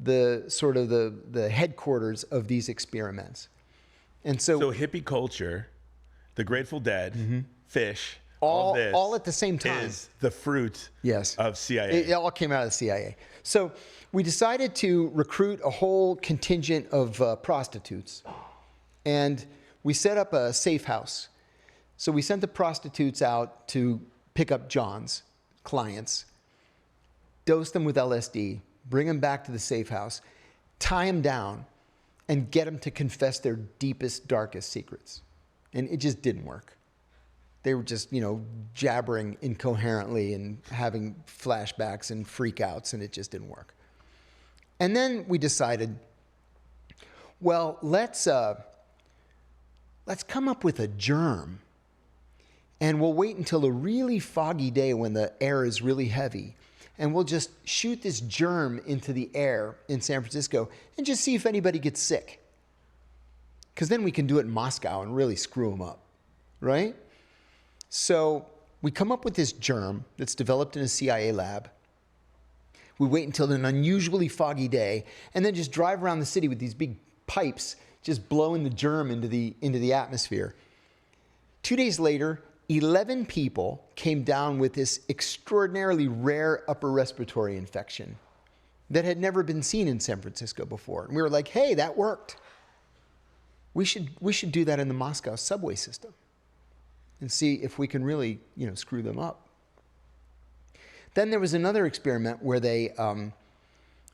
the sort of the headquarters of these experiments. And so hippie culture, the Grateful Dead, Fish, all at the same time is the fruit of CIA. It all came out of the CIA. So we decided to recruit a whole contingent of prostitutes, and we set up a safe house. So we sent the prostitutes out to pick up John's clients, dose them with LSD, bring them back to the safe house, tie them down, and get them to confess their deepest, darkest secrets. And it just didn't work. They were just, jabbering incoherently and having flashbacks and freakouts, and it just didn't work. And then we decided, well, let's come up with a germ, and we'll wait until a really foggy day when the air is really heavy, and we'll just shoot this germ into the air in San Francisco and just see if anybody gets sick. Because then we can do it in Moscow and really screw them up, right? So we come up with this germ that's developed in a CIA lab. We wait until an unusually foggy day and then just drive around the city with these big pipes just blowing the germ into the atmosphere. 2 days later, 11 people came down with this extraordinarily rare upper respiratory infection that had never been seen in San Francisco before. And we were like, hey, that worked. We should do that in the Moscow subway system and see if we can really, screw them up. Then there was another experiment where they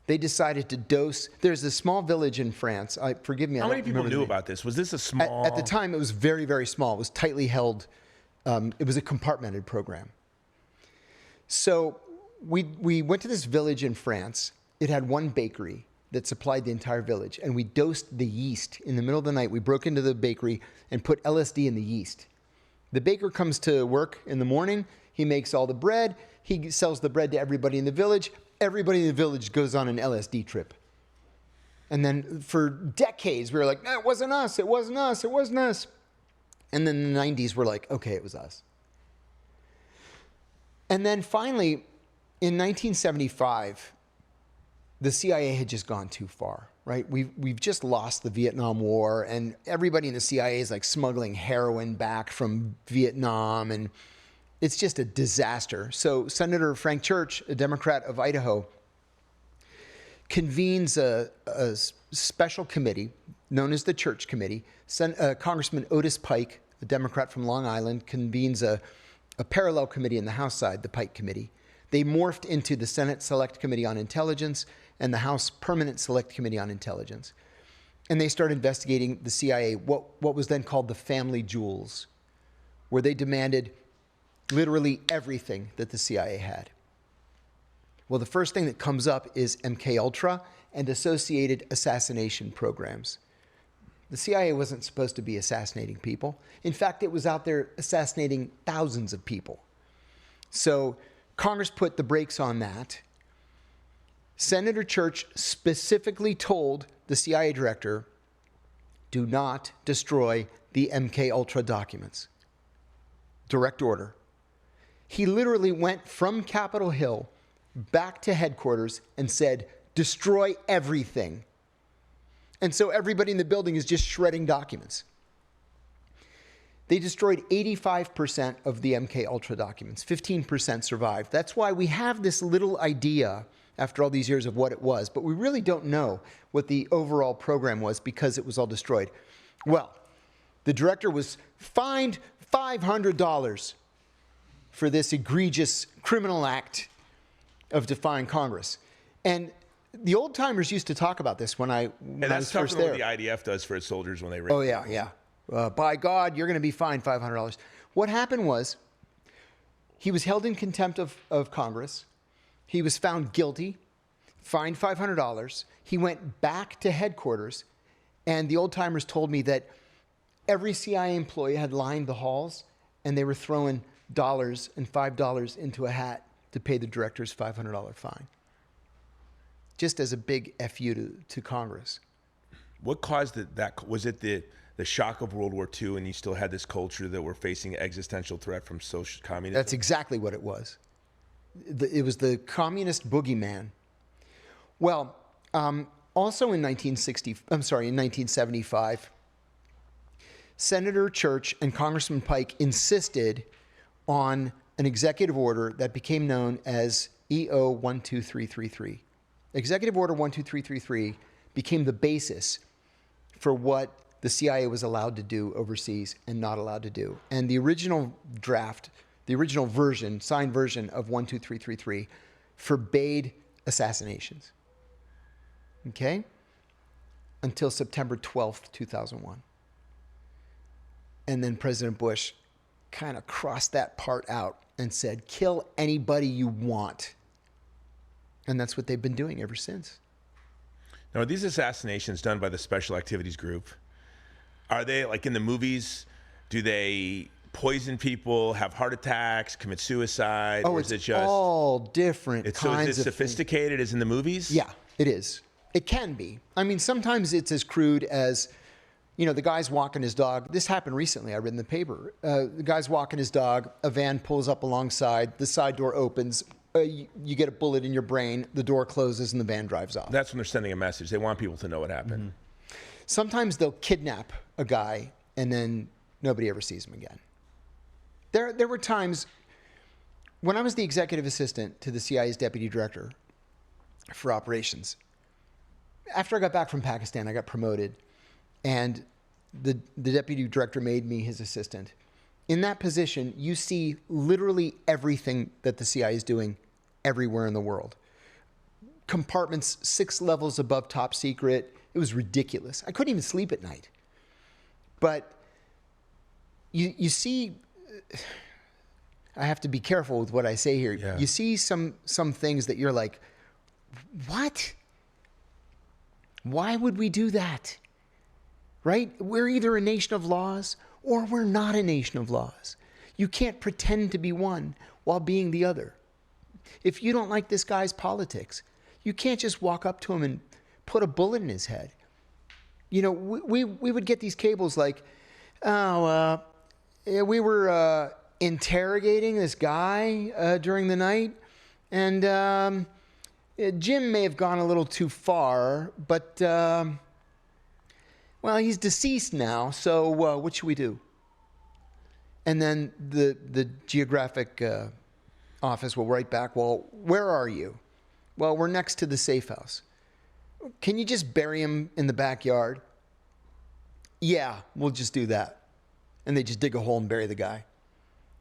decided to dose. There's a small village in France. Forgive me. How many people knew about this? Was this a small? At the time, it was very, very small. It was tightly held. It was a compartmented program. So we went to this village in France. It had one bakery that supplied the entire village, and we dosed the yeast in the middle of the night. We broke into the bakery and put LSD in the yeast. The baker comes to work in the morning. He makes all the bread. He sells the bread to everybody in the village. Everybody in the village goes on an LSD trip. And then for decades, we were like, no, it wasn't us. It wasn't us. It wasn't us. And then in the 90s, we're like, okay, it was us. And then finally, in 1975, the CIA had just gone too far, right? We've just lost the Vietnam War, and everybody in the CIA is like smuggling heroin back from Vietnam, and it's just a disaster. So Senator Frank Church, a Democrat of Idaho, convenes a special committee known as the Church Committee. Congressman Otis Pike, a Democrat from Long Island, convenes a parallel committee in the House side, the Pike Committee. They morphed into the Senate Select Committee on Intelligence and the House Permanent Select Committee on Intelligence. And they started investigating the CIA, what was then called the family jewels, where they demanded literally everything that the CIA had. Well, the first thing that comes up is MKUltra and associated assassination programs. The CIA wasn't supposed to be assassinating people. In fact, it was out there assassinating thousands of people. So Congress put the brakes on that. Senator Church specifically told the CIA director, do not destroy the MKUltra documents. Direct order. He literally went from Capitol Hill back to headquarters and said, destroy everything. And so everybody in the building is just shredding documents. They destroyed 85% of the MKUltra documents. 15% survived. That's why we have this little idea after all these years of what it was, but we really don't know what the overall program was because it was all destroyed. Well, the director was fined $500 for this egregious criminal act of defying Congress. And the old timers used to talk about this when I was first there. What the IDF does for its soldiers when they rape. Oh yeah, yeah. By God, you're going to be fined $500. What happened was, he was held in contempt of Congress. He was found guilty, fined $500. He went back to headquarters, and the old timers told me that every CIA employee had lined the halls, and they were throwing dollars and $5 into a hat to pay the director's $500 fine, just as a big FU to Congress. What caused that? Was it the shock of World War II, and you still had this culture that we're facing an existential threat from social communism? That's exactly what it was. It was the communist boogeyman. Well, also in 1975, Senator Church and Congressman Pike insisted on an executive order that became known as EO 12333. Executive Order 12333 became the basis for what the CIA was allowed to do overseas and not allowed to do. And the original draft, the original version, signed version of 12333 forbade assassinations. Okay? Until September 12th, 2001. And then President Bush kind of crossed that part out and said, kill anybody you want. And that's what they've been doing ever since. Now, are these assassinations done by the Special Activities Group? Are they, like in the movies, do they poison people, have heart attacks, commit suicide? Oh, or it's is it just all different kinds so is of it sophisticated as in the movies? Yeah, it is. It can be. I mean, sometimes it's as crude as, you know, the guy's walking his dog. This happened recently. I read in the paper. The guy's walking his dog. A van pulls up alongside. The side door opens. You get a bullet in your brain. The door closes and the van drives off. That's when they're sending a message. They want people to know what happened. Mm-hmm. Sometimes they'll kidnap a guy and then nobody ever sees him again. There were times when I was the executive assistant to the CIA's deputy director for operations. After I got back from Pakistan, I got promoted, and the deputy director made me his assistant. In that position, you see literally everything that the CIA is doing everywhere in the world. Compartments 6 levels above top secret. It was ridiculous. I couldn't even sleep at night. But you see, I have to be careful with what I say here. Yeah. You see some things that you're like, what? Why would we do that? Right? We're either a nation of laws or we're not a nation of laws. You can't pretend to be one while being the other. If you don't like this guy's politics, you can't just walk up to him and put a bullet in his head. You know, we would get these cables like, we were interrogating this guy during the night, and Jim may have gone a little too far, but well, he's deceased now, so what should we do? And then the geographic office will write back, well, where are you? Well, we're next to the safe house. Can you just bury him in the backyard? Yeah, we'll just do that. And they just dig a hole and bury the guy.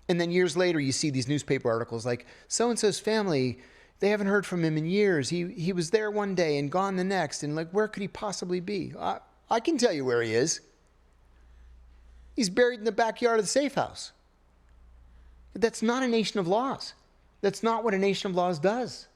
And then years later, you see these newspaper articles like, so-and-so's family, they haven't heard from him in years. He was there one day and gone the next. And like, where could he possibly be? I can tell you where he is. He's buried in the backyard of the safe house. But that's not a nation of laws. That's not what a nation of laws does.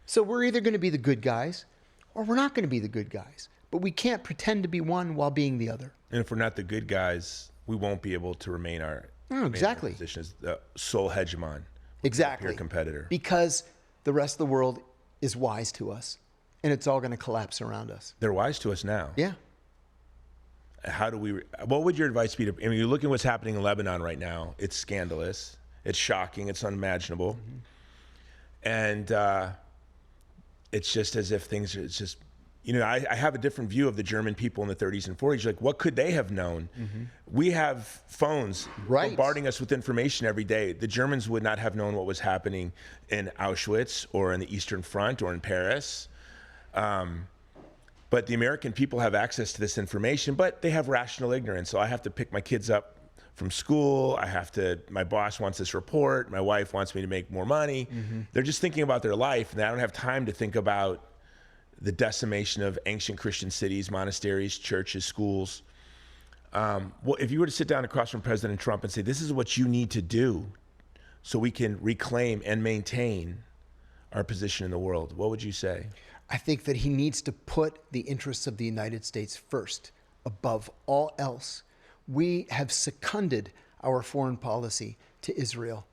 So we're either going to be the good guys or we're not going to be the good guys. But we can't pretend to be one while being the other. And if we're not the good guys, we won't be able to remain our exactly. position as the sole hegemon. Exactly. Peer competitor. Because the rest of the world is wise to us. And it's all going to collapse around us. They're wise to us now. Yeah. What would your advice be to, I mean, you're looking at what's happening in Lebanon right now. It's scandalous. It's shocking. It's unimaginable. Mm-hmm. And it's just as if things are, it's just, you know, I have a different view of the German people in the 30s and 40s. Like, what could they have known? Mm-hmm. We have phones bombarding us with information every day. The Germans would not have known what was happening in Auschwitz or in the Eastern Front or in Paris. But the American people have access to this information, but they have rational ignorance. So I have to pick my kids up from school. My boss wants this report. My wife wants me to make more money. Mm-hmm. They're just thinking about their life, and I don't have time to think about the decimation of ancient Christian cities, monasteries, churches, schools. Well, if you were to sit down across from President Trump and say, this is what you need to do so we can reclaim and maintain our position in the world, what would you say? I think that he needs to put the interests of the United States first, above all else. We have seconded our foreign policy to Israel.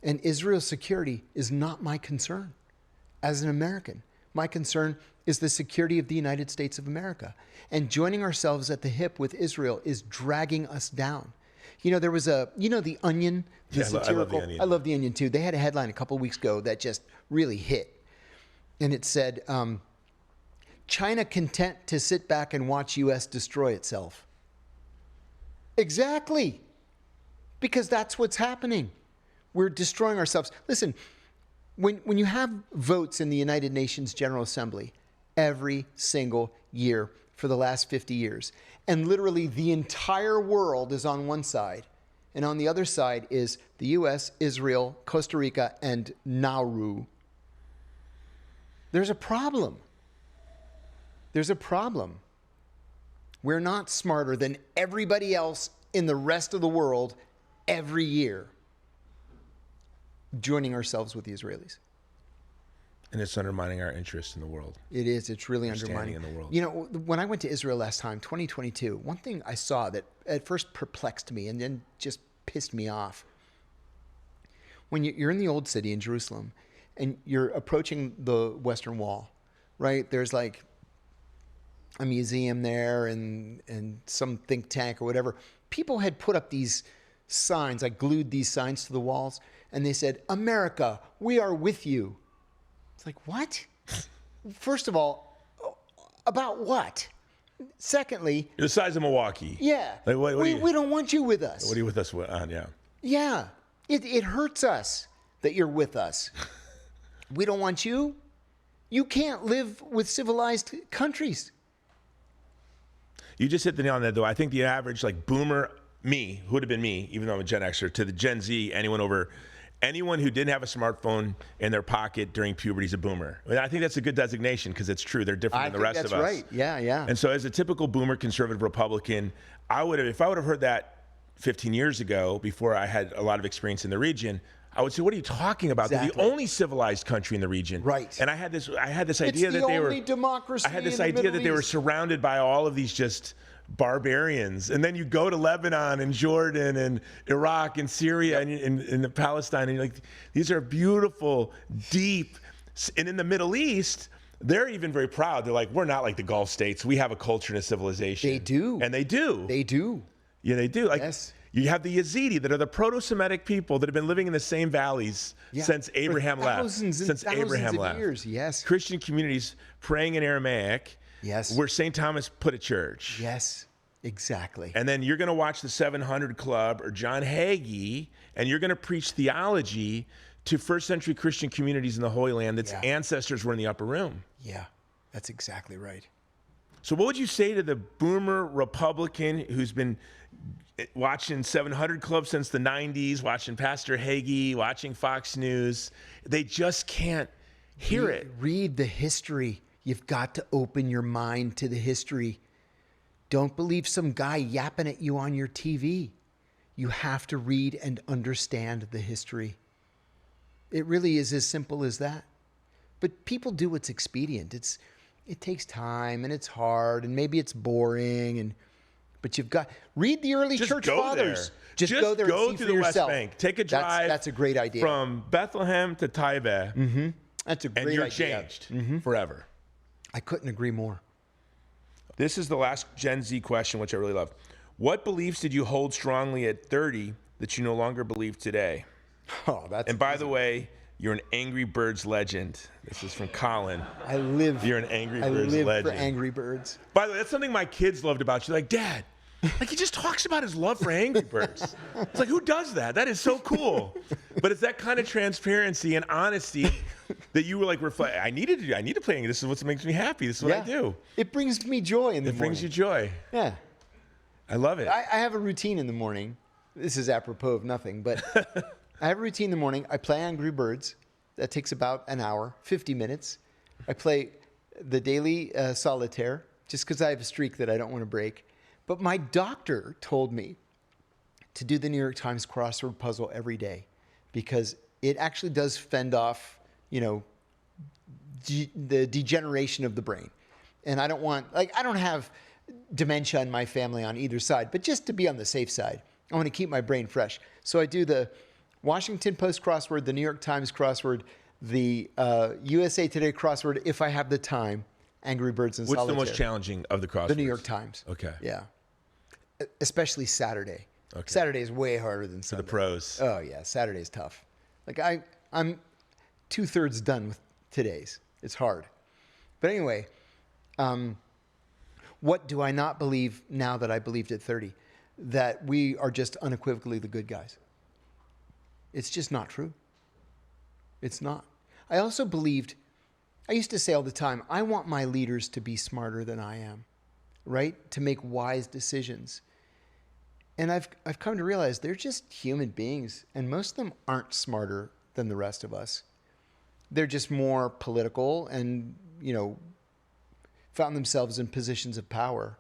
And Israel's security is not my concern as an American. My concern is the security of the United States of America. And joining ourselves at the hip with Israel is dragging us down. You know, there was The Onion, the satirical. I love The Onion. I love The Onion too. They had a headline a couple of weeks ago that just really hit. And it said, China content to sit back and watch U.S. destroy itself. Exactly. Because that's what's happening. We're destroying ourselves. Listen, when you have votes in the United Nations General Assembly every single year for the last 50 years, and literally the entire world is on one side, and on the other side is the U.S., Israel, Costa Rica, and Nauru, there's a problem. There's a problem. We're not smarter than everybody else in the rest of the world every year, joining ourselves with the Israelis. And it's undermining our interest in the world. It is. It's really undermining in the world. You know, when I went to Israel last time, 2022, one thing I saw that at first perplexed me and then just pissed me off. When you're in the old city in Jerusalem and you're approaching the Western Wall, right? There's like a museum there and some think tank or whatever. People had put up these signs, like glued these signs to the walls, and they said, "America, we are with you." It's like, what? First of all, about what? Secondly, you're the size of Milwaukee. Yeah. Like, we don't want you with us. What are you with us on? Yeah. Yeah. It hurts us that you're with us. We don't want you. You can't live with civilized countries. You just hit the nail on the head, though. I think the average, like, boomer, me, who would have been me, even though I'm a Gen Xer, to the Gen Z, anyone who didn't have a smartphone in their pocket during puberty is a boomer. I mean, I think that's a good designation because it's true. They're different than the rest of us. That's right. Yeah, yeah. And so as a typical boomer, conservative Republican, if I would have heard that 15 years ago, before I had a lot of experience in the region, I would say, what are you talking about? Exactly. They're the only civilized country in the region. Right. And I had this idea that they were democracy. I had this idea that they were surrounded by all of these just barbarians. And then you go to Lebanon and Jordan and Iraq and Syria and Palestine, and you're like, these are beautiful, deep. And in the Middle East, they're even very proud. They're like, we're not like the Gulf states. We have a culture and a civilization. They do. And they do. They do. Yeah, they do. Like, yes. You have the Yazidi that are the proto-Semitic people that have been living in the same valleys since Abraham left. Since Abraham left. Years, yes. Christian communities praying in Aramaic. Yes. Where St. Thomas put a church. Yes, exactly. And then you're going to watch the 700 Club or John Hagee, and you're going to preach theology to first century Christian communities in the Holy Land that's ancestors were in the upper room. Yeah, that's exactly right. So what would you say to the boomer Republican who's been watching 700 Club since the 90s, watching Pastor Hagee, watching Fox News? They just can't hear it. Read the history. You've got to open your mind to the history. Don't believe some guy yapping at you on your TV. You have to read and understand the history. It really is as simple as that. But people do what's expedient. It takes time and it's hard and maybe it's boring but you've got read the early church fathers. Just go there and see for the yourself. West Bank. Take a drive. That's a great idea. From Bethlehem to Taibe. Mm-hmm. That's a great idea. And you're changed forever. I couldn't agree more. This is the last Gen Z question, which I really love. What beliefs did you hold strongly at 30 that you no longer believe today? Oh, that's. And by the way, you're an Angry Birds legend. This is from Colin. You're an Angry Birds legend. I live for Angry Birds. By the way, that's something my kids loved about you. Like, Dad, like he just talks about his love for Angry Birds. It's like, who does that? That is so cool. But it's that kind of transparency and honesty that you were like, I need to play Angry. This is what makes me happy. This is what I do. It brings me joy in the morning. It brings you joy. Yeah. I love it. I have a routine in the morning. This is apropos of nothing, but I have a routine in the morning. I play Angry Birds. That takes about an hour, 50 minutes. I play the daily solitaire, just because I have a streak that I don't want to break. But my doctor told me to do the New York Times crossword puzzle every day because it actually does fend off, the degeneration of the brain. And I don't want, I don't have dementia in my family on either side, but just to be on the safe side, I want to keep my brain fresh. So I do the Washington Post crossword, the New York Times crossword, the USA Today crossword, if I have the time, Angry Birds and Solitaire. What's the most challenging of the crosswords? The New York Times. Okay. Yeah. Especially Saturday. Okay. Saturday is way harder than Sunday. For the pros. Oh, yeah. Saturday's tough. I'm 2/3 done with today's. It's hard. But anyway, what do I not believe now that I believed at 30? That we are just unequivocally the good guys. It's just not true. It's not. I also believed, I used to say all the time, I want my leaders to be smarter than I am, right? To make wise decisions. And I've come to realize they're just human beings, and most of them aren't smarter than the rest of us. They're just more political and, found themselves in positions of power.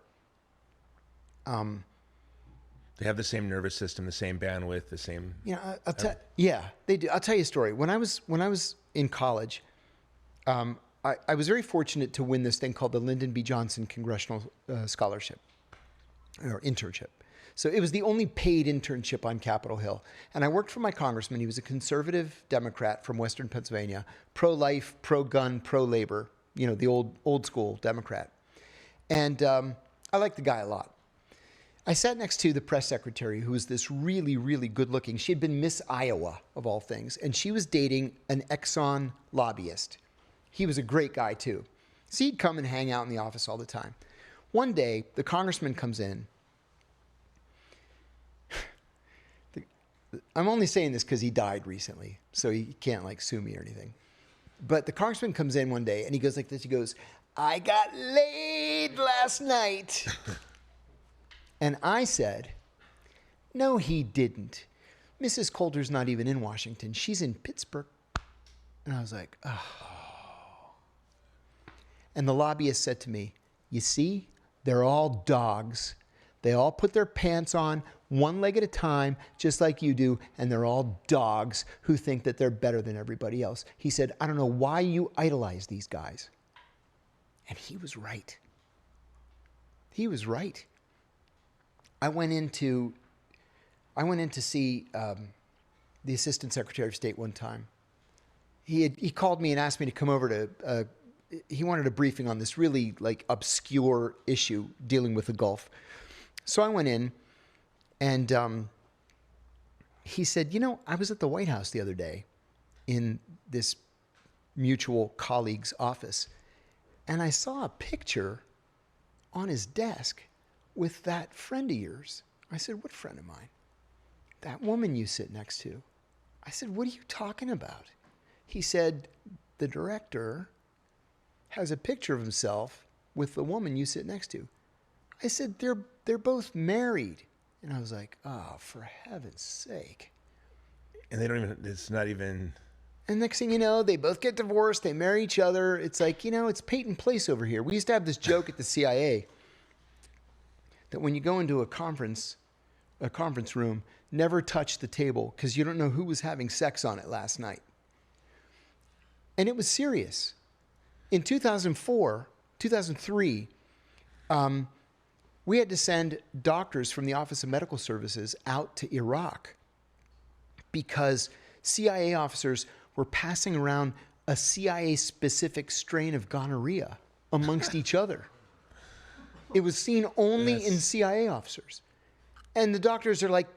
They have the same nervous system, the same bandwidth, the same. Yeah, they do. I'll tell you a story. When I was in college, I was very fortunate to win this thing called the Lyndon B. Johnson Congressional Scholarship or internship. So it was the only paid internship on Capitol Hill. And I worked for my congressman. He was a conservative Democrat from Western Pennsylvania, pro-life, pro-gun, pro-labor, the old school Democrat. And I liked the guy a lot. I sat next to the press secretary, who was this really, really good looking. She had been Miss Iowa, of all things. And she was dating an Exxon lobbyist. He was a great guy, too. So he'd come and hang out in the office all the time. One day, the congressman comes in. I'm only saying this because he died recently, so he can't sue me or anything. But the congressman comes in one day and he goes like this. He goes, "I got laid last night." And I said, "No, he didn't. Mrs. Coulter's not even in Washington. She's in Pittsburgh." And I was like, oh. And the lobbyist said to me, "You see, they're all dogs. They all put their pants on one leg at a time, just like you do, and they're all dogs who think that they're better than everybody else." He said, "I don't know why you idolize these guys." And he was right. He was right. I went in to see the Assistant Secretary of State one time. He called me and asked me to come over to, he wanted a briefing on this really obscure issue dealing with the Gulf. So I went in and he said, "I was at the White House the other day in this mutual colleague's office, and I saw a picture on his desk with that friend of yours." I said, "What friend of mine?" "That woman you sit next to." I said, "What are you talking about?" He said, "The director has a picture of himself with the woman you sit next to." I said, they're both married." And I was like, "Oh, for heaven's sake." And they don't even, it's not even. And next thing you know, they both get divorced, they marry each other. It's like, it's Peyton Place over here. We used to have this joke at the CIA that when you go into a conference room, never touch the table because you don't know who was having sex on it last night. And it was serious. In 2003, we had to send doctors from the Office of Medical Services out to Iraq because CIA officers were passing around a CIA-specific strain of gonorrhea amongst each other. It was seen only in CIA officers. And the doctors are like,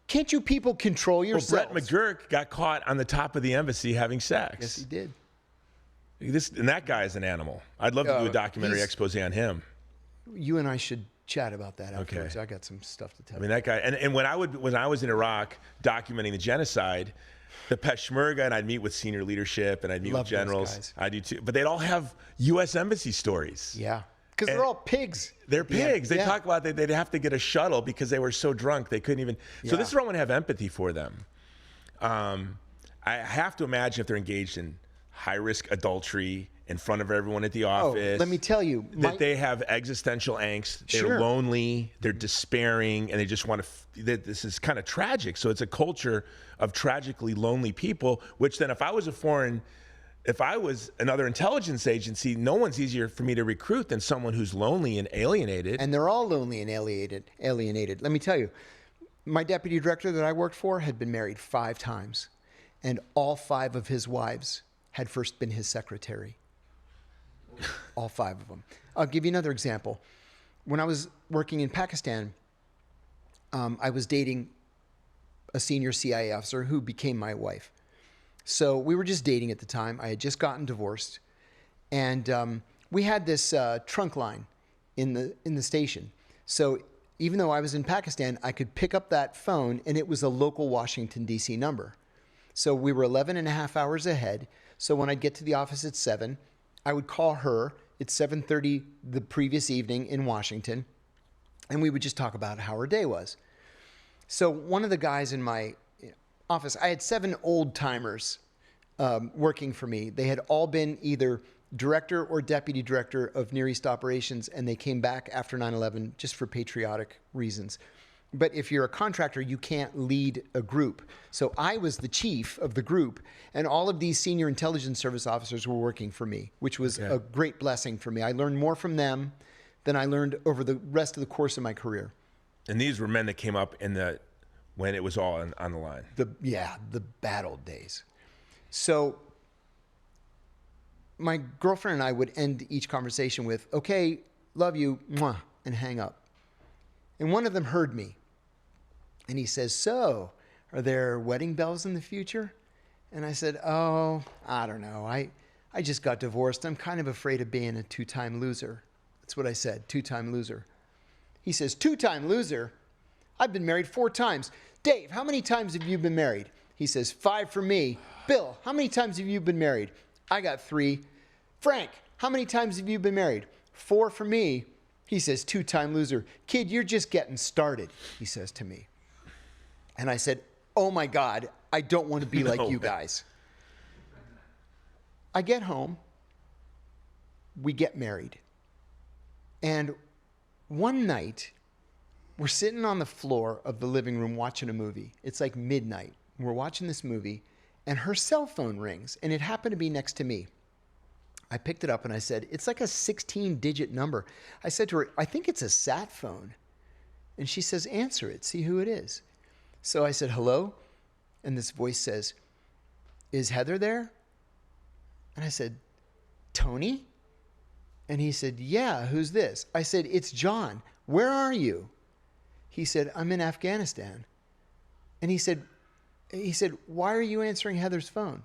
"Can't you people control yourselves?" Well, Brett McGurk got caught on the top of the embassy having sex. Yes, he did. And that guy is an animal. I'd love to do a documentary expose on him. You and I should chat about that afterwards. Okay. I got some stuff to tell you. I mean, that guy, and when I was in Iraq documenting the genocide, the Peshmerga, and I'd meet with senior leadership and I'd meet with generals. I do too. But they'd all have U.S. Embassy stories. Yeah. Because they're all pigs. They're pigs. They talk about they'd have to get a shuttle because they were so drunk they couldn't even. So this is where I want to have empathy for them. I have to imagine if they're engaged in high-risk adultery in front of everyone at the office. Let me tell you. That they have existential angst. They're lonely. They're despairing, and they just want to. This is kind of tragic. So it's a culture of tragically lonely people. Which then, if I was another intelligence agency, no one's easier for me to recruit than someone who's lonely and alienated. And they're all lonely and alienated. Let me tell you, my deputy director that I worked for had been married 5 times, and all 5 of his wives had first been his secretary. All 5 of them. I'll give you another example. When I was working in Pakistan, I was dating a senior CIA officer who became my wife. So we were just dating at the time. I had just gotten divorced, and we had this trunk line in the station. So even though I was in Pakistan, I could pick up that phone, and it was a local Washington, D.C. number. So we were 11 and a half hours ahead. So when I'd get to the office at 7, I would call her at 7:30 the previous evening in Washington, and we would just talk about how her day was. So one of the guys in my office, I had 7 old timers working for me. They had all been either director or deputy director of Near East operations, and they came back after 9/11 just for patriotic reasons. But if you're a contractor, you can't lead a group. So I was the chief of the group, and all of these senior intelligence service officers were working for me, which was a great blessing for me. I learned more from them than I learned over the rest of the course of my career. And these were men that came up when it was all on the line. The bad old days. So my girlfriend and I would end each conversation with, "Okay, love you, mwah," and hang up. And one of them heard me. And he says, "So, are there wedding bells in the future?" And I said, "Oh, I don't know. I just got divorced. I'm kind of afraid of being a 2-time loser." That's what I said, 2-time loser. He says, "2-time loser? I've been married 4 times. Dave, how many times have you been married?" He says, 5 for me. "Bill, how many times have you been married?" "I got 3. "Frank, how many times have you been married?" 4 for me. He says, 2-time loser. "Kid, you're just getting started," he says to me. And I said, "Oh my God, I don't want to be like you guys." I get home. We get married. And one night, we're sitting on the floor of the living room watching a movie. It's like midnight. We're watching this movie, and her cell phone rings, and it happened to be next to me. I picked it up and I said, "It's like a 16-digit number." I said to her, "I think it's a sat phone." And she says, "Answer it, see who it is." So I said, "Hello?" And this voice says, "Is Heather there?" And I said, "Tony?" And he said, "Yeah, who's this?" I said, "It's John. Where are you?" He said, "I'm in Afghanistan." And he said, "Why are you answering Heather's phone?"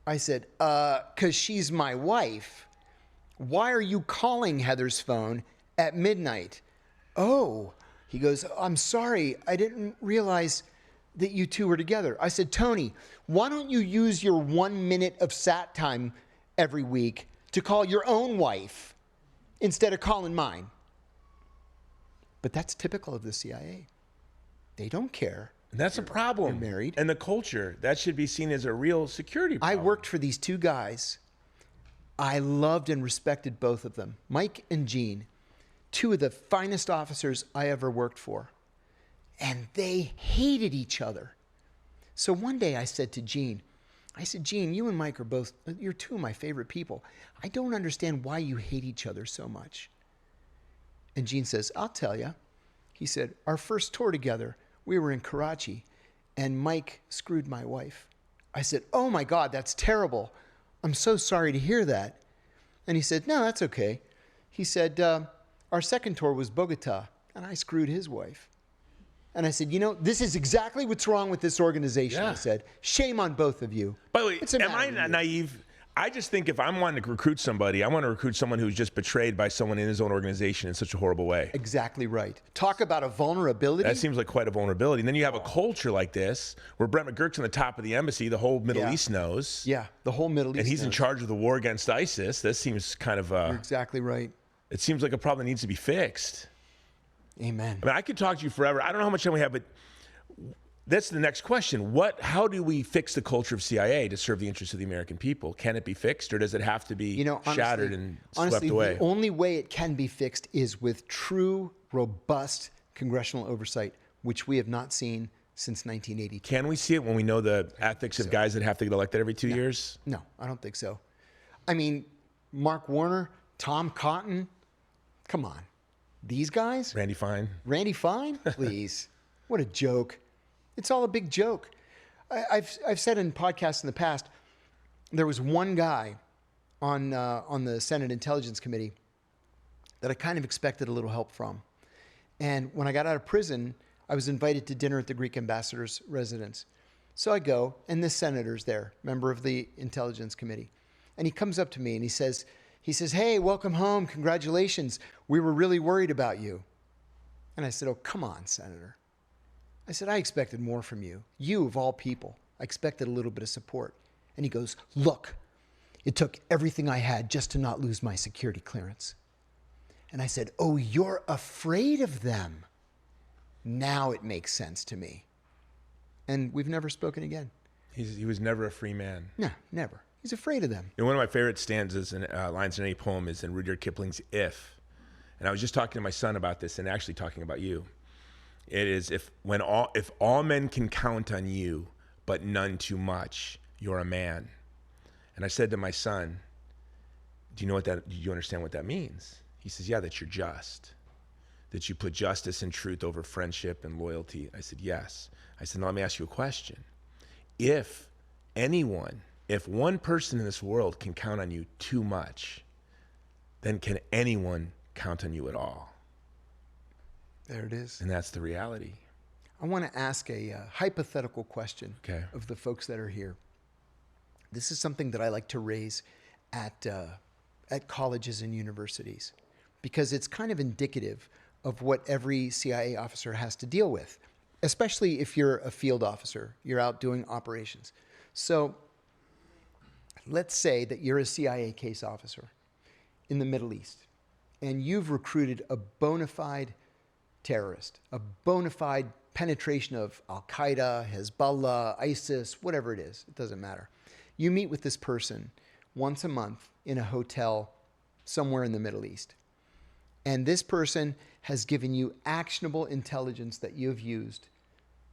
I said, "'Cause she's my wife. Why are you calling Heather's phone at midnight?" "Oh," he goes, "I'm sorry. I didn't realize that you two were together." I said, "Tony, why don't you use your 1 minute of sat time every week to call your own wife instead of calling mine?" But that's typical of the CIA. They don't care. And that's a problem. You're married. And the culture, that should be seen as a real security problem. I worked for these 2 guys. I loved and respected both of them. Mike and Gene, 2 of the finest officers I ever worked for. And they hated each other. So one day I said to Gene, "Gene, you and Mike you're 2 of my favorite people. I don't understand why you hate each other so much." And Gene says, "I'll tell you." He said, "Our first tour together, we were in Karachi, and Mike screwed my wife." I said, "Oh my God, that's terrible. I'm so sorry to hear that." And he said, "No, that's okay." He said, "Our second tour was Bogota, and I screwed his wife." And I said, "This is exactly what's wrong with this organization." I said, "Shame on both of you." By the way, am I naive? I just think if I'm wanting to recruit somebody, I want to recruit someone who's just betrayed by someone in his own organization in such a horrible way. Exactly right. Talk about a vulnerability. That seems like quite a vulnerability. And then you have a culture like this, where Brett McGurk's on the top of the embassy, the whole Middle East knows. Yeah, the whole Middle East And he's knows. in charge of the war against ISIS. That seems kind of... You're exactly right. It seems like a problem that needs to be fixed. Amen. I mean, I could talk to you forever. I don't know how much time we have, but that's the next question. How do we fix the culture of CIA to serve the interests of the American people? Can it be fixed, or does it have to be shattered and swept away? The only way it can be fixed is with true, robust congressional oversight, which we have not seen since 1982. Can we see it when we know the ethics of guys that have to get elected every 2 years? No, I don't think so. I mean, Mark Warner, Tom Cotton, come on. These guys? Randy Fine, please. What a joke. It's all a big joke. I've said in podcasts in the past, there was one guy on the Senate Intelligence Committee that I kind of expected a little help from. And when I got out of prison, I was invited to dinner at the Greek ambassador's residence. So I go, and this senator's there, member of the Intelligence Committee. And he comes up to me and he says, hey, welcome home, congratulations. We were really worried about you. And I said, oh, come on, Senator. I said, I expected more from you. You, of all people, I expected a little bit of support. And he goes, look, it took everything I had just to not lose my security clearance. And I said, oh, you're afraid of them. Now it makes sense to me. And we've never spoken again. He was never a free man. No, never. He's afraid of them. And one of my favorite stanzas and lines in any poem is in Rudyard Kipling's If. And I was just talking to my son about this and actually talking about you. It is, if all men can count on you, but none too much, you're a man. And I said to my son, do you understand what that means? He says, yeah, that you're just, that you put justice and truth over friendship and loyalty. I said, yes. I said, now let me ask you a question. If one person in this world can count on you too much, then can anyone count on you at all? There it is. And that's the reality. I want to ask a hypothetical question of the folks that are here. This is something that I like to raise at colleges and universities because it's kind of indicative of what every CIA officer has to deal with, especially if you're a field officer, you're out doing operations. So let's say that you're a CIA case officer in the Middle East and you've recruited a bona fide terrorist, a bona fide penetration of Al-Qaeda, Hezbollah, ISIS, whatever it is, it doesn't matter. You meet with this person once a month in a hotel somewhere in the Middle East. And this person has given you actionable intelligence that you have used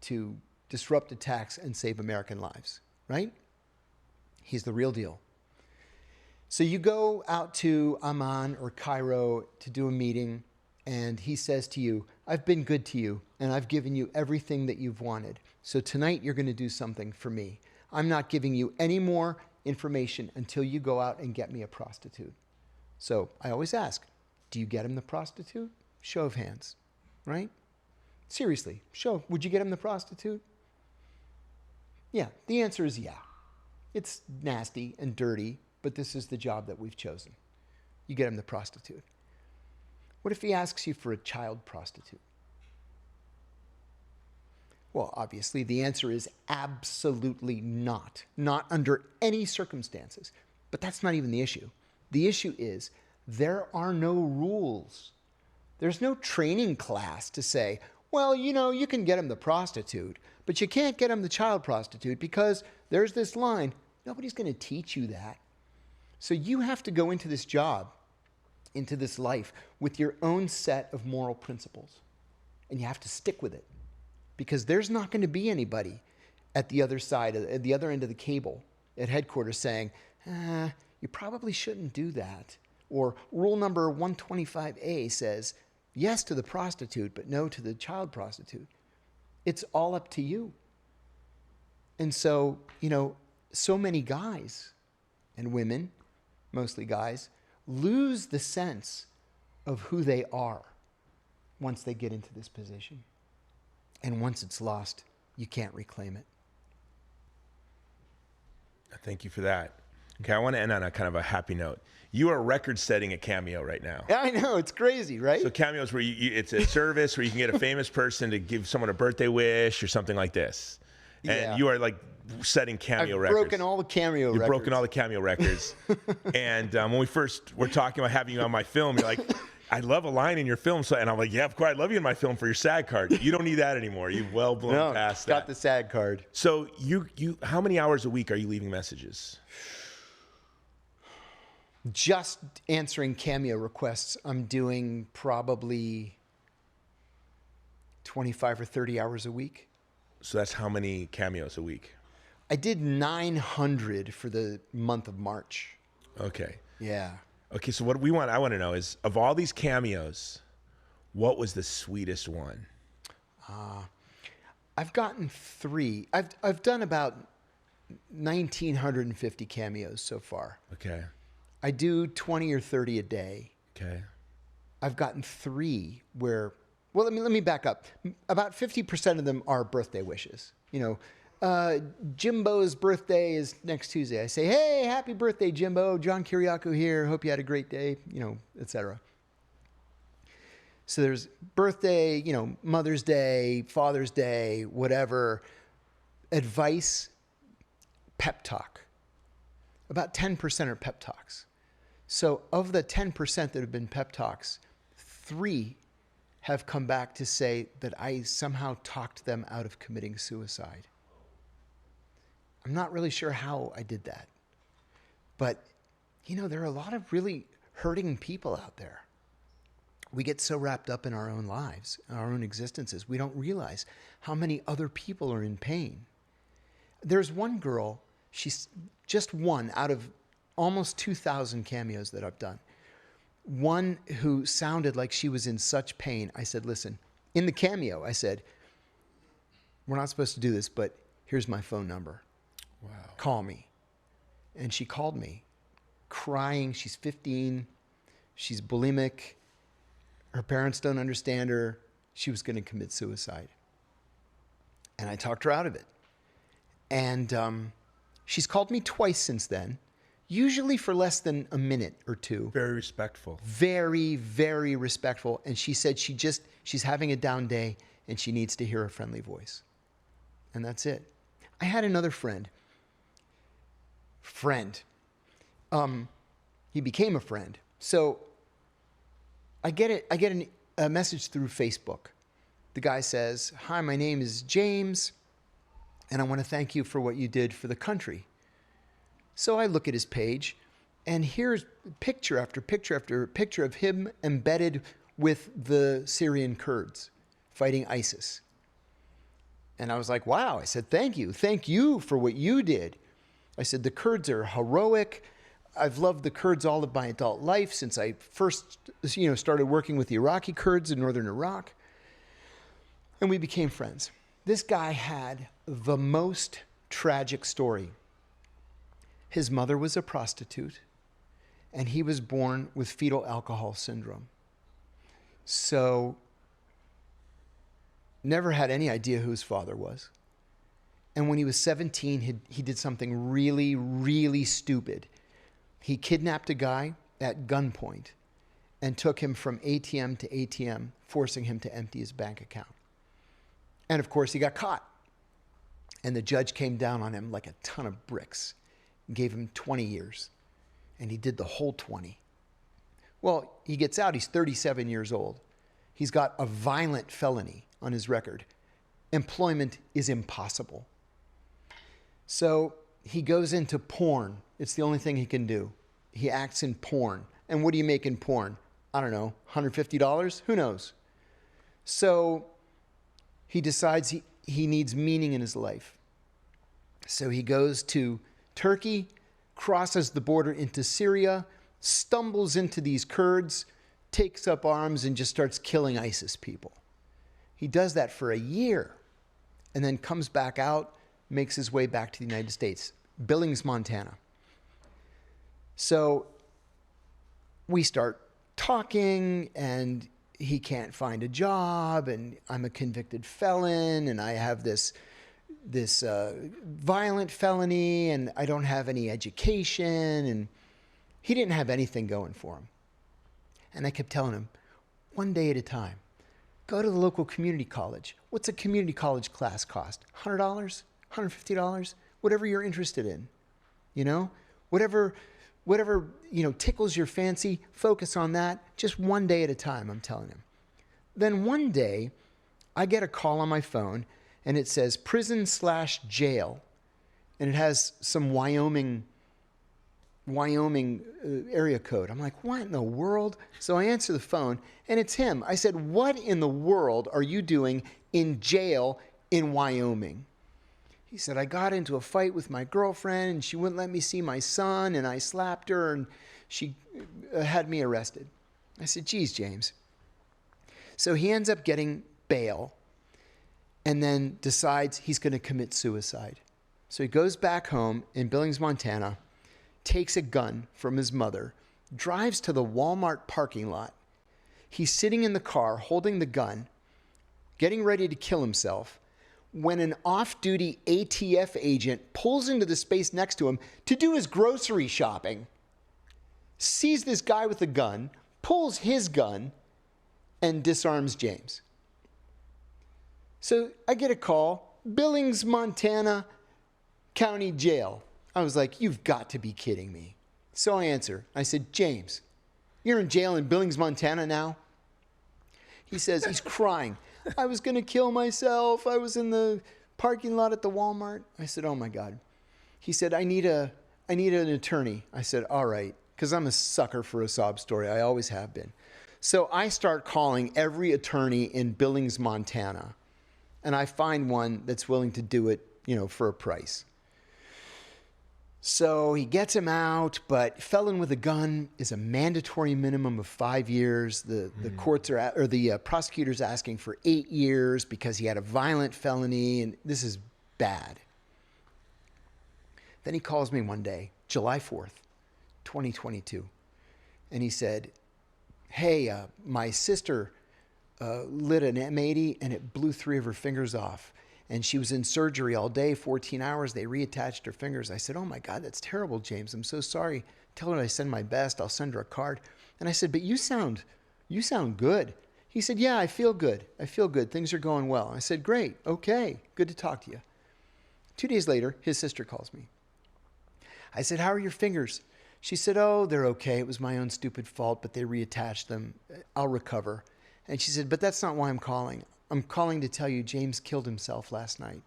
to disrupt attacks and save American lives, right? He's the real deal. So you go out to Amman or Cairo to do a meeting, and he says to you, I've been good to you, and I've given you everything that you've wanted. So tonight you're going to do something for me. I'm not giving you any more information until you go out and get me a prostitute. So I always ask, do you get him the prostitute? Show of hands, right? Seriously, would you get him the prostitute? Yeah, the answer is yeah. It's nasty and dirty, but this is the job that we've chosen. You get him the prostitute. What if he asks you for a child prostitute? Well, obviously, the answer is absolutely not. Not under any circumstances. But that's not even the issue. The issue is there are no rules. There's no training class to say, well, you can get him the prostitute, but you can't get him the child prostitute because there's this line. Nobody's going to teach you that. So you have to go into this job, into this life, with your own set of moral principles. And you have to stick with it. Because there's not going to be anybody at the other side, at the other end of the cable at headquarters saying, you probably shouldn't do that. Or rule number 125A says, yes to the prostitute, but no to the child prostitute. It's all up to you. And so, so many guys and women, mostly guys, lose the sense of who they are once they get into this position. And once it's lost, you can't reclaim it. Thank you for that. Okay, I want to end on a kind of a happy note. You are record-setting a Cameo right now. Yeah, I know, it's crazy, right? So Cameo is where it's a service where you can get a famous person to give someone a birthday wish or something like this. And you are like setting Cameo records. I've broken all the Cameo records. You've broken all the Cameo records. And when we first were talking about having you on my film, you're like, I love a line in your film, and I'm like, yeah, of course, I love you in my film for your SAG card. You don't need that anymore. You've well blown past that. Got the SAG card. So how many hours a week are you leaving messages? Just answering Cameo requests, I'm doing probably 25 or 30 hours a week. So that's how many cameos a week? I did 900 for the month of March. Okay. Yeah. Okay, so what I want to know is, of all these cameos, what was the sweetest one? I've gotten 3. I've done about 1,950 cameos so far. Okay. I do 20 or 30 a day. Okay. I've gotten 3 where, well, let me back up. About 50% of them are birthday wishes. Jimbo's birthday is next Tuesday. I say, hey, happy birthday, Jimbo. John Kiriakou here. Hope you had a great day, etc. So there's birthday, Mother's Day, Father's Day, whatever. Advice, pep talk. About 10% are pep talks. So of the 10% that have been pep talks, 3 have come back to say that I somehow talked them out of committing suicide. I'm not really sure how I did that. But, there are a lot of really hurting people out there. We get so wrapped up in our own lives, our own existences, we don't realize how many other people are in pain. There's one girl, she's just one out of almost 2,000 cameos that I've done. One who sounded like she was in such pain. I said, listen, in the cameo, I said, we're not supposed to do this, but here's my phone number. Wow. Call me. And she called me, crying. She's 15. She's bulimic. Her parents don't understand her. She was going to commit suicide. And I talked her out of it. And she's called me twice since then, usually for less than a minute or 2. Very respectful. Very, very respectful. And she said she's having a down day and she needs to hear a friendly voice. And that's it. I had another friend. He became a friend. So I get a message through Facebook. The guy says, hi, my name is James, and I want to thank you for what you did for the country. So I look at his page, and here's picture after picture after picture of him embedded with the Syrian Kurds fighting ISIS. And I was like, wow. I said, thank you for what you did. I said, the Kurds are heroic. I've loved the Kurds all of my adult life since I first, started working with the Iraqi Kurds in northern Iraq. And we became friends. This guy had the most tragic story. His mother was a prostitute, and he was born with fetal alcohol syndrome. So, never had any idea who his father was. And when he was 17, he did something really, really stupid. He kidnapped a guy at gunpoint and took him from ATM to ATM, forcing him to empty his bank account. And of course, he got caught. And the judge came down on him like a ton of bricks and gave him 20 years. And he did the whole 20. Well, he gets out. He's 37 years old. He's got a violent felony on his record. Employment is impossible. So he goes into porn. It's the only thing he can do. He acts in porn. And what do you make in porn? I don't know, $150? Who knows? So he decides he needs meaning in his life. So he goes to Turkey, crosses the border into Syria, stumbles into these Kurds, takes up arms, and just starts killing ISIS people. He does that for a year and then comes back out, makes his way back to the United States, Billings, Montana. So we start talking, and he can't find a job, and I'm a convicted felon, and I have this violent felony, and I don't have any education, and he didn't have anything going for him. And I kept telling him, one day at a time, go to the local community college. What's a community college class cost? $100? $150? Whatever you're interested in. Whatever whatever, tickles your fancy, focus on that. Just one day at a time, I'm telling him. Then one day, I get a call on my phone, and it says prison/jail. And it has some Wyoming area code. I'm like, what in the world? So I answer the phone, and it's him. I said, what in the world are you doing in jail in Wyoming? He said, I got into a fight with my girlfriend, and she wouldn't let me see my son, and I slapped her, and she had me arrested. I said, geez, James. So he ends up getting bail, and then decides he's going to commit suicide. So he goes back home in Billings, Montana, takes a gun from his mother, drives to the Walmart parking lot. He's sitting in the car holding the gun, getting ready to kill himself, when an off-duty ATF agent pulls into the space next to him to do his grocery shopping, sees this guy with a gun, pulls his gun, and disarms James. So I get a call, Billings, Montana County Jail. I was like, you've got to be kidding me. So I answer. I said, James, you're in jail in Billings, Montana now? He says, he's crying. I was going to kill myself. I was in the parking lot at the Walmart. I said, oh my God. He said, I need an attorney. I said, all right, because I'm a sucker for a sob story. I always have been. So I start calling every attorney in Billings, Montana, and I find one that's willing to do it, for a price. So he gets him out, but felon with a gun is a mandatory minimum of 5 years. The courts are, the prosecutor's asking for 8 years because he had a violent felony, and this is bad. Then he calls me one day, July 4th, 2022, and he said, hey, my sister lit an M80 and it blew 3 of her fingers off. And she was in surgery all day, 14 hours. They reattached her fingers. I said, oh my God, that's terrible, James. I'm so sorry. Tell her I send my best. I'll send her a card. And I said, but you sound good. He said, yeah, I feel good. I feel good. Things are going well. I said, great. Okay. Good to talk to you. 2 days later, his sister calls me. I said, how are your fingers? She said, oh, they're okay. It was my own stupid fault, but they reattached them. I'll recover. And she said, but that's not why I'm calling. I'm calling to tell you James killed himself last night.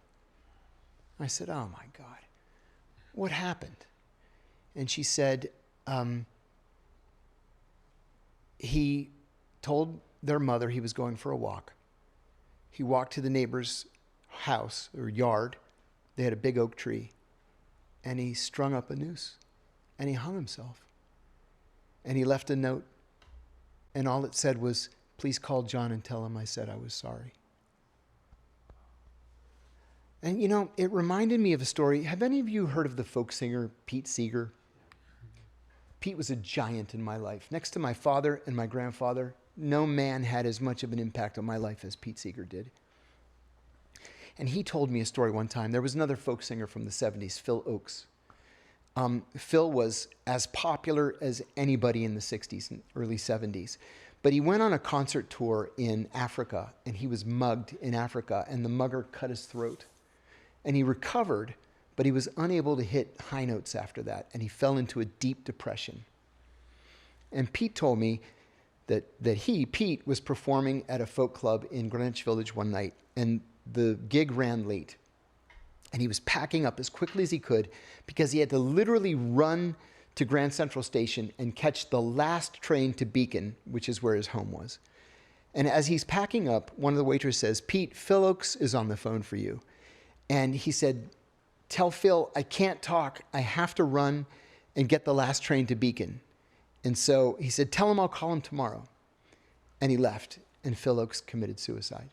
I said, oh my God, what happened? And she said, he told their mother he was going for a walk. He walked to the neighbor's house or yard. They had a big oak tree, and he strung up a noose and he hung himself. And he left a note, and all it said was, please call John and tell him I said I was sorry. And it reminded me of a story. Have any of you heard of the folk singer Pete Seeger? Pete was a giant in my life. Next to my father and my grandfather, no man had as much of an impact on my life as Pete Seeger did. And he told me a story one time. There was another folk singer from the 70s, Phil Oakes. Phil was as popular as anybody in the 60s and early 70s. But he went on a concert tour in Africa, and he was mugged in Africa, and the mugger cut his throat. And he recovered, but he was unable to hit high notes after that, and he fell into a deep depression. And Pete told me that Pete, was performing at a folk club in Greenwich Village one night, and the gig ran late. And he was packing up as quickly as he could because he had to literally run to Grand Central Station and catch the last train to Beacon, which is where his home was. And as he's packing up, one of the waiters says, Pete, Phil Oakes is on the phone for you. And he said, tell Phil, I can't talk. I have to run and get the last train to Beacon. And so he said, tell him I'll call him tomorrow. And he left, and Phil Oakes committed suicide.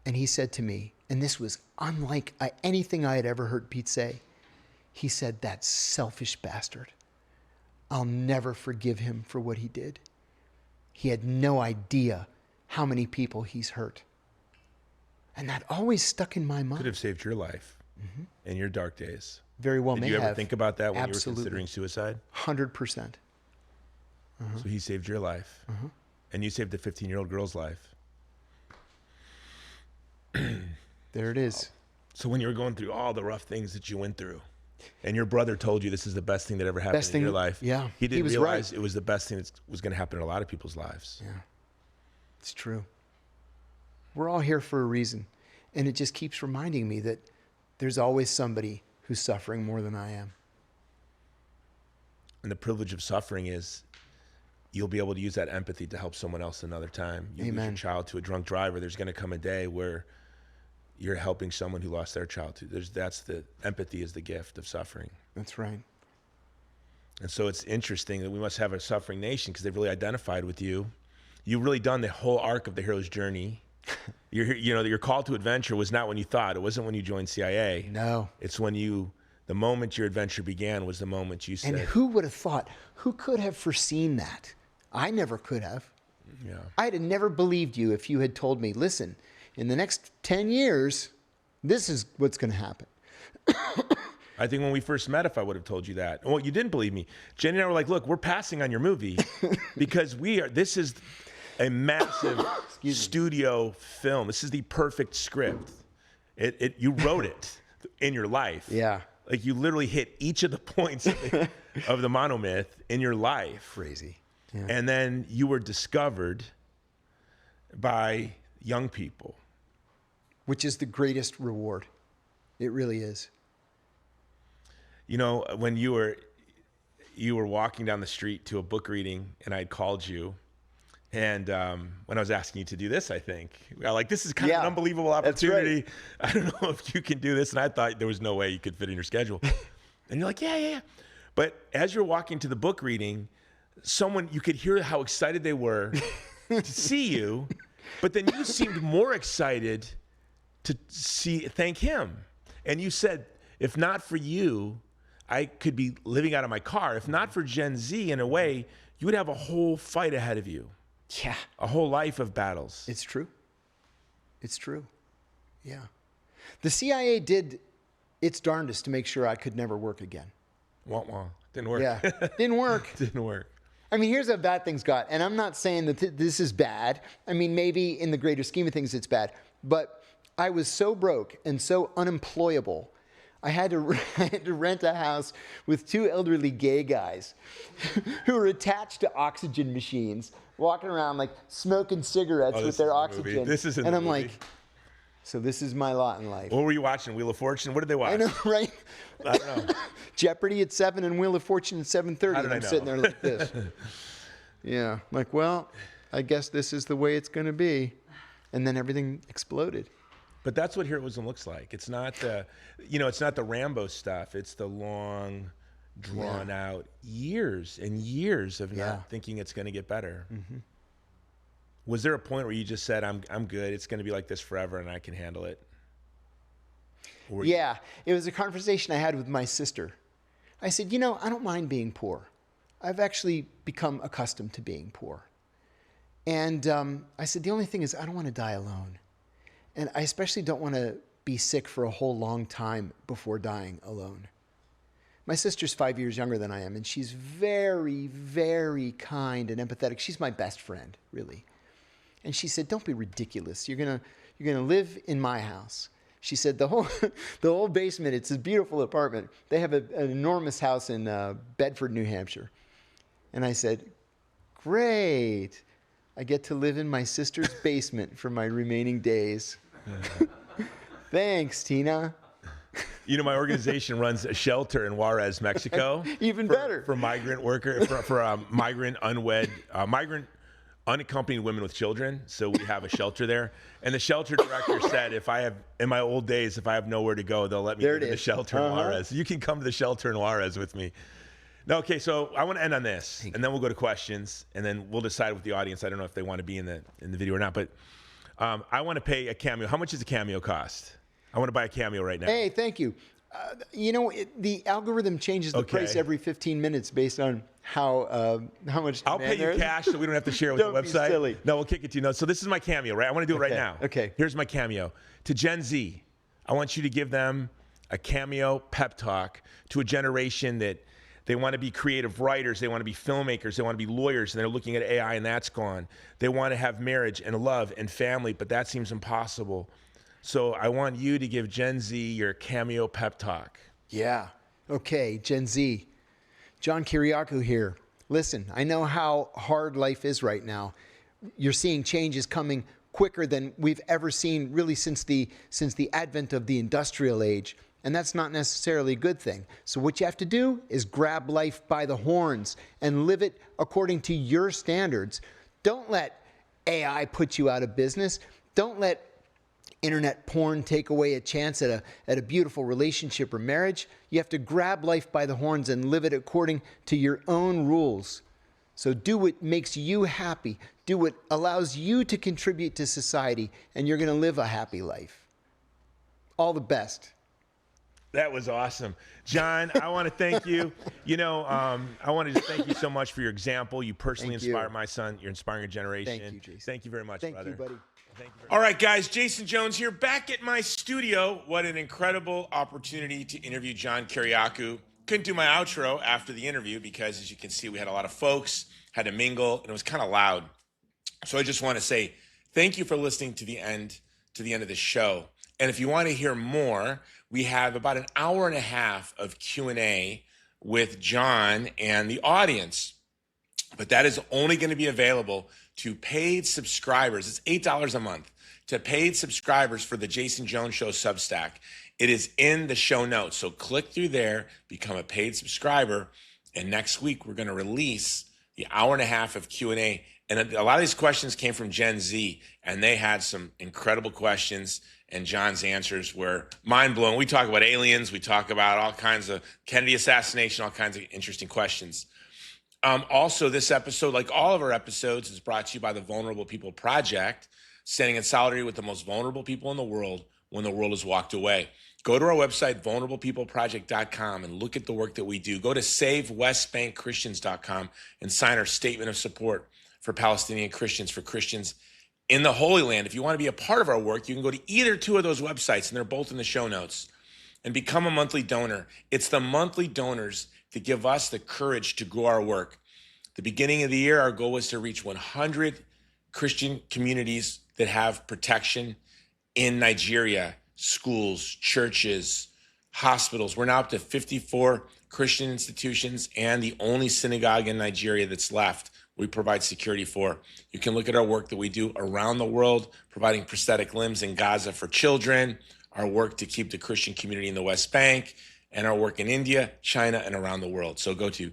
And he said to me, and this was unlike anything I had ever heard Pete say, he said, that selfish bastard. I'll never forgive him for what he did. He had no idea how many people he's hurt. And that always stuck in my mind. Could have saved your life in your dark days. Very well may have. Did you ever think about that when Absolutely. You were considering suicide? 100%. So he saved your life. And you saved a 15-year-old girl's life. There it is. So when you were going through all the rough things that you went through, And your brother told you this is the best thing that ever happened in your life. Yeah. He didn't was realize right. it was the best thing that was going to happen in a lot of people's lives. Yeah. It's true. We're all here for a reason. And it just keeps reminding me that there's always somebody who's suffering more than I am. And the privilege of suffering is you'll be able to use that empathy to help someone else another time. You lose your child to a drunk driver, there's going to come a day where you're helping someone who lost their child to. That's the empathy is the gift of suffering. That's right. And so it's interesting that we must have a suffering nation because they've really identified with you. You've really done the whole arc of the hero's journey. Your call to adventure was not when you thought. It wasn't when you joined CIA. No. It's when the moment your adventure began was the moment you said. And who would have thought? Who could have foreseen that? I never could have. Yeah. I'd have never believed you if you had told me, listen, in the next 10 years, this is what's going to happen. I think when we first met, if I would have told you that. Well, you didn't believe me. Jenny and I were like, look, we're passing on your movie because this is a massive studio film. This is the perfect script. You wrote it in your life. Yeah. Like you literally hit each of the points of the monomyth in your life. Crazy. Yeah. And then you were discovered by young people. Which is the greatest reward. It really is. You know, when you were walking down the street to a book reading and I had called you, and when I was asking you to do this, I think, this is kind of an unbelievable opportunity. That's right. I don't know if you can do this. And I thought there was no way you could fit in your schedule. And you're like, yeah. But as you're walking to the book reading, you could hear how excited they were to see you. But then you seemed more excited to thank him. And you said, if not for you, I could be living out of my car. If not for Gen Z, in a way, you would have a whole fight ahead of you. Yeah. A whole life of battles. It's true. It's true. Yeah. The CIA did its darndest to make sure I could never work again. Wah-wah. Didn't work. Yeah. Didn't work. Didn't work. I mean, here's how bad things got. And I'm not saying that this is bad. I mean, maybe in the greater scheme of things, it's bad. But I was so broke and so unemployable. I had to rent a house with two elderly gay guys who were attached to oxygen machines, walking around like smoking cigarettes with their oxygen. This is in and the I'm movie. like, so this is my lot in life. What were you watching? Wheel of Fortune? What did they watch? I know, right? I don't know. Jeopardy at 7 and Wheel of Fortune at 7:30. How did I I'm know? sitting there like this. Yeah, like, well, I guess this is the way it's going to be. And then everything exploded. But that's what heroism looks like. It's not it's not the Rambo stuff. It's the long, drawn out years and years of not thinking it's going to get better. Mm-hmm. Was there a point where you just said, I'm good, it's going to be like this forever and I can handle it? Yeah, it was a conversation I had with my sister. I said, I don't mind being poor. I've actually become accustomed to being poor. And I said, the only thing is I don't want to die alone. And I especially don't want to be sick for a whole long time before dying alone. My sister's 5 years younger than I am, and she's very, very kind and empathetic. She's my best friend, really. And she said, don't be ridiculous. You're gonna live in my house. She said, the whole basement, it's a beautiful apartment. They have an enormous house in Bedford, New Hampshire. And I said, great. I get to live in my sister's basement for my remaining days. Thanks, Tina. My organization runs a shelter in Juarez, Mexico. Even better. For migrant worker, for migrant unwed, migrant unaccompanied women with children. So we have a shelter there. And the shelter director said, in my old days, if I have nowhere to go, they'll let me go to the shelter in Juarez. You can come to the shelter in Juarez with me. No, okay, so I want to end on this, and then we'll go to questions, and then we'll decide with the audience. I don't know if they want to be in the video or not, but I want to pay a Cameo. How much does a Cameo cost? I want to buy a Cameo right now. Hey, thank you. The algorithm changes the price every 15 minutes based on how much. I'll pay you cash, so we don't have to share it with the website. Don't be silly. No, we'll kick it to you. No, so this is my Cameo, right? I want to do it right now. Okay. Here's my Cameo. To Gen Z, I want you to give them a Cameo pep talk to a generation that they want to be creative writers, they want to be filmmakers, they want to be lawyers, and they're looking at AI and that's gone. They want to have marriage and love and family, but that seems impossible. So I want you to give Gen Z your Cameo pep talk. Yeah. Okay, Gen Z. John Kiriakou here. Listen, I know how hard life is right now. You're seeing changes coming quicker than we've ever seen really since the advent of the industrial age. And that's not necessarily a good thing. So what you have to do is grab life by the horns and live it according to your standards. Don't let AI put you out of business. Don't let internet porn take away a chance at a beautiful relationship or marriage. You have to grab life by the horns and live it according to your own rules. So do what makes you happy. Do what allows you to contribute to society, and you're going to live a happy life. All the best. That was awesome. John, I want to thank you. I want to just thank you so much for your example. You personally inspire my son. You're inspiring a generation. Thank you, Jason. Thank you very much, brother. Thank you, buddy. All right, guys, Jason Jones here, back at my studio. What an incredible opportunity to interview John Kiriakou. Couldn't do my outro after the interview because, as you can see, we had a lot of folks, had to mingle, and it was kind of loud. So I just want to say thank you for listening to the end of the show. And if you want to hear more, we have about an hour and a half of Q&A with John and the audience. But that is only going to be available to paid subscribers. It's $8 a month to paid subscribers for the Jason Jones Show Substack. It is in the show notes. So click through there, become a paid subscriber. And next week, we're going to release the hour and a half of Q&A. And a lot of these questions came from Gen Z, and they had some incredible questions. And John's answers were mind-blowing. We talk about aliens. We talk about all kinds of Kennedy assassination, all kinds of interesting questions. Also, this episode, like all of our episodes, is brought to you by the Vulnerable People Project, standing in solidarity with the most vulnerable people in the world when the world has walked away. Go to our website, vulnerablepeopleproject.com, and look at the work that we do. Go to savewestbankchristians.com and sign our statement of support for Palestinian Christians, for Christians in the Holy Land. If you want to be a part of our work, you can go to either two of those websites, and they're both in the show notes, and become a monthly donor. It's the monthly donors that give us the courage to grow our work. The beginning of the year, our goal was to reach 100 Christian communities that have protection in Nigeria, schools, churches, hospitals. We're now up to 54 Christian institutions and the only synagogue in Nigeria that's left we provide security for. You can look at our work that we do around the world, providing prosthetic limbs in Gaza for children, our work to keep the Christian community in the West Bank, and our work in India, China, and around the world. So go to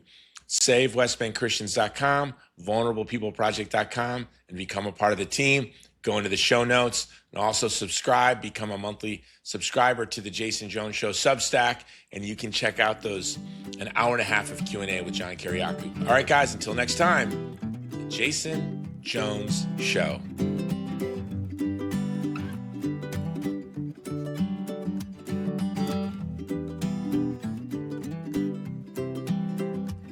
savewestbankchristians.com, vulnerablepeopleproject.com, and become a part of the team. Go into the show notes and also subscribe, become a monthly subscriber to the Jason Jones Show Substack, and you can check out an hour and a half of Q&A with John Kiriakou. All right, guys, until next time, the Jason Jones Show.